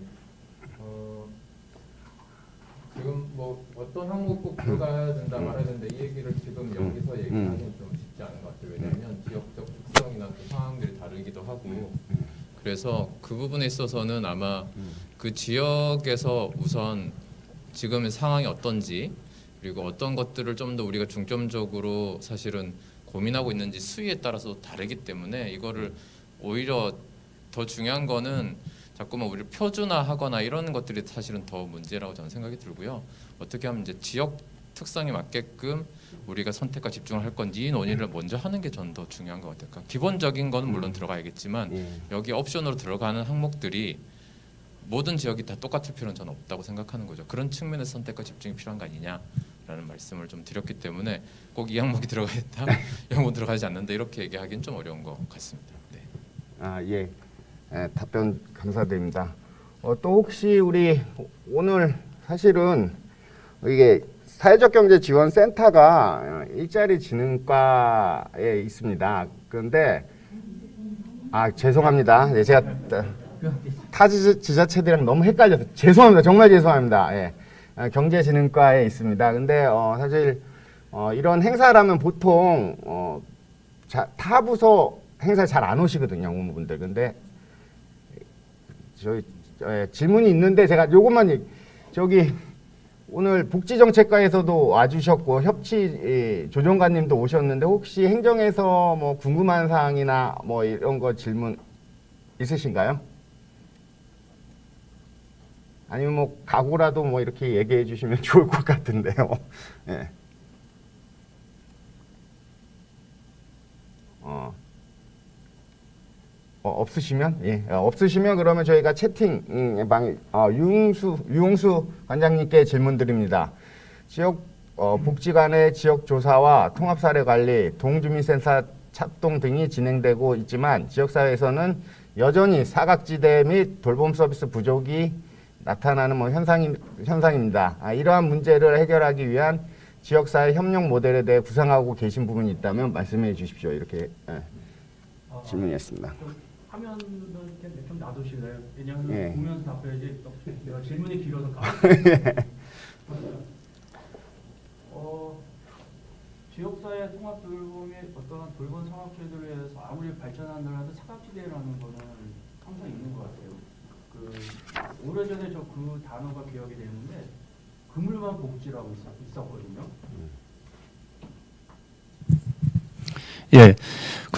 지금 뭐 어떤 항목 꼭 들어가야 된다 말아야 된다 이 얘기를 지금 여기서 얘기하기는 좀 쉽지 않은 것 같아요. 왜냐하면 지역적 특성이나 또 상황들이 다르기도 하고 그래서 그 부분에 있어서는 아마 그 지역에서 우선 지금의 상황이 어떤지 그리고 어떤 것들을 좀 더 우리가 중점적으로 사실은 고민하고 있는지 수위에 따라서 다르기 때문에 이거를 오히려 더 중요한 거는 자꾸만 우리를 표준화하거나 이런 것들이 사실은 더 문제라고 저는 생각이 들고요. 어떻게 하면 이제 지역 특성에 맞게끔 우리가 선택과 집중을 할 건지 이 논의를 먼저 하는 게 저는 더 중요한 것 같아요. 그러니까 기본적인 거는 물론 들어가야겠지만 여기 옵션으로 들어가는 항목들이 모든 지역이 다 똑같을 필요는 저는 없다고 생각하는 거죠. 그런 측면에서 선택과 집중이 필요한 거 아니냐라는 말씀을 좀 드렸기 때문에 꼭 이 항목이 들어가겠다, 이 항목 들어가지 않는다 이렇게 얘기하기는 좀 어려운 것 같습니다. 네. 예, 답변 감사드립니다. 또 혹시 우리 오늘 사실은 이게 사회적경제지원센터가 일자리 진흥과에 있습니다. 그런데 죄송합니다. 네, 제가 타 지자체들이랑 너무 헷갈려서 죄송합니다. 정말 죄송합니다. 예. 경제진흥과에 있습니다. 근데 사실 이런 행사라면 보통 타 부서 행사 잘 안 오시거든요, 업무분들. 근데 저희 질문이 있는데 제가 요것만 저기 오늘 복지정책과에서도 와주셨고 협치 조정관님도 오셨는데 혹시 행정에서 뭐 궁금한 사항이나 뭐 이런 거 질문 있으신가요? 아니면 뭐 각오라도 뭐 이렇게 얘기해 주시면 좋을 것 같은데요. 예. 없으시면 없으시면 그러면 저희가 채팅 방 유용수 관장님께 질문 드립니다. 지역 복지 간의 지역 조사와 통합 사례 관리, 동주민센터 합동 등이 진행되고 있지만 지역사회에서는 여전히 사각지대 및 돌봄 서비스 부족이 나타나는 현상입니다. 이러한 문제를 해결하기 위한 지역사회 협력 모델에 대해 구상하고 계신 부분이 있다면 말씀해 주십시오. 이렇게 질문이었습니다. 화면은 좀 놔두실래요? 왜냐하면 예. 보면서 답해야지 내가 질문이 길어서 지역사회 통합 돌봄의 어떤 돌봄 상업체들에 의해서 아무리 발전한다라도 사각지대라는 거는 항상 있는 것 같아요. 오래전에 저 그 단어가 기억이 되는데 그물만 복지라고 있었거든요. 예.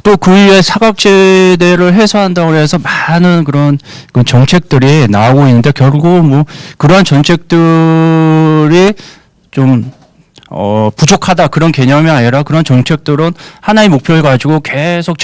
또 그 이후에 사각지대를 해소한다고 해서 많은 그런 정책들이 나오고 있는데 결국 뭐 그러한 정책들이 좀 부족하다 그런 개념이 아니라 그런 정책들은 하나의 목표를 가지고 계속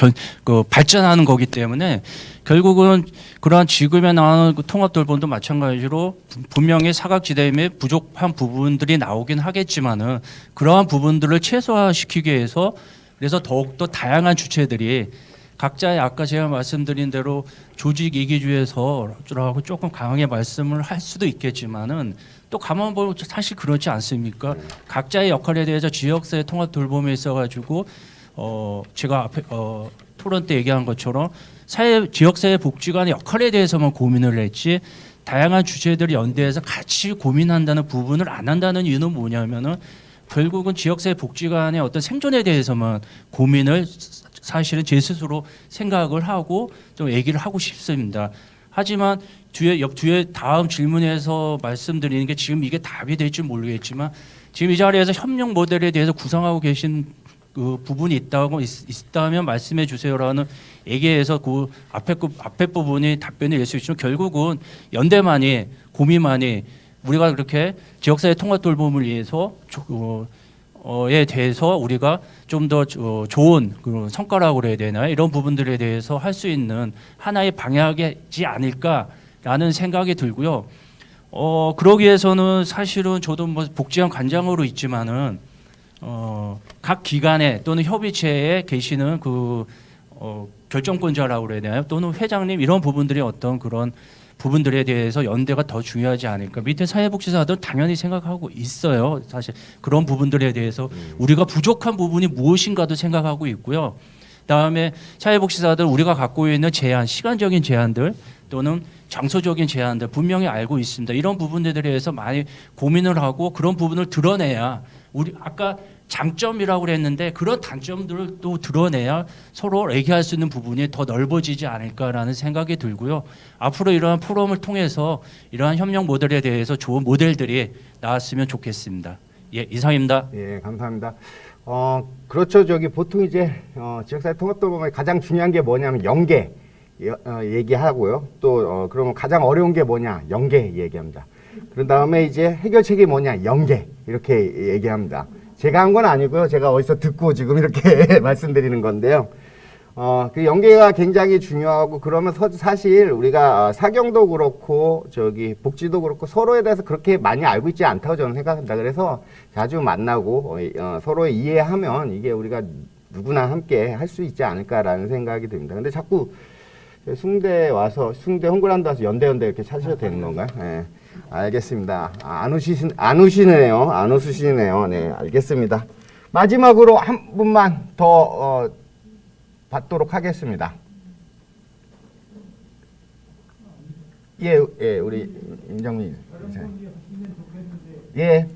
발전하는 거기 때문에 결국은 그러한 지금에 나오는 통합 돌봄도 마찬가지로 분명히 사각지대 및 부족한 부분들이 나오긴 하겠지만은 그러한 부분들을 최소화시키기 위해서 그래서 더욱더 다양한 주체들이 각자의 아까 제가 말씀드린 대로 조직 이기주의에서 라고 조금 강하게 말씀을 할 수도 있겠지만은 또 가만 보면 사실 그렇지 않습니까? 각자의 역할에 대해서 지역사회 통합 돌봄에 있어가지고 제가 앞에 토론 때 얘기한 것처럼 지역사회 복지관의 역할에 대해서만 고민을 했지 다양한 주체들이 연대해서 같이 고민한다는 부분을 안 한다는 이유는 뭐냐면은 결국은 지역사회 복지관의 어떤 생존에 대해서만 고민을 사실은 제 스스로 생각을 하고 좀 얘기를 하고 싶습니다. 하지만 뒤에 다음 질문에서 말씀드리는 게 지금 이게 답이 될지 모르겠지만 지금 이 자리에서 협력 모델에 대해서 구상하고 계신 그 부분이 있다면 말씀해 주세요라는 얘기에서 그 앞에 부분이 답변이 될 수 있지만 결국은 연대만이 고민만이 우리가 그렇게 지역사회 통합 돌봄을 위해서 에 대해서 우리가 좀 더 좋은 그런 성과라고 해야 되나 이런 부분들에 대해서 할 수 있는 하나의 방향이지 않을까라는 생각이 들고요. 그러기 위해서는 사실은 저도 뭐 복지관 관장으로 있지만은 각 기관에 또는 협의체에 계시는 결정권자라고 해야 되나요? 또는 회장님 이런 부분들이 어떤 그런 부분들에 대해서 연대가 더 중요하지 않을까. 밑에 사회복지사들은 당연히 생각하고 있어요. 사실 그런 부분들에 대해서 우리가 부족한 부분이 무엇인가도 생각하고 있고요. 그다음에 사회복지사들 우리가 갖고 있는 제한, 시간적인 제한들 또는 장소적인 제한들 분명히 알고 있습니다. 이런 부분들에 대해서 많이 고민을 하고 그런 부분을 드러내야 우리 아까 장점이라고 그랬는데 그런 단점들을 또 드러내야 서로 얘기할 수 있는 부분이 더 넓어지지 않을까라는 생각이 들고요. 앞으로 이러한 포럼을 통해서 이러한 협력 모델에 대해서 좋은 모델들이 나왔으면 좋겠습니다. 예, 이상입니다. 예, 감사합니다. 그렇죠. 보통 이제 지역사회 통합 돌봄의 가장 중요한 게 뭐냐면 연계. 얘기하고요. 또 그러면 가장 어려운 게 뭐냐? 연계 얘기합니다. 그런 다음에 이제 해결책이 뭐냐? 연계 이렇게 얘기합니다. 제가 한 건 아니고요. 제가 어디서 듣고 지금 이렇게 말씀드리는 건데요. 그 연계가 굉장히 중요하고 그러면 사실 우리가 사경도 그렇고 저기 복지도 그렇고 서로에 대해서 그렇게 많이 알고 있지 않다고 저는 생각합니다. 그래서 자주 만나고 서로 이해하면 이게 우리가 누구나 함께 할 수 있지 않을까라는 생각이 듭니다. 근데 자꾸 숭대 와서 숭대 홍구란도 와서 연대 이렇게 찾으셔도 되는 건가요? 네. 알겠습니다. 안 우시네요. 안 웃으시네요. 네, 알겠습니다. 마지막으로 한 분만 더 받도록 하겠습니다. 예, 우리 임정민 이사님. 예.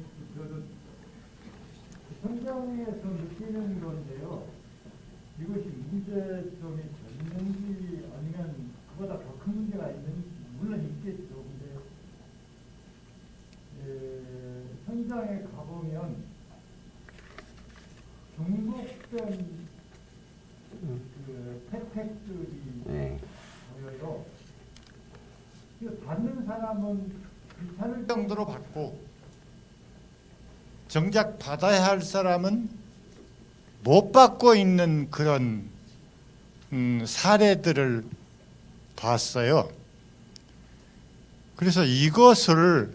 현장에서 느끼는 건데요. 이것이 문제점이 있는지 아니면 그보다 더 큰 문제가 있는지 물론 있겠죠. 근데 현장에 가보면 중복된 그 혜택들이 보여요. 받는 사람은 괜찮을 정도로 받고 정작 받아야 할 사람은 못 받고 있는 그런 사례들을 봤어요. 그래서 이것을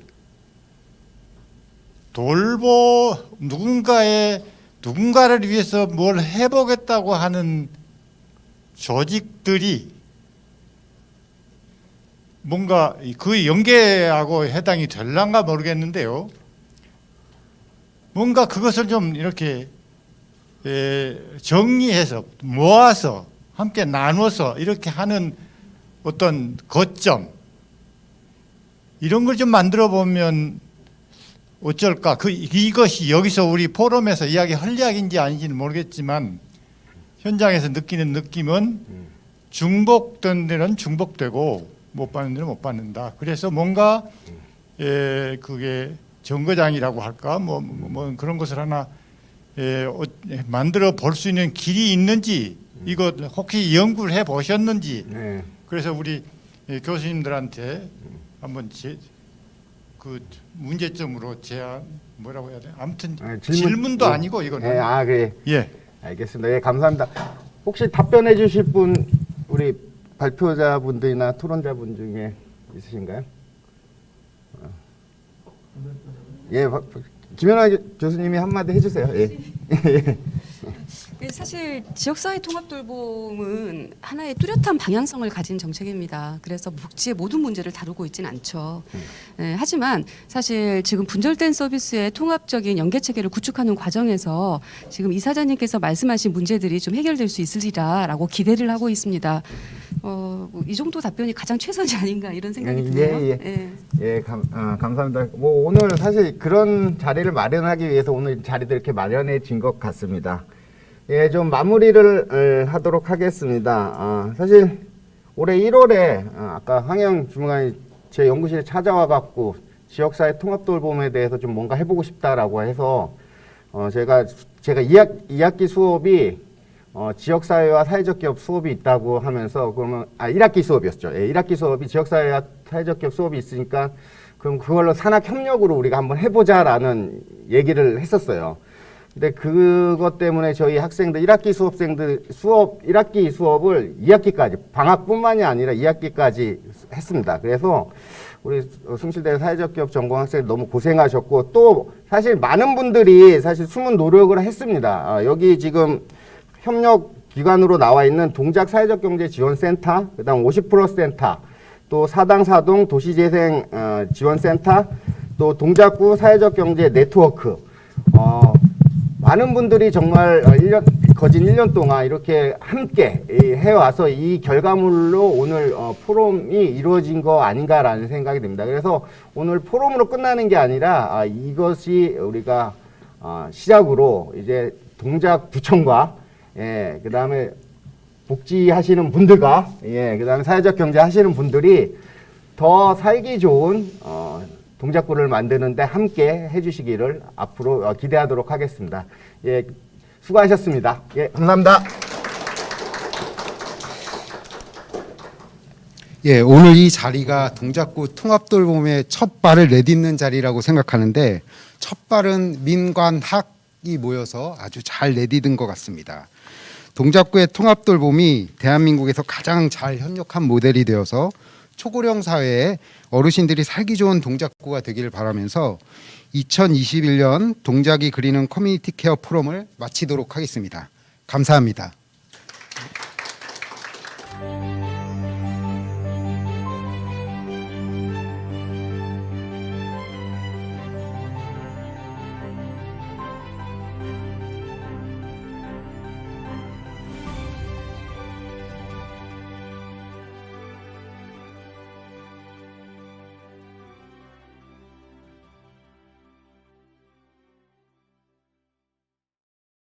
누군가를 위해서 뭘 해보겠다고 하는 조직들이 뭔가 그 연계하고 해당이 될란가 모르겠는데요. 뭔가 그것을 좀 이렇게 정리해서 모아서 함께 나눠서 이렇게 하는 어떤 거점 이런 걸 좀 만들어 보면 어쩔까? 이것이 여기서 우리 포럼에서 이야기할 이야기인지 아닌지는 모르겠지만 현장에서 느끼는 느낌은 중복된 데는 중복되고 못 받는 데는 못 받는다. 그래서 뭔가 그게 정거장이라고 할까? 뭐 그런 것을 하나 만들어 볼 수 있는 길이 있는지 이거 혹시 연구를 해 보셨는지 그래서 우리 교수님들한테 한번 그 문제점으로 제안 뭐라고 해야 돼? 아무튼 질문도 아니고 이거는. 그래. 예. 알겠습니다. 예, 감사합니다. 혹시 답변해 주실 분 우리 발표자분들이나 토론자분 중에 있으신가요? 예, 김연아 교수님이 한마디 해주세요. 예. 네, 사실 지역사회 통합 돌봄은 하나의 뚜렷한 방향성을 가진 정책입니다. 그래서 복지의 모든 문제를 다루고 있지는 않죠. 네, 하지만 사실 지금 분절된 서비스의 통합적인 연계 체계를 구축하는 과정에서 지금 이사장님께서 말씀하신 문제들이 좀 해결될 수 있으리라라고 기대를 하고 있습니다. 이 정도 답변이 가장 최선이 아닌가 이런 생각이 드네요. 감사합니다. 뭐 오늘 사실 그런 자리를 마련하기 위해서 오늘 자리도 이렇게 마련해진 것 같습니다. 예, 좀 마무리를 하도록 하겠습니다. 사실 올해 1월에 아까 황영 주무관이 제 연구실에 찾아와 갖고 지역사회 통합돌봄에 대해서 좀 뭔가 해보고 싶다라고 해서 제가 2학기 수업이 지역사회와 사회적 기업 수업이 있다고 하면서 그러면 1학기 수업이었죠. 예, 1학기 수업이 지역사회와 사회적 기업 수업이 있으니까 그럼 그걸로 산학협력으로 우리가 한번 해보자라는 얘기를 했었어요. 근데 그것 때문에 저희 학생들 1학기 수업생들 1학기 수업을 2학기까지 방학뿐만이 아니라 2학기까지 했습니다. 그래서 우리 숭실대 사회적 기업 전공 학생들 너무 고생하셨고 또 사실 많은 분들이 사실 숨은 노력을 했습니다. 여기 지금 협력 기관으로 나와 있는 동작 사회적 경제 지원센터, 그다음 50% 센터, 또 사당 도시재생 지원센터, 또 동작구 사회적 경제 네트워크. 많은 분들이 정말 거진 1년 동안 이렇게 함께 해와서 이 결과물로 오늘 포럼이 이루어진 거 아닌가라는 생각이 듭니다. 그래서 오늘 포럼으로 끝나는 게 아니라 이것이 우리가 시작으로 이제 동작구청과 그 다음에 복지하시는 분들과 그 다음에 사회적 경제 하시는 분들이 더 살기 좋은 동작구를 만드는데 함께 해주시기를 앞으로 기대하도록 하겠습니다. 예, 수고하셨습니다. 예, 감사합니다. 예, 오늘 이 자리가 동작구 통합돌봄의 첫 발을 내딛는 자리라고 생각하는데 첫 발은 민관학이 모여서 아주 잘 내딛은 것 같습니다. 동작구의 통합돌봄이 대한민국에서 가장 잘 협력한 모델이 되어서 초고령 사회에 어르신들이 살기 좋은 동작구가 되기를 바라면서 2021년 동작이 그리는 커뮤니티 케어 포럼을 마치도록 하겠습니다. 감사합니다.